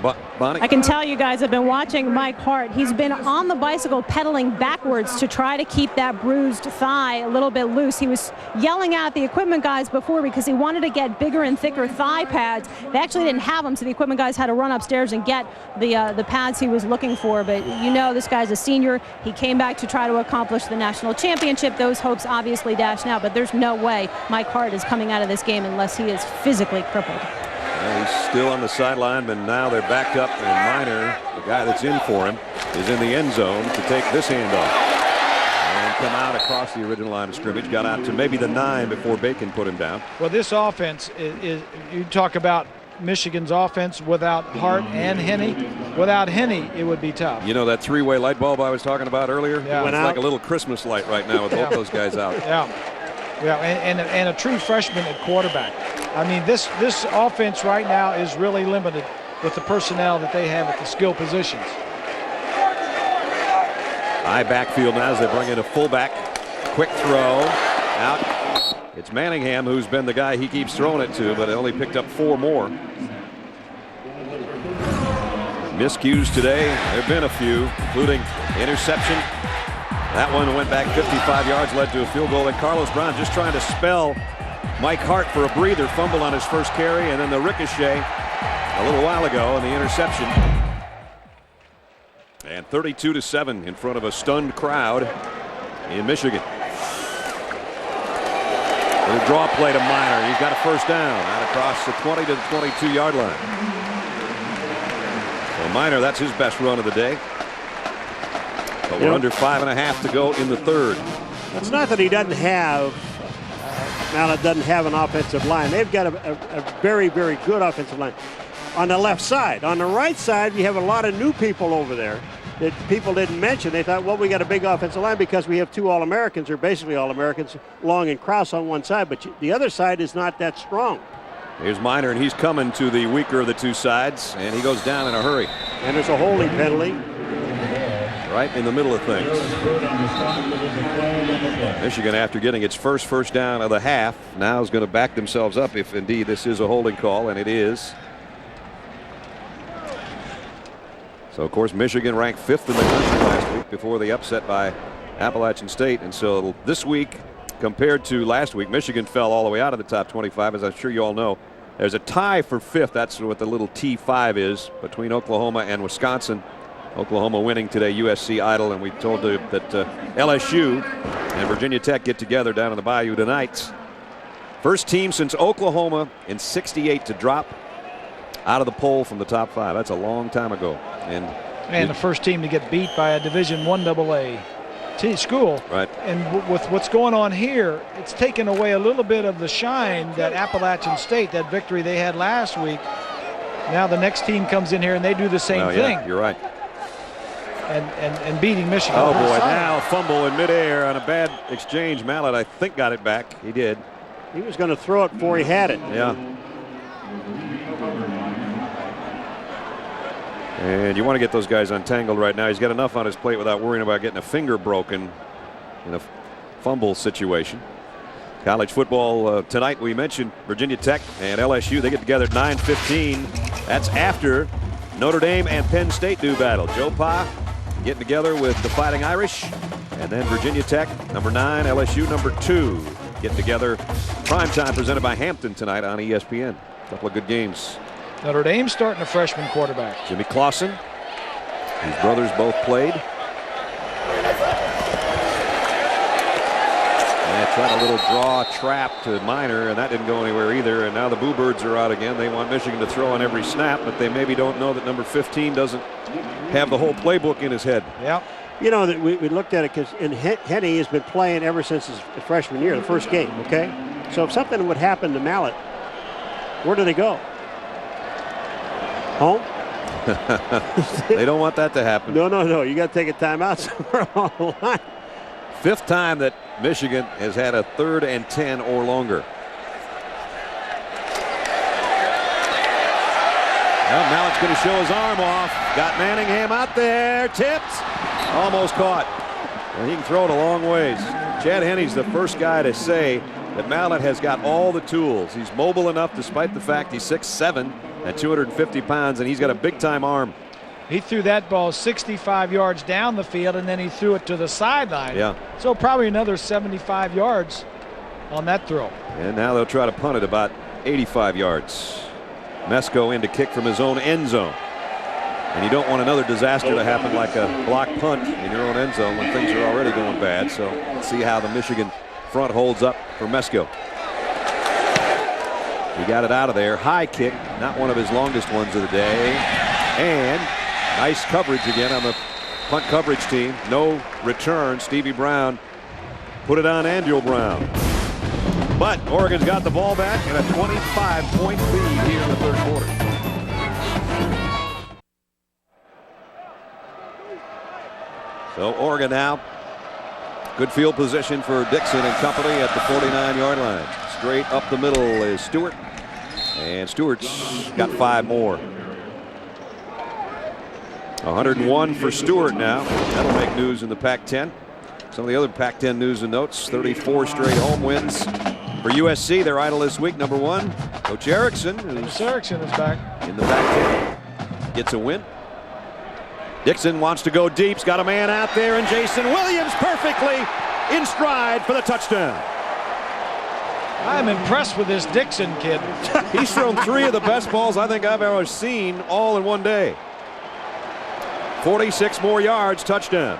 But Bonnie, I can tell you guys have been watching Mike Hart. He's been on the bicycle pedaling backwards to try to keep that bruised thigh a little bit loose. He was yelling at the equipment guys before because he wanted to get bigger and thicker thigh pads. They actually didn't have them, so the equipment guys had to run upstairs and get the pads he was looking for. But you know, this guy's a senior. He came back to try to accomplish the national championship. Those hopes obviously dashed now, but there's no way Mike Hart is coming out of this game unless he is physically crippled. He's still on the sideline, but now they're backed up, and Minor, the guy that's in for him, is in the end zone to take this handoff. And come out across the original line of scrimmage, got out to maybe the 9 before Bacon put him down. Well, this offense is you talk about Michigan's offense without Hart and Henne. Without Henne, it would be tough. You know that 3-way light bulb I was talking about earlier? Yeah. It's like a little Christmas light right now with both those guys out. Yeah, and a true freshman at quarterback. I mean, this offense right now is really limited with the personnel that they have at the skill positions. High backfield now as they bring in a fullback. Quick throw out. It's Manningham who's been the guy he keeps throwing it to, but only picked up 4 more. Miscues today. There have been a few, including interception. That one went back 55 yards, led to a field goal. And Carlos Brown just trying to spell Mike Hart for a breather. Fumble on his first carry, and then the ricochet a little while ago, and the interception. And 32-7 in front of a stunned crowd in Michigan. Little draw play to Minor. He's got a first down out across the 20 to the 22-yard line. So Minor, that's his best run of the day. But we're under 5.5 to go in the third. It's not that he doesn't have, Mallet doesn't have an offensive line. They've got a very, very good offensive line on the left side. On the right side, we have a lot of new people over there that people didn't mention. They thought, well, we got a big offensive line because we have two All-Americans, or basically All-Americans, Long and Krause on one side, but the other side is not that strong. Here's Minor, and he's coming to the weaker of the two sides, and he goes down in a hurry. And there's a holding penalty. Right in the middle of things. Michigan, after getting its first down of the half, now is going to back themselves up if indeed this is a holding call, and it is. So, of course, Michigan ranked 5th in the country last week before the upset by Appalachian State. And so this week, compared to last week, Michigan fell all the way out of the top 25, as I'm sure you all know. There's a tie for 5th. That's what the little T5 is between Oklahoma and Wisconsin. Oklahoma winning today, USC idle, and we told you that LSU and Virginia Tech get together down in the Bayou tonight. First team since Oklahoma in '68 to drop out of the poll from the top 5. That's a long time ago. And the first team to get beat by a Division I AA school. Right. And with what's going on here, it's taken away a little bit of the shine that Appalachian State, that victory they had last week. Now the next team comes in here and they do the same thing. Yeah, you're right. And beating Michigan. Oh boy, now a fumble in midair on a bad exchange. Mallet, I think, got it back. He did. He was going to throw it before he had it. Yeah. And you want to get those guys untangled right now. He's got enough on his plate without worrying about getting a finger broken in a fumble situation. College football tonight, we mentioned Virginia Tech and LSU. They get together at 9:15. That's after Notre Dame and Penn State do battle. Joe Pa getting together with the Fighting Irish. And then Virginia Tech, number 9, LSU, number 2. Getting together. Primetime presented by Hampton tonight on ESPN. A couple of good games. Notre Dame starting a freshman quarterback. Jimmy Clausen. His brothers both played. And tried a little draw trap to Minor, and that didn't go anywhere either. And now the Boo Birds are out again. They want Michigan to throw on every snap, but they maybe don't know that number 15 doesn't have the whole playbook in his head. Yeah. You know, that we looked at it because Henny has been playing ever since his freshman year, the first game, okay? So if something would happen to Mallet, where do they go? Home? They don't want that to happen. No. You got to take a timeout somewhere along the line. 5th time that Michigan has had a 3rd and 10 or longer. Well, Mallett's going to show his arm off. Got Manningham out there. Tipped. Almost caught. And he can throw it a long ways. Chad Henne's the first guy to say that Mallet has got all the tools. He's mobile enough despite the fact he's 6'7" and 250 pounds, and he's got a big-time arm. He threw that ball 65 yards down the field, and then he threw it to the sideline. Yeah. So probably another 75 yards on that throw. And now they'll try to punt it about 85 yards. Mesko in to kick from his own end zone. And you don't want another disaster to happen like a block punt in your own end zone when things are already going bad. So let's see how the Michigan front holds up for Mesko. He got it out of there. High kick, not one of his longest ones of the day. And nice coverage again on the punt coverage team. No return. Stevie Brown put it on Andrew Brown. But Oregon's got the ball back and a 25-point lead here in the third quarter. So Oregon now, good field position for Dixon and company at the 49-yard line. Straight up the middle is Stewart. And Stewart's got 5 more. 101 for Stewart now. That'll make news in the Pac-10. Some of the other Pac-10 news and notes. 34 straight home wins for USC. They're idle this week. Number 1, Coach Erickson. Erickson is back in the Pac-10. Gets a win. Dixon wants to go deep. He's got a man out there, and Jason Williams perfectly in stride for the touchdown. I'm impressed with this Dixon kid. He's thrown 3 of the best balls I think I've ever seen all in one day. 46 more yards, touchdown.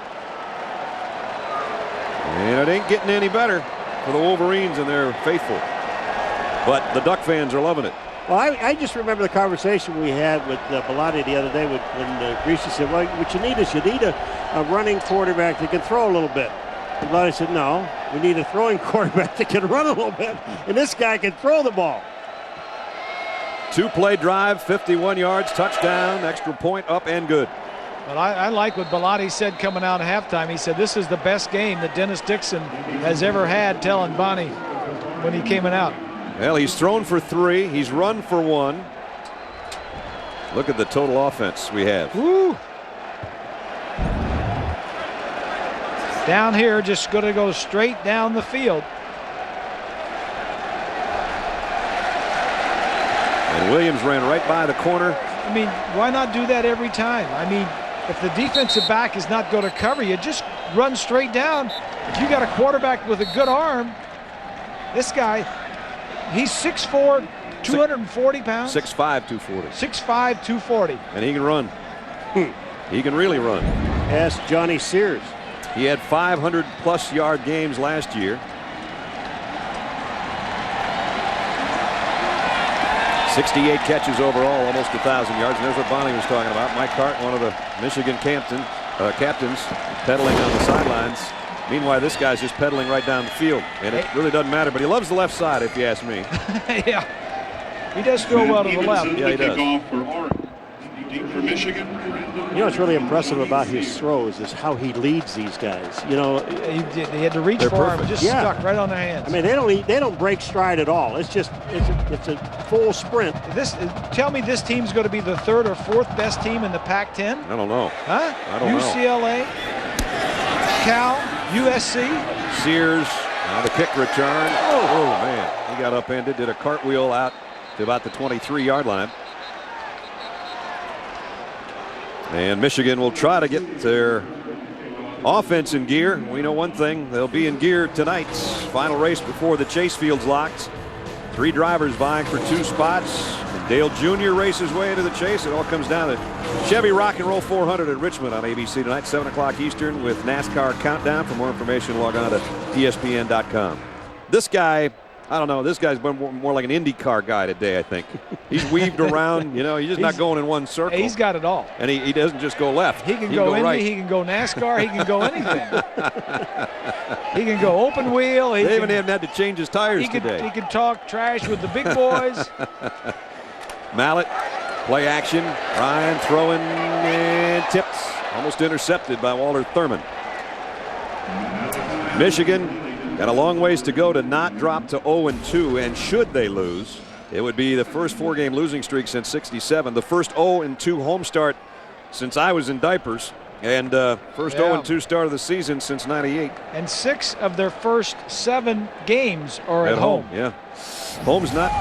And it ain't getting any better. for the Wolverines and their faithful. But the Duck fans are loving it. Well, I just remember the conversation we had with Bellotti the other day when Greasy said, well, what you need is a running quarterback that can throw a little bit. And Bellotti said, no, we need a throwing quarterback that can run a little bit. And this guy can throw the ball. 2-play drive, 51 yards, touchdown, extra point, up and good. But I like what Bellotti said coming out at halftime. He said this is the best game that Dennis Dixon has ever had, telling Bonnie when he came out. Well, he's thrown for 3. He's run for 1. Look at the total offense we have. Woo. Down here, just going to go straight down the field. And Williams ran right by the corner. I mean, why not do that every time? I mean, if the defensive back is not going to cover you, just run straight down. If you got a quarterback with a good arm, this guy, he's 6'4", 240 pounds. 6'5", 240. 6'5", 240. And he can run. He can really run. Ask Johnny Sears. He had 500-plus yard games last year. 68 catches overall, almost 1,000 yards. And there's what Bonnie was talking about. Mike Hart, one of the Michigan captains, pedaling on the sidelines. Meanwhile, this guy's just pedaling right down the field. And it really doesn't matter, but he loves the left side, if you ask me. Yeah. He does throw well to the left. Yeah, he does. For Michigan. You know what's really impressive about his throws is how he leads these guys. You know, he had to reach for him, just stuck right on their hands. I mean, they don't break stride at all. It's just it's a full sprint. Tell me this team's going to be the 3rd or 4th best team in the Pac-10? I don't know. Huh? I don't know. UCLA, Cal, USC. Sears, now the kick return. Oh man, he got upended, did a cartwheel out to about the 23-yard line. And Michigan will try to get their offense in gear. We know one thing, they'll be in gear tonight's final race before the Chase Field's locked. 3 drivers vying for 2 spots. And Dale Jr. races way into the chase. It all comes down to Chevy Rock and Roll 400 at Richmond on ABC tonight, 7 o'clock Eastern with NASCAR Countdown. For more information, log on to ESPN.com. This guy, I don't know, this guy's been more like an IndyCar guy today, I think. He's weaved around, you know, he's just not going in one circle. He's got it all. And he doesn't just go left. He can go Indy, right. he can go NASCAR, he can go anything. He can go open wheel. They even haven't had to change his tires today. He can talk trash with the big boys. Mallet, play action. Ryan throwing and tips. Almost intercepted by Walter Thurman. Michigan got a long ways to go to not drop to 0-2, and should they lose, it would be the first 4-game losing streak since '67, the first 0-2 home start since I was in diapers, and first 0-2 start of the season since '98. And 6 of their first 7 games are at home. Yeah, home's not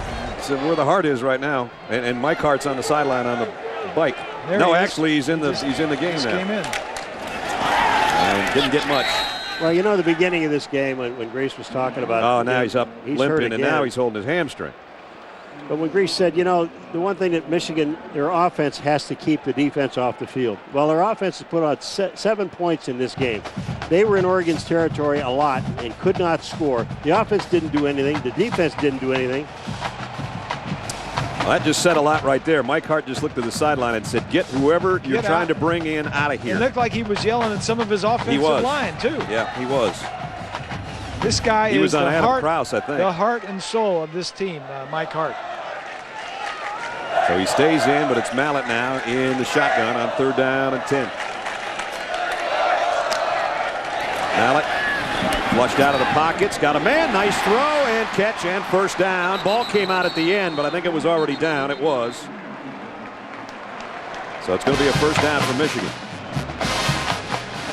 where the heart is right now, and Mike Hart's on the sideline on the bike. Actually, he's in the game now. Came in. And didn't get much. Well, you know, the beginning of this game when Grease was talking about. Oh, now he's up limping, and now he's holding his hamstring. But when Grease said, you know, the one thing that Michigan, their offense has to keep the defense off the field. Well, their offense has put out 7 points in this game. They were in Oregon's territory a lot and could not score. The offense didn't do anything. The defense didn't do anything. Well, that just said a lot right there. Mike Hart just looked to the sideline and said, get whoever you're trying to bring in out of here. It looked like he was yelling at some of his offensive line, too. Yeah, he was. This guy is on the Adam heart, Krause, I think. The heart and soul of this team, Mike Hart. So he stays in, but it's Mallet now in the shotgun on 3rd down and 10. Mallet flushed out of the pockets, got a man, nice throw and catch and first down. Ball came out at the end, but I think it was already down. It was. So it's going to be a first down for Michigan.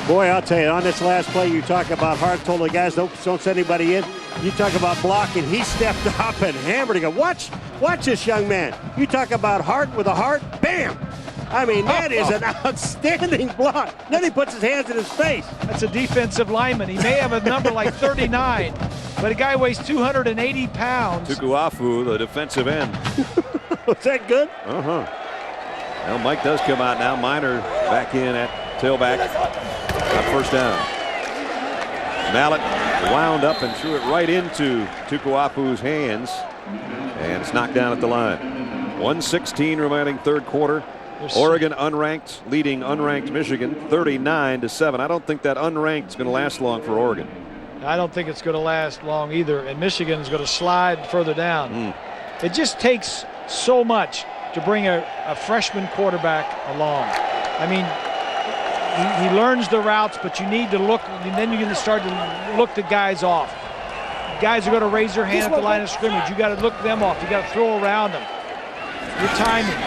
Boy, I'll tell you, on this last play, you talk about Hart told the guys, don't send anybody in. You talk about blocking. He stepped up and hammered it. Watch this young man. You talk about Hart with a heart, bam. I mean, that is an outstanding block. Then he puts his hands in his face. That's a defensive lineman. He may have a number like 39, but a guy weighs 280 pounds. Tukuafu, the defensive end. Was that good? Uh-huh. Well, Mike does come out now. Miner back in at tailback. First down. Mallet wound up and threw it right into Tukuafu's hands, and it's knocked down at the line. 1:16 remaining third quarter. Oregon unranked, leading unranked Michigan 39-7. I don't think that unranked is going to last long for Oregon. I don't think it's going to last long either, and Michigan is going to slide further down. It just takes so much to bring a freshman quarterback along. I mean, he learns the routes, but you need to look, and then you're going to start to look the guys off. Guys are going to raise their hand at the line of scrimmage. You got to look them off. You got to throw around them. Your timing.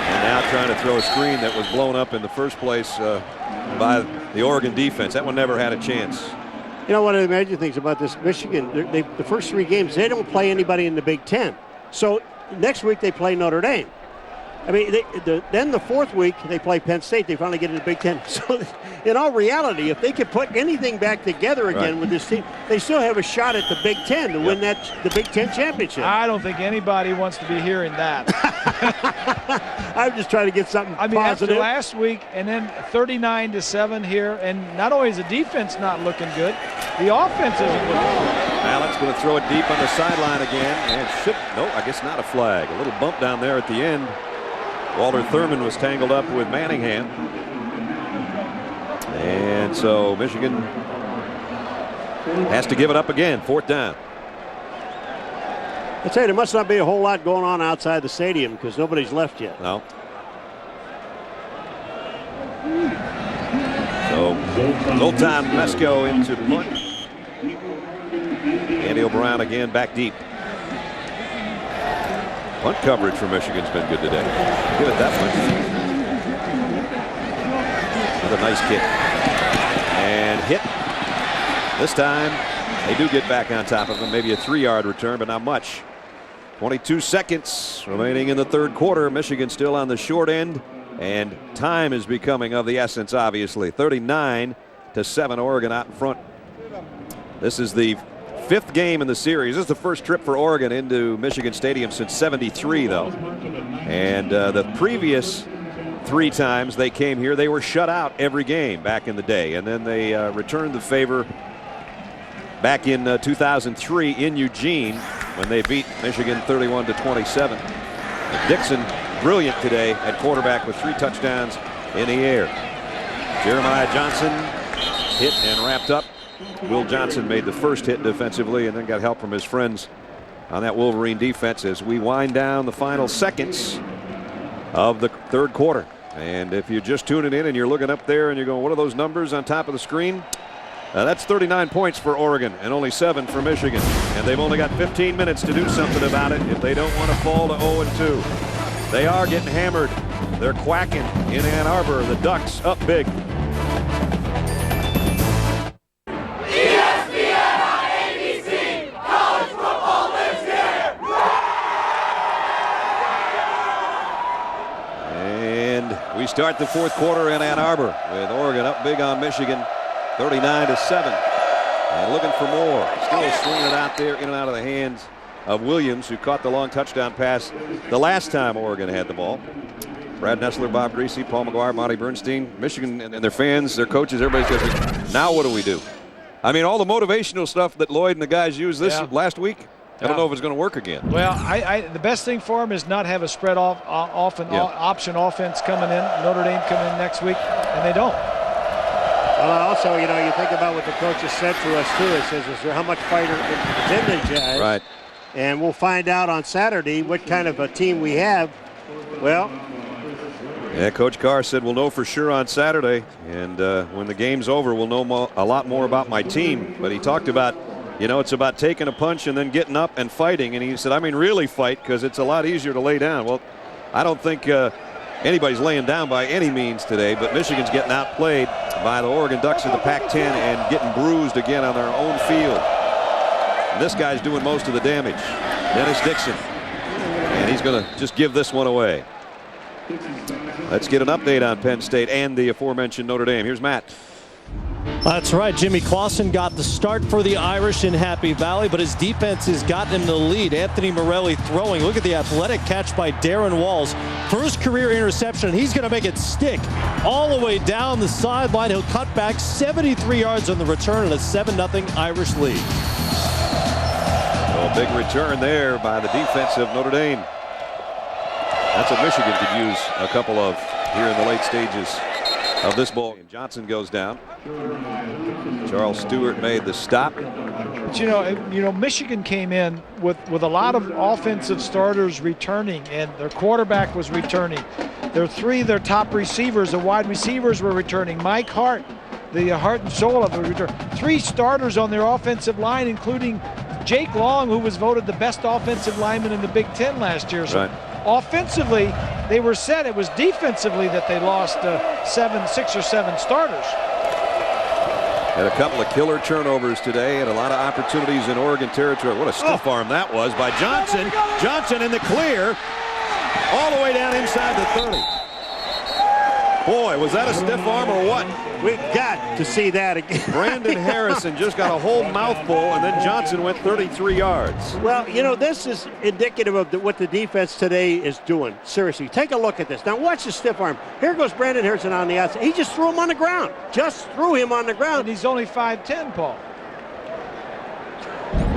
And now trying to throw a screen that was blown up in the first place by the Oregon defense. That one never had a chance. You know, one of the major things about this Michigan, the first 3 games, they don't play anybody in the Big Ten. So next week they play Notre Dame. I mean, then the 4th week they play Penn State. They finally get in the Big Ten. So in all reality, if they could put anything back together again with this team, they still have a shot at the Big Ten to win the Big Ten championship. I don't think anybody wants to be hearing that. I'm just trying to get something positive. After last week and then 39-7 here, and not only is the defense not looking good, the offense isn't looking good. Mallett's going to throw it deep on the sideline again, and I guess not a flag. A little bump down there at the end. Walter Thurman was tangled up with Manningham. And so Michigan has to give it up again. 4th down. I'd say there must not be a whole lot going on outside the stadium because nobody's left yet. No. So Zoltan Mesko into the punt. Andy O'Brien again back deep. Punt coverage for Michigan's been good today. Give it that much. Another nice kick. And hit. This time, they do get back on top of him. Maybe a 3-yard return, but not much. 22 seconds remaining in the 3rd quarter. Michigan still on the short end. And time is becoming of the essence, obviously. 39-7, Oregon out in front. This is the 5th game in the series. This is the first trip for Oregon into Michigan Stadium since '73, though. And the previous 3 times they came here, they were shut out every game back in the day. And then they returned the favor back in 2003 in Eugene when they beat Michigan 31-27. Dixon, brilliant today at quarterback with 3 touchdowns in the air. Jeremiah Johnson hit and wrapped up. Will Johnson made the first hit defensively and then got help from his friends on that Wolverine defense as we wind down the final seconds of the 3rd quarter. And if you're just tuning in and you're looking up there and you're going, what are those numbers on top of the screen? That's 39 points for Oregon and only 7 for Michigan. And they've only got 15 minutes to do something about it if they don't want to fall to 0-2. They are getting hammered. They're quacking in Ann Arbor. The Ducks up big. We start the 4th quarter in Ann Arbor with Oregon up big on Michigan 39-7 and looking for more. Still swinging it out there in and out of the hands of Williams, who caught the long touchdown pass the last time Oregon had the ball. Brad Nessler, Bob Greasy, Paul McGuire, Monty Bernstein, Michigan and their fans, their coaches, everybody's going, now what do we do? I mean, all the motivational stuff that Lloyd and the guys used last week, I don't know if it's going to work again. Well, the best thing for them is not have a spread option offense coming in. Notre Dame coming in next week, and they don't. Well, also, you know, you think about what the coaches said to us too. It says, is there how much fighter attendance you have? Right. And we'll find out on Saturday what kind of a team we have. Well. Yeah, Coach Carr said we'll know for sure on Saturday, and when the game's over, we'll know a lot more about my team. But he talked about, you know, it's about taking a punch and then getting up and fighting. And he said, I mean, really fight, because it's a lot easier to lay down. Well, I don't think anybody's laying down by any means today, but Michigan's getting outplayed by the Oregon Ducks of the Pac-10 and getting bruised again on their own field. And this guy's doing most of the damage, Dennis Dixon. And he's going to just give this one away. Let's get an update on Penn State and the aforementioned Notre Dame. Here's Matt. That's right. Jimmy Clausen got the start for the Irish in Happy Valley, but his defense has gotten him the lead. Anthony Morelli throwing. Look at the athletic catch by Darren Walls. First career interception. He's going to make it stick all the way down the sideline. He'll cut back 73 yards on the return and a 7-0 Irish lead. A big return there by the defense of Notre Dame. That's what Michigan could use a couple of here in the late stages of this ball. Johnson goes down. Charles Stewart made the stop. But you know, Michigan came in with a lot of offensive starters returning, and their quarterback was returning. Their top receivers, the wide receivers were returning. Mike Hart, the heart and soul of the return. 3 starters on their offensive line, including Jake Long, who was voted the best offensive lineman in the Big Ten last year. So offensively, they were set. It was defensively that they lost 6 or 7 starters. Had a couple of killer turnovers today and a lot of opportunities in Oregon territory. What a stiff arm that was by Johnson. Johnson in the clear all the way down inside the 30. Boy, was that a stiff arm or what? We've got to see that again. Brandon Harrison just got a whole mouthful, and then Johnson went 33 yards. Well, you know, this is indicative of what the defense today is doing. Seriously, take a look at this. Now watch the stiff arm. Here goes Brandon Harrison on the outside. He just threw him on the ground. Just threw him on the ground. And he's only 5'10", Paul.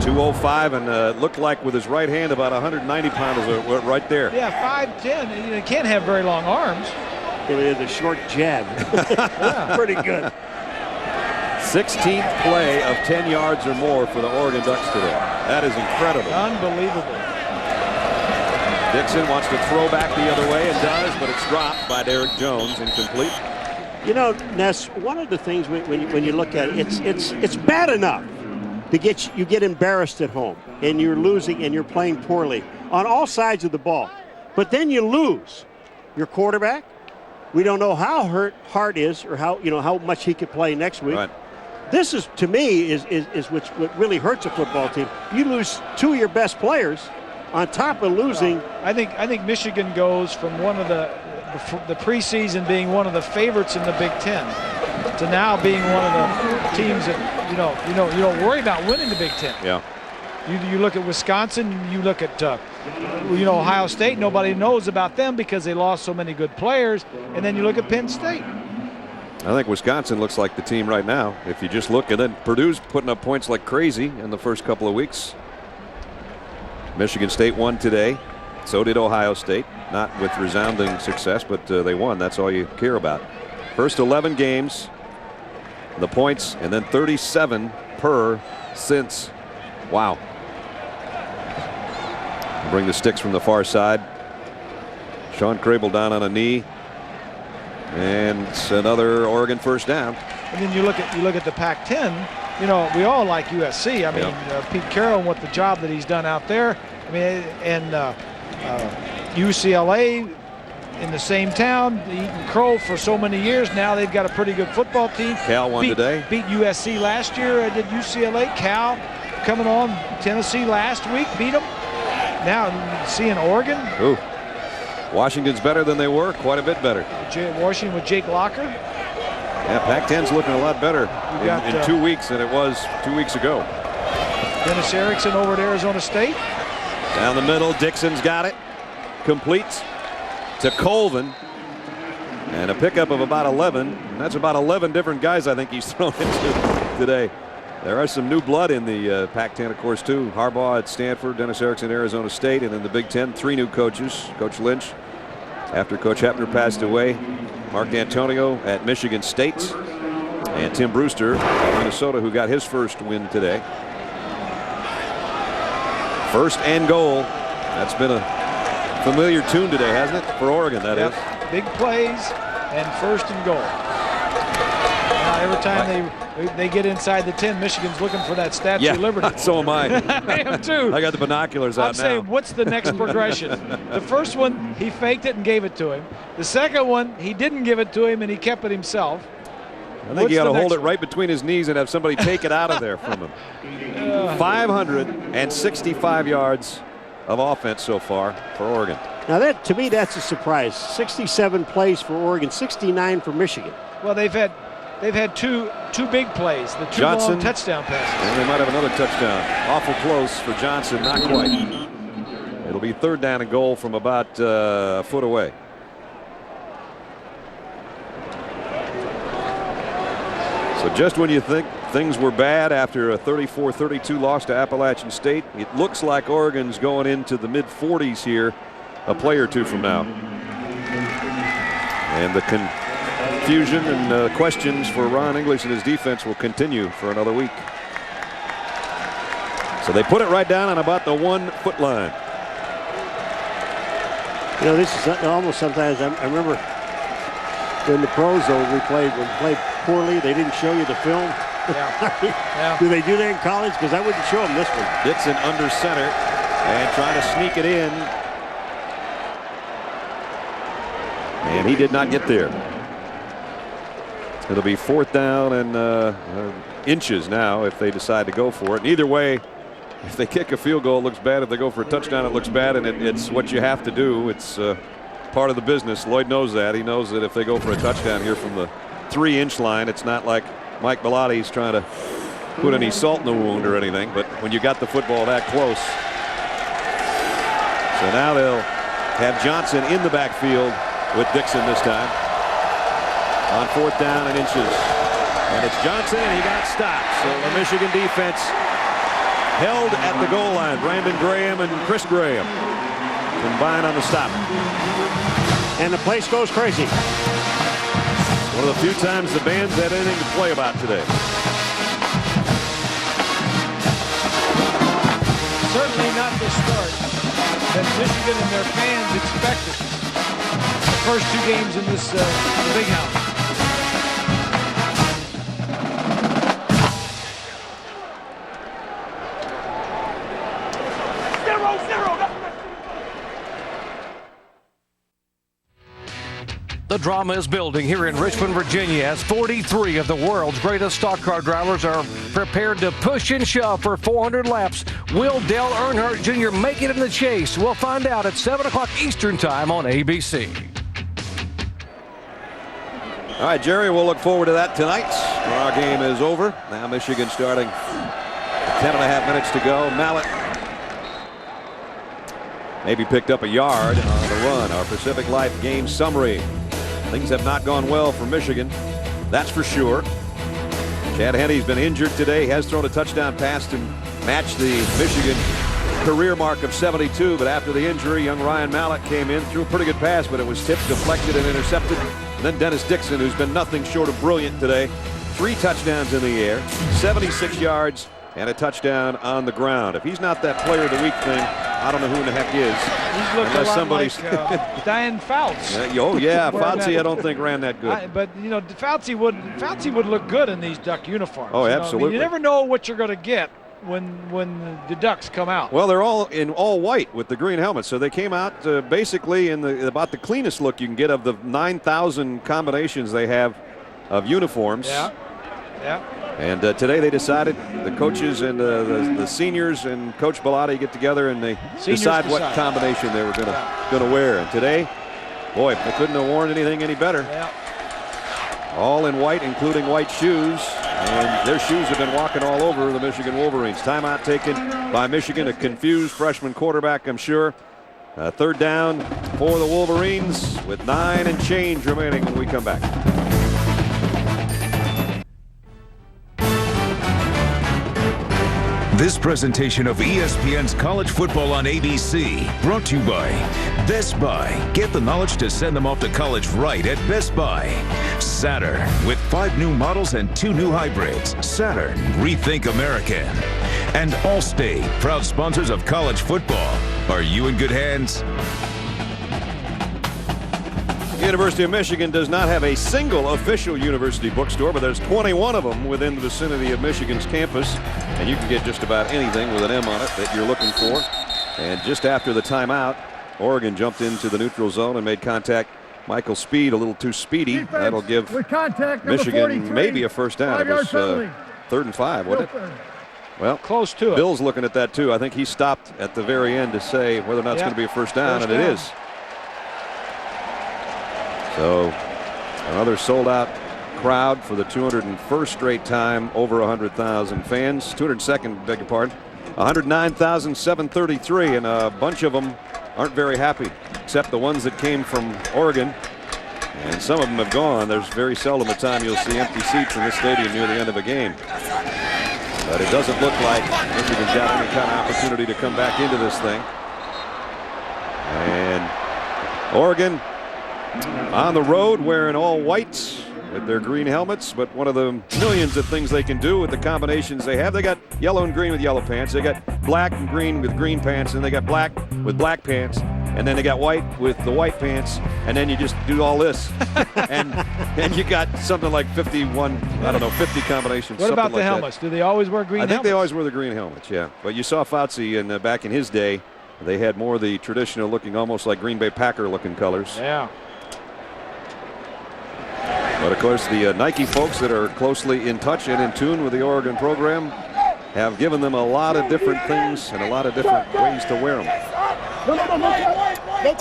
205, and looked like with his right hand about 190 pounds right there. Yeah, 5'10". You can't have very long arms. It is a short jab. Pretty good. 16th play of 10 yards or more for the Oregon Ducks today. That is incredible. Unbelievable. Dixon wants to throw back the other way and does, but it's dropped by Derek Jones, incomplete. You know, Ness, one of the things when you look at it, it's bad enough to get embarrassed at home and you're losing and you're playing poorly on all sides of the ball. But then you lose your quarterback. We don't know how hurt Hart is or how much he could play next week. Right. This is, to me, is what really hurts a football team. You lose 2 of your best players on top of losing. I think Michigan goes from one of the preseason being one of the favorites in the Big Ten to now being one of the teams that you don't worry about winning the Big Ten. Yeah. You look at Wisconsin, you look at Ohio State. Nobody knows about them because they lost so many good players. And then you look at Penn State. I think Wisconsin looks like the team right now. If you just look, and then Purdue's putting up points like crazy in the first couple of weeks. Michigan State won today. So did Ohio State. Not with resounding success, but they won. That's all you care about. First 11 games, the points, and then 37 per since. Wow. Bring the sticks from the far side. Sean Crable down on a knee. And it's another Oregon first down. And then you look at the Pac-10. You know, we all like USC. I mean, Pete Carroll and what the job that he's done out there. I mean, and UCLA in the same town, eating crow for so many years. Now they've got a pretty good football team. Cal won today. Beat USC last year. Did UCLA. Cal coming on. Tennessee last week beat them. Now seeing Oregon. Ooh. Washington's better than they were, quite a bit better. Washington with Jake Locker. Yeah, Pac-10's looking a lot better in 2 weeks than it was 2 weeks ago. Dennis Erickson over at Arizona State. Down the middle, Dixon's got it. Completes to Colvin. And a pickup of about 11. And that's about 11 different guys I think he's thrown into today. There are some new blood in the Pac-10, of course, too. Harbaugh at Stanford, Dennis Erickson at Arizona State, and in the Big Ten, 3 new coaches. Coach Lynch, after Coach Hepner passed away. Mark D'Antonio at Michigan State. And Tim Brewster at Minnesota, who got his first win today. First and goal. That's been a familiar tune today, hasn't it? For Oregon, that is. Big plays and first and goal. Every time they get inside the 10, Michigan's looking for that Statue of Liberty. So am I. I am too. I got the binoculars out now. I'm saying, what's the next progression? The first one, he faked it and gave it to him. The second one, he didn't give it to him and he kept it himself. I think you got to hold it right between his knees and have somebody take it out of there from him. 565 yards of offense so far for Oregon. Now to me, that's a surprise. 67 plays for Oregon, 69 for Michigan. Well, they've had they've had two big plays, the two Johnson, long touchdown passes. And they might have another touchdown. Awful close for Johnson, not quite. It'll be 3rd down and goal from about a foot away. So just when you think things were bad after a 34-32 loss to Appalachian State, it looks like Oregon's going into the mid-40s here a play or two from now. And the confusion and questions for Ron English and his defense will continue for another week. So they put it right down on about the 1 foot line. You know, this is almost sometimes, I remember in the pros, though, when we played poorly, they didn't show you the film. Yeah. Do they do that in college? Because I wouldn't show them this one. Dixon under center and trying to sneak it in. And he did not get there. It'll be 4th down and inches now if they decide to go for it. And either way, if they kick a field goal, it looks bad. If they go for a touchdown, it looks bad. And it's what you have to do. It's part of the business. Lloyd knows that. He knows that if they go for a touchdown here from the 3-inch line, it's not like Mike Bellatti's trying to put any salt in the wound or anything. But when you got the football that close. So now they'll have Johnson in the backfield with Dixon this time on 4th down and inches. And it's Johnson, and he got stopped. So the Michigan defense held at the goal line. Brandon Graham and Chris Graham combine on the stop. And the place goes crazy. One of the few times the band's had anything to play about today. Certainly not the start that Michigan and their fans expected. The first 2 games in this big house. The drama is building here in Richmond, Virginia, as 43 of the world's greatest stock car drivers are prepared to push and shove for 400 laps. Will Dale Earnhardt Jr. make it in the chase? We'll find out at 7 o'clock Eastern Time on ABC. All right, Jerry, we'll look forward to that tonight when our game is over. Now Michigan starting 10.5 minutes to go. Mallett maybe picked up a yard on the run. Our Pacific Life game summary. Things have not gone well for Michigan, that's for sure. Chad Henne's been injured today. He has thrown a touchdown pass to match the Michigan career mark of 72, but after the injury, young Ryan Mallett came in, threw a pretty good pass, but it was tipped, deflected, and intercepted. And then Dennis Dixon, who's been nothing short of brilliant today. 3 touchdowns in the air, 76 yards, and a touchdown on the ground. If he's not that player of the week thing, I don't know who in the heck is. He's looked a lot like Diane Fouts. Oh yeah, Fauci I don't think ran that good. But you know, Fauci would look good in these Duck uniforms. Oh, absolutely. I mean, you never know what you're going to get when the Ducks come out. Well, they're all in all white with the green helmets, so they came out basically in about the cleanest look you can get of the 9,000 combinations they have of uniforms. Yeah. And today they decided, the coaches and the seniors and Coach Bellotti get together and they decide what combination they were going to wear. And today, boy, they couldn't have worn anything any better. Yeah. All in white, including white shoes. And their shoes have been walking all over the Michigan Wolverines. Timeout taken by Michigan, a confused freshman quarterback, I'm sure. 3rd down for the Wolverines with 9 and change remaining when we come back. This presentation of ESPN's College Football on ABC brought to you by Best Buy. Get the knowledge to send them off to college right at Best Buy. Saturn, with 5 new models and 2 new hybrids. Saturn, rethink American. And Allstate, proud sponsors of college football. Are you in good hands? The University of Michigan does not have a single official university bookstore, but there's 21 of them within the vicinity of Michigan's campus, and you can get just about anything with an M on it that you're looking for. And just after the timeout, Oregon jumped into the neutral zone and made contact. Michael Speed a little too speedy. Defense, that'll give Michigan maybe a first down. It was 3rd and 5, wasn't it? Well, close to it. Bill's looking at that too. I think he stopped at the very end to say whether or not it's going to be a first down, and it is. So another sold-out crowd for the 201st straight time, over 100,000 fans. 202nd, beg your pardon. 109,733, and a bunch of them aren't very happy, except the ones that came from Oregon. And some of them have gone. There's very seldom a time you'll see empty seats in this stadium near the end of a game. But it doesn't look like Michigan's got any kind of opportunity to come back into this thing. And Oregon on the road wearing all whites with their green helmets, but one of the millions of things they can do with the combinations they have. They got yellow and green with yellow pants. They got black and green with green pants, and they got black with black pants, and then they got white with the white pants, and then you just do all this, and you got something like 51, I don't know, 50 combinations. What about the like helmets? That. Do they always wear green helmets? I think they always wear the green helmets, yeah. But you saw Fauci back in his day, they had more of the traditional looking, almost like Green Bay Packer looking colors. Yeah. But of course, the Nike folks that are closely in touch and in tune with the Oregon program have given them a lot of different things and a lot of different ways to wear them. The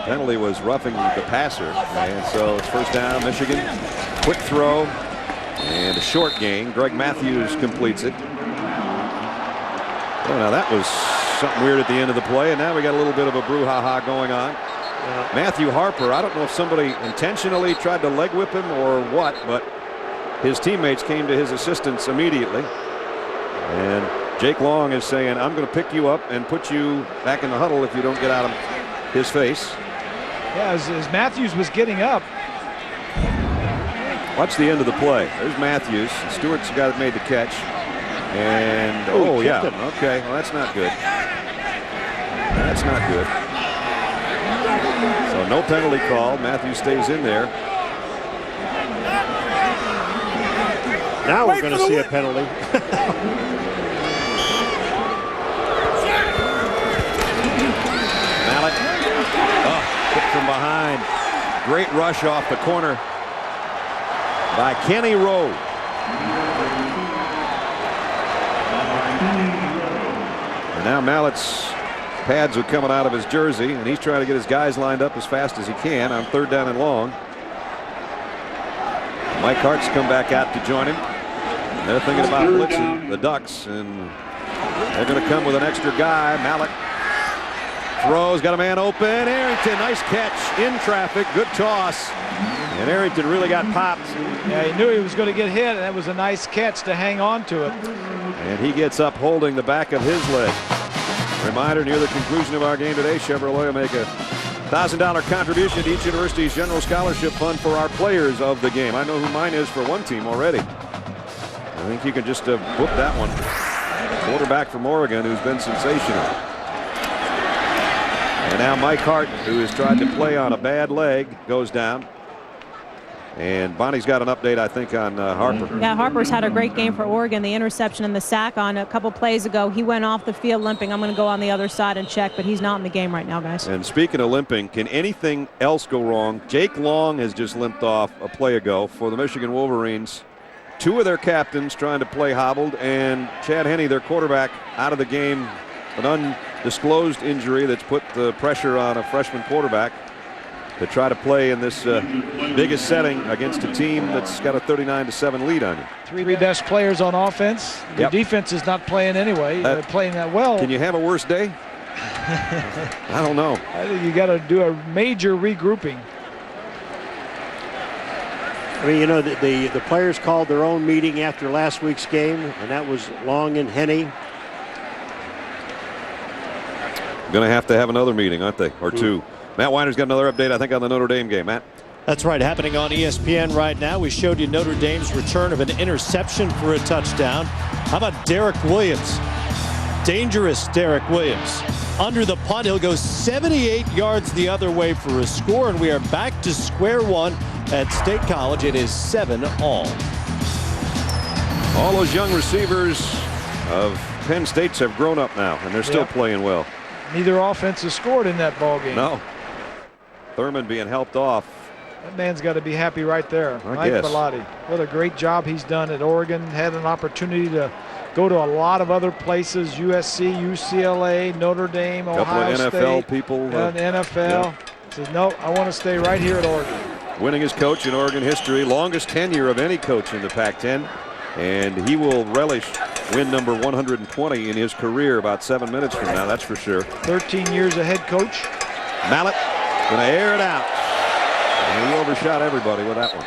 penalty was roughing the passer, and so it's first down, Michigan. Quick throw and a short gain. Greg Matthews completes it. Oh, now that was something weird at the end of the play, and now we got a little bit of a brouhaha going on. Matthew Harper, I don't know if somebody intentionally tried to leg whip him or what, but his teammates came to his assistance immediately. And Jake Long is saying, I'm going to pick you up and put you back in the huddle if you don't get out of his face. Yeah, as Matthews was getting up. Watch the end of the play. There's Matthews. Stewart's the guy that made the catch. And, oh yeah, okay, well that's not good. That's not good. So no penalty call. Matthews stays in there. Now we're going to see a penalty. Mallett. Oh, hit from behind. Great rush off the corner by Kenny Rowe. And now Mallett's pads are coming out of his jersey, and he's trying to get his guys lined up as fast as he can on third down and long. Mike Hart's come back out to join him. They're thinking about blitzing the Ducks, and they're going to come with an extra guy. Mallett throws, got a man open. Arrington, nice catch in traffic, good toss. And Arrington really got popped. Yeah, he knew he was going to get hit, and that was a nice catch to hang on to it. And he gets up holding the back of his leg. Reminder, near the conclusion of our game today, Chevrolet will make a $1,000 contribution to each university's general scholarship fund for our players of the game. I know who mine is for one team already. I think you can just book that one. Quarterback from Oregon who's been sensational. And now Mike Hart, who has tried to play on a bad leg, goes down. And Bonnie's got an update, I think, on Harper. Yeah, Harper's had a great game for Oregon. The interception and the sack on a couple plays ago. He went off the field limping. I'm going to go on the other side and check, but he's not in the game right now, guys. And speaking of limping, can anything else go wrong? Jake Long has just limped off a play ago for the Michigan Wolverines. Two of their captains trying to play hobbled, and Chad Henne, their quarterback, out of the game. An undisclosed injury that's put the pressure on a freshman quarterback to try to play in this biggest setting against a team that's got a 39-7 lead on you. Three best players on offense. The defense is not playing anyway. They're playing that well. Can you have a worse day? I don't know. I think you got to do a major regrouping. I mean, you know, the players called their own meeting after last week's game, and that was Long and Henne. Going to have another meeting, aren't they? Or two. Matt Weiner's got another update, I think, on the Notre Dame game. Matt? That's right, happening on ESPN right now. We showed you Notre Dame's return of an interception for a touchdown. How about Derek Williams? Dangerous Derek Williams. Under the punt, he'll go 78 yards the other way for a score, and we are back to square one at State College. It is 7-all. All those young receivers of Penn State's have grown up now, and they're still playing well. Neither offense has scored in that ball game. No. Thurman being helped off. That man's got to be happy right there. Mike Bellotti. What a great job he's done at Oregon. Had an opportunity to go to a lot of other places, USC, UCLA, Notre Dame, Ohio State. Couple of NFL people. NFL. Says, no, I want to stay right here at Oregon. winningest coach in Oregon history, longest tenure of any coach in the Pac-10, and he will relish win number 120 in his career about 7 minutes from now, that's for sure. 13 years a head coach. Mallett going to air it out, and he overshot everybody with that one.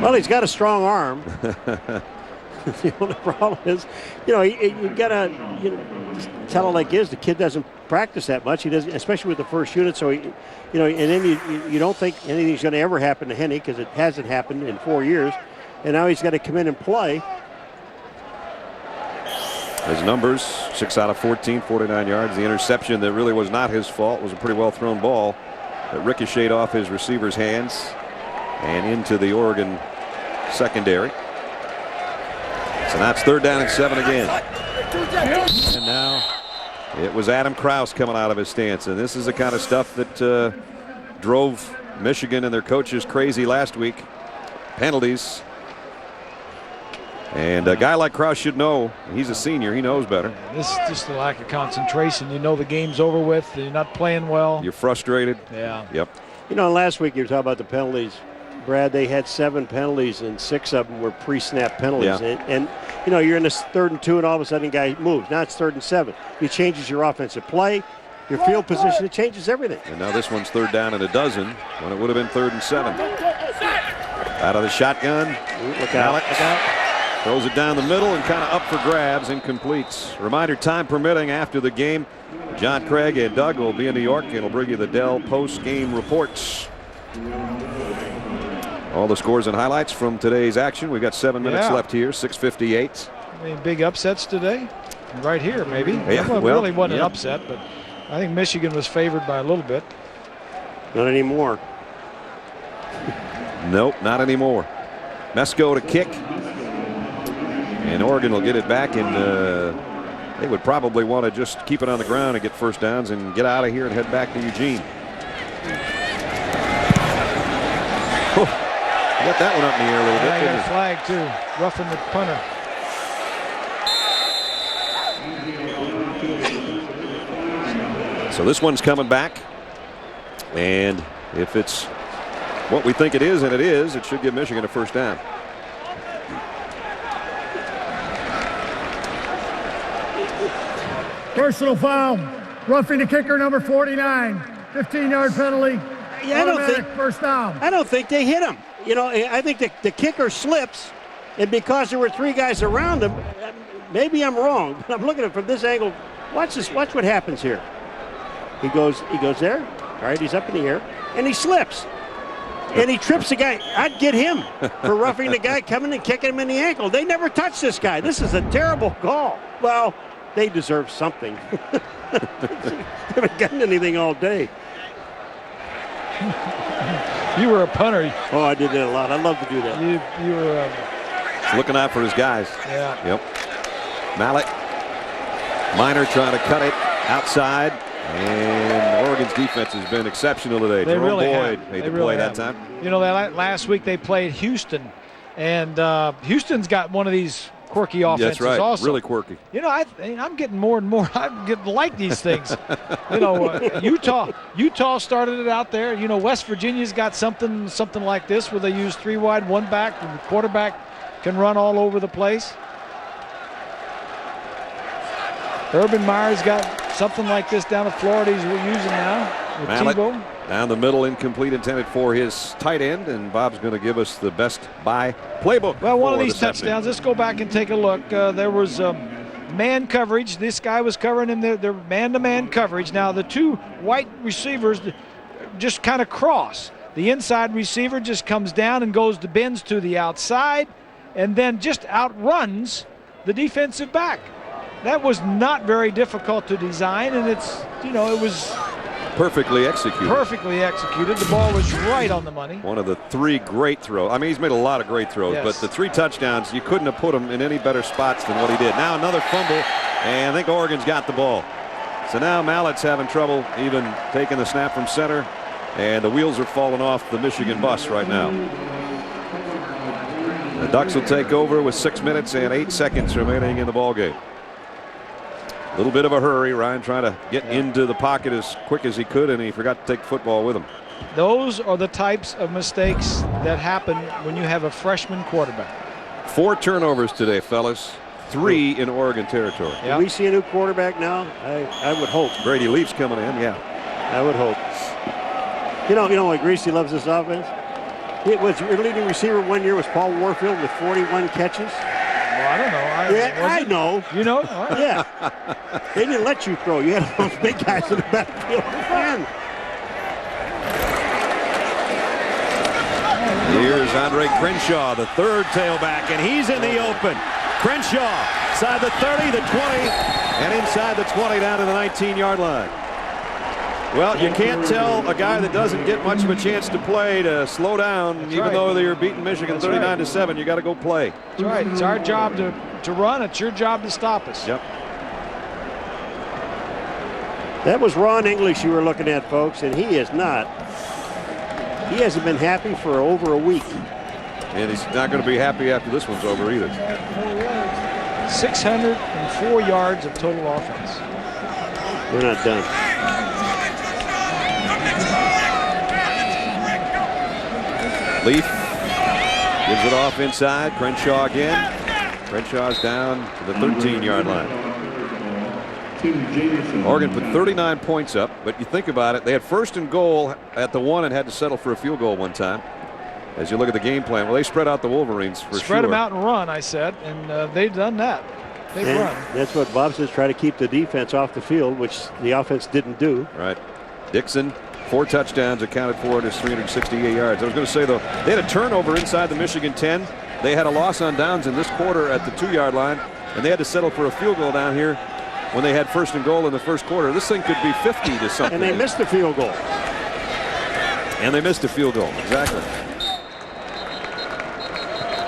Well, he's got a strong arm. The only problem is, you gotta tell it like it is. The kid doesn't practice that much. He doesn't, especially with the first unit. So and then you don't think anything's going to ever happen to Henny because it hasn't happened in 4 years, and now he's got to come in and play. His numbers: 6 out of 14, 49 yards. The interception that really was not his fault was a pretty well thrown ball that ricocheted off his receiver's hands and into the Oregon secondary. So that's 3rd down and 7 again. And now it was Adam Krause coming out of his stance. And this is the kind of stuff that drove Michigan and their coaches crazy last week. Penalties. And a guy like Krause should know. He's a senior. He knows better. This is just a lack of concentration. You know the game's over with. You're not playing well. You're frustrated. Yeah. Yep. Last week you were talking about the penalties. Brad, they had 7 penalties and 6 of them were pre-snap penalties. Yeah. And you're in this 3rd and 2 and all of a sudden a guy moves. Now it's 3rd and 7. He changes your offensive play, your field position. It changes everything. And now this one's 3rd down and a dozen when it would have been 3rd and 7. Out of the shotgun. Look out. Look out. Throws it down the middle and kind of up for grabs and completes. Reminder, time permitting, after the game, John Craig and Doug will be in New York and will bring you the Dell post-game reports. All the scores and highlights from today's action. We've got 7 minutes left here, 6:58. Any big upsets today? Right here, maybe. Yeah, Well, really wasn't an upset, but I think Michigan was favored by a little bit. Not anymore. Nope, not anymore. Mesko to kick. And Oregon will get it back, and they would probably want to just keep it on the ground and get first downs and get out of here and head back to Eugene. Got that one up in the air a little bit. Got a flag too, roughing the punter. So this one's coming back, and if it's what we think it is, and it is, it should give Michigan a first down. Personal foul. Roughing the kicker, number 49. 15-yard penalty. Yeah, first down. I don't think they hit him. I think the kicker slips, and because there were 3 guys around him, maybe I'm wrong, but I'm looking at it from this angle. Watch this. Watch what happens here. He goes there. All right, he's up in the air, and he slips. And he trips the guy. I'd get him for roughing the guy coming and kicking him in the ankle. They never touched this guy. This is a terrible call. Well, they deserve something. They haven't gotten anything all day. You were a punter. Oh, I did that a lot. I love to do that. You were looking out for his guys. Yeah. Yep. Mallett. Minor trying to cut it outside. And Oregon's defense has been exceptional today. They really Boyd have. made They the really play have. that time. Last week they played Houston, and Houston's got one of these quirky offenses. That's right. Also. Really quirky. I'm getting more and more. I'm getting to like these things. Utah started it out there. West Virginia's got something like this where they use 3 wide, 1 back, and the quarterback can run all over the place. Urban Meyer's got something like this down at Florida he's using now with Mallett Tebow. down the middle, incomplete, intended for his tight end, and Bob's going to give us the best by playbook. Well, one of these this afternoon. touchdowns, let's go back and take a look. There was man coverage. This guy was covering him. They're man-to-man coverage. Now, the 2 white receivers just kind of cross. The inside receiver just comes down and bends to the outside and then just outruns the defensive back. That was not very difficult to design, and it was perfectly executed. Perfectly executed. The ball was right on the money. One of the 3 great throws. I mean, he's made a lot of great throws, Yes. but the 3 touchdowns, you couldn't have put him in any better spots than what he did. Now another fumble, and I think Oregon's got the ball. So now Mallett's having trouble even taking the snap from center, and the wheels are falling off the Michigan bus right now. The Ducks will take over with 6 minutes and 8 seconds remaining in the ball game. A little bit of a hurry. Ryan trying to get into the pocket as quick as he could, and he forgot to take the football with him. Those are the types of mistakes that happen when you have a freshman quarterback. 4 turnovers today, fellas. 3 in Oregon territory. Do we see a new quarterback now? I would hope. Brady Leaf's coming in, yeah. I would hope. You know why Greasy loves this offense? It was your leading receiver one year was Paul Warfield with 41 catches. Well, I don't know. I know. You know? All right. Yeah. They didn't let you throw. You had those big guys in the backfield. Man. Here's Andre Crenshaw, the third tailback, and he's in the open. Crenshaw, inside the 30, the 20, and inside the 20 down to the 19-yard line. Well, you can't tell a guy that doesn't get much of a chance to play to slow down. Even though they're beating Michigan 39-7, you got to go play. That's right. It's our job to run. It's your job to stop us. Yep. That was Ron English you were looking at, folks, and he is not. He hasn't been happy for over a week. And he's not going to be happy after this one's over either. 604 yards of total offense. We're not done. Leaf gives it off inside. Crenshaw again. Crenshaw's down to the 13-yard line. Oregon put 39 points up, but you think about it, they had first and goal at the 1 and had to settle for a field goal one time. As you look at the game plan, well, they spread out the Wolverines for sure. Spread them out and run, I said, and they've done that. They've run. That's what Bob says, try to keep the defense off the field, which the offense didn't do. Right. Dixon, 4 touchdowns accounted for in his 368 yards. I was going to say, though, they had a turnover inside the Michigan 10. They had a loss on downs in this quarter at the 2-yard line, and they had to settle for a field goal down here when they had first and goal in the first quarter. This thing could be 50 to something. And they missed the field goal. Exactly.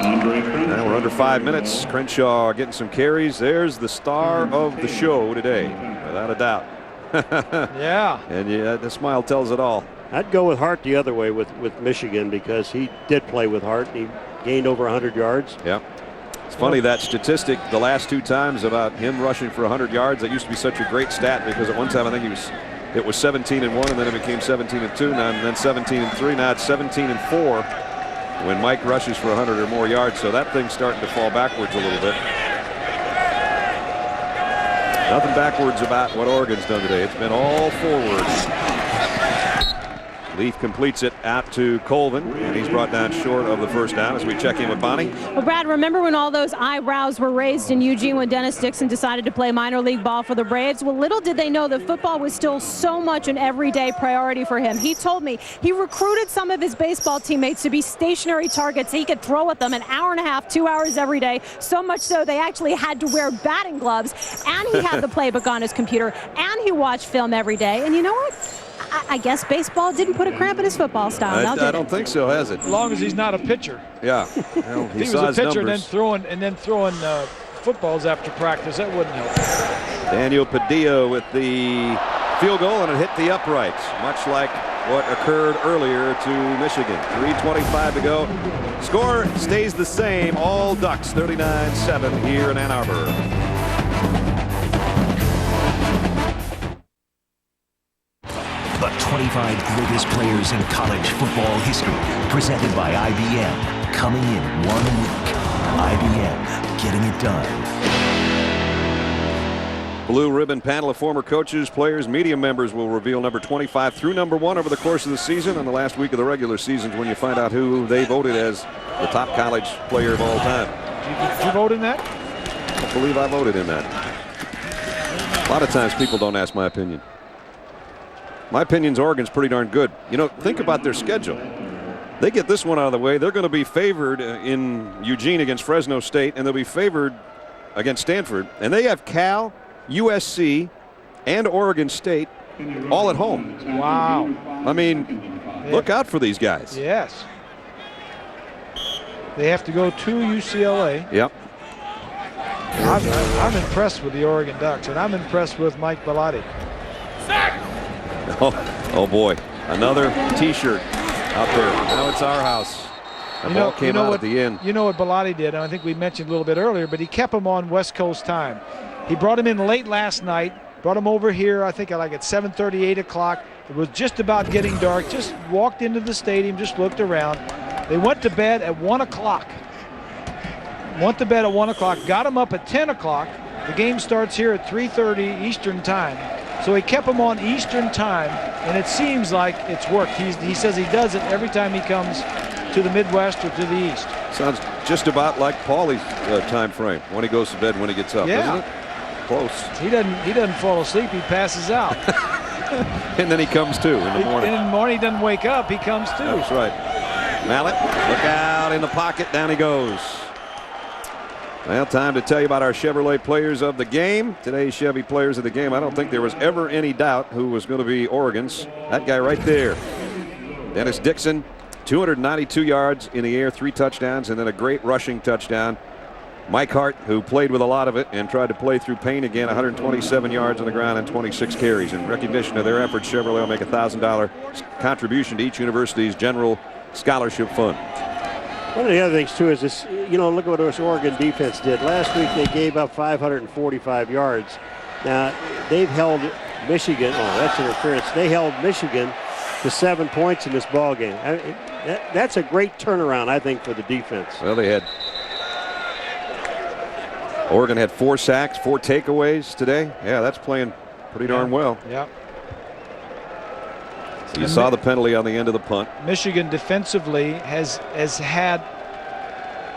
Now we're under 5 minutes. Crenshaw getting some carries. There's the star of the show today, without a doubt. Yeah. And the smile tells it all. I'd go with Hart the other way with Michigan because he did play with Hart. He gained over 100 yards. Yeah. It's funny that statistic the last 2 times about him rushing for 100 yards. That used to be such a great stat because at one time I think it was 17-1 and then it became 17-2 now and then 17-3. Now it's 17-4 when Mike rushes for 100 or more yards. So that thing's starting to fall backwards a little bit. Nothing backwards about what Oregon's done today. It's been all forwards. Leaf completes it out to Colvin, and he's brought down short of the first down as we check in with Bonnie. Well, Brad, remember when all those eyebrows were raised in Eugene when Dennis Dixon decided to play minor league ball for the Braves? Well, little did they know that football was still so much an everyday priority for him. He told me he recruited some of his baseball teammates to be stationary targets he could throw at them an hour and a half, 2 hours every day, so much so they actually had to wear batting gloves, and he had the playbook on his computer, and he watched film every day. And you know what? I guess baseball didn't put a cramp in his football style. I don't think so, has it? As long as he's not a pitcher. Yeah. Well, he was a pitcher and then throwing footballs after practice. That wouldn't help. Daniel Padilla with the field goal, and it hit the uprights, much like what occurred earlier to Michigan. 3:25 to go. Score stays the same. All Ducks 39-7 here in Ann Arbor. The 25 greatest players in college football history, presented by IBM. Coming in 1 week. IBM, getting it done. Blue ribbon panel of former coaches, players, media members will reveal number 25 through number 1 over the course of the season. And the last week of the regular season is when you find out who they voted as the top college player of all time. Did you vote in that? I believe I voted in that. A lot of times people don't ask my opinion. My opinion's Oregon's pretty darn good. You know, think about their schedule. They get this one out of the way. They're going to be favored in Eugene against Fresno State, and they'll be favored against Stanford. And they have Cal, USC, and Oregon State all at home. Wow. I mean, look out for these guys. Yes. They have to go to UCLA. Yep. I'm impressed with the Oregon Ducks, and I'm impressed with Mike Bellotti. Oh boy, another T-shirt out there. Now it's our house. The ball came out at the end. You know what Bellotti did, and I think we mentioned a little bit earlier, but he kept them on West Coast time. He brought him in late last night. Brought him over here, I think, like at 7:30, 8 o'clock. It was just about getting dark. Just walked into the stadium, just looked around. They went to bed at 1 o'clock. Went to bed at 1 o'clock. Got him up at 10 o'clock. The game starts here at 3:30 Eastern time. So he kept him on Eastern time, and it seems like it's worked. He says he does it every time he comes to the Midwest or to the East. Sounds just about like Paulie's time frame when he goes to bed, when he gets up, doesn't it? Close. He doesn't fall asleep. He passes out. And then he comes to in the morning. In the morning, he doesn't wake up. He comes to. That's right. Mallet, look out in the pocket. Down he goes. Well, time to tell you about our Chevrolet players of the game. Today's Chevy players of the game. I don't think there was ever any doubt who was going to be Oregon's. That guy right there. Dennis Dixon, 292 yards in the air, 3 touchdowns, and then a great rushing touchdown. Mike Hart, who played with a lot of it and tried to play through pain again, 127 yards on the ground and 26 carries. In recognition of their efforts, Chevrolet will make a $1,000 contribution to each university's general scholarship fund. One of the other things, too, is this, look at what this Oregon defense did. Last week they gave up 545 yards. Now, they've held Michigan, that's interference. They held Michigan to 7 points in this ball game. That's a great turnaround, I think, for the defense. Well, Oregon had 4 sacks, 4 takeaways today. Yeah, that's playing pretty darn well. Yep. So you saw the penalty on the end of the punt. Michigan defensively has had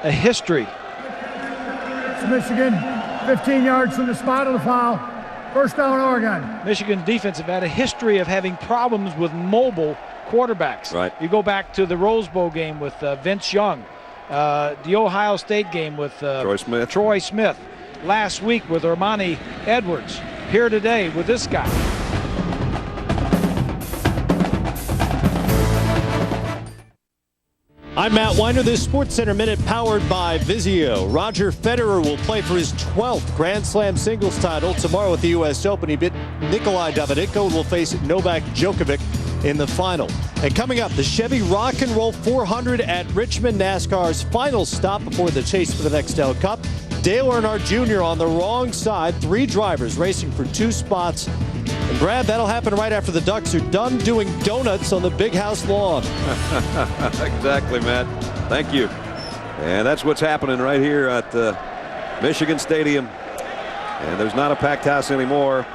a history. It's Michigan, 15 yards from the spot of the foul. First down, Oregon. Michigan's defense have had a history of having problems with mobile quarterbacks. Right. You go back to the Rose Bowl game with Vince Young. The Ohio State game with Troy Smith. Last week with Armani Edwards. Here today with this guy. I'm Matt Weiner. This SportsCenter Minute powered by Vizio. Roger Federer will play for his 12th Grand Slam singles title tomorrow at the U.S. Open. He beat Nikolai Davydenko and will face Novak Djokovic in the final. And coming up, the Chevy Rock and Roll 400 at Richmond, NASCAR's final stop before the chase for the Nextel Cup. Dale Earnhardt Jr. on the wrong side. 3 drivers racing for 2 spots. And Brad, that'll happen right after the Ducks are done doing donuts on the Big House lawn. Exactly, Matt. Thank you. And that's what's happening right here at Michigan Stadium. And there's not a packed house anymore.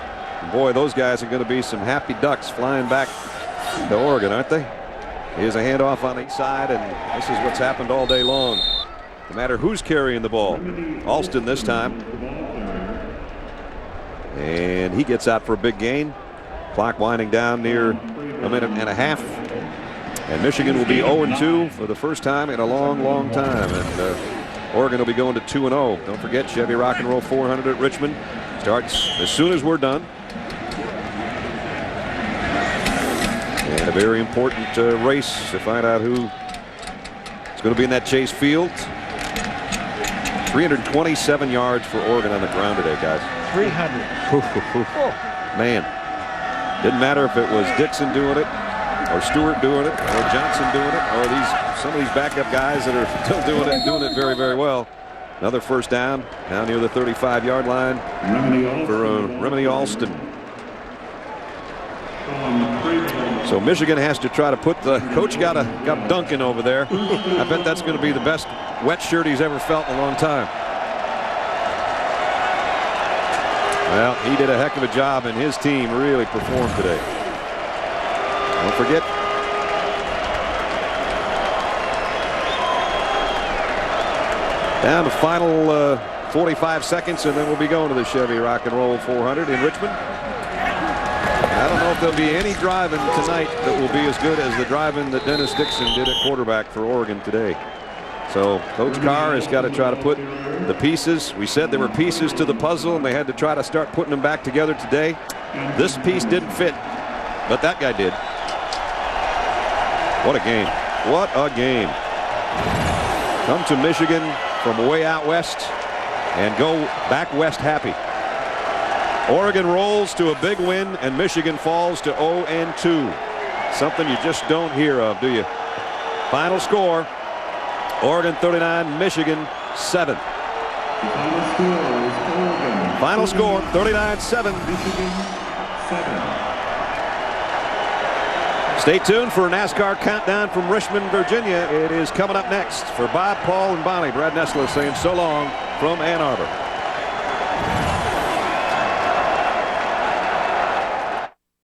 And boy, those guys are going to be some happy Ducks flying back to Oregon, aren't they? Here's a handoff on each side, and this is what's happened all day long. No matter who's carrying the ball. Alston this time. And he gets out for a big gain. Clock winding down near a minute and a half. And Michigan will be 0-2 for the first time in a long, long time. And Oregon will be going to 2-0. Don't forget, Chevy Rock and Roll 400 at Richmond starts as soon as we're done. And a very important race to find out who is going to be in that chase field. 327 yards for Oregon on the ground today, guys. 300. Man, didn't matter if it was Dixon doing it, or Stewart doing it, or Johnson doing it, or some of these backup guys that are still doing it very, very well. Another first down, down near the 35-yard line for Remini Alston. So Michigan has to try to put the coach got Duncan over there. I bet that's going to be the best wet shirt he's ever felt in a long time. Well, he did a heck of a job, and his team really performed today. Don't forget, down to final 45 seconds, and then we'll be going to the Chevy Rock and Roll 400 in Richmond. I don't know if there'll be any driving tonight that will be as good as the driving that Dennis Dixon did at quarterback for Oregon today. So Coach Carr has got to try to put the pieces. We said there were pieces to the puzzle, and they had to try to start putting them back together today. This piece didn't fit, but that guy did. What a game. What a game. Come to Michigan from way out west and go back west happy. Oregon rolls to a big win, and Michigan falls to 0-2. Something you just don't hear of, do you? Final score, Oregon 39, Michigan 7. Final score is Oregon Final score 39-7. Stay tuned for a NASCAR countdown from Richmond, Virginia. It is coming up next. For Bob, Paul, and Bonnie, Brad Nessler saying so long from Ann Arbor.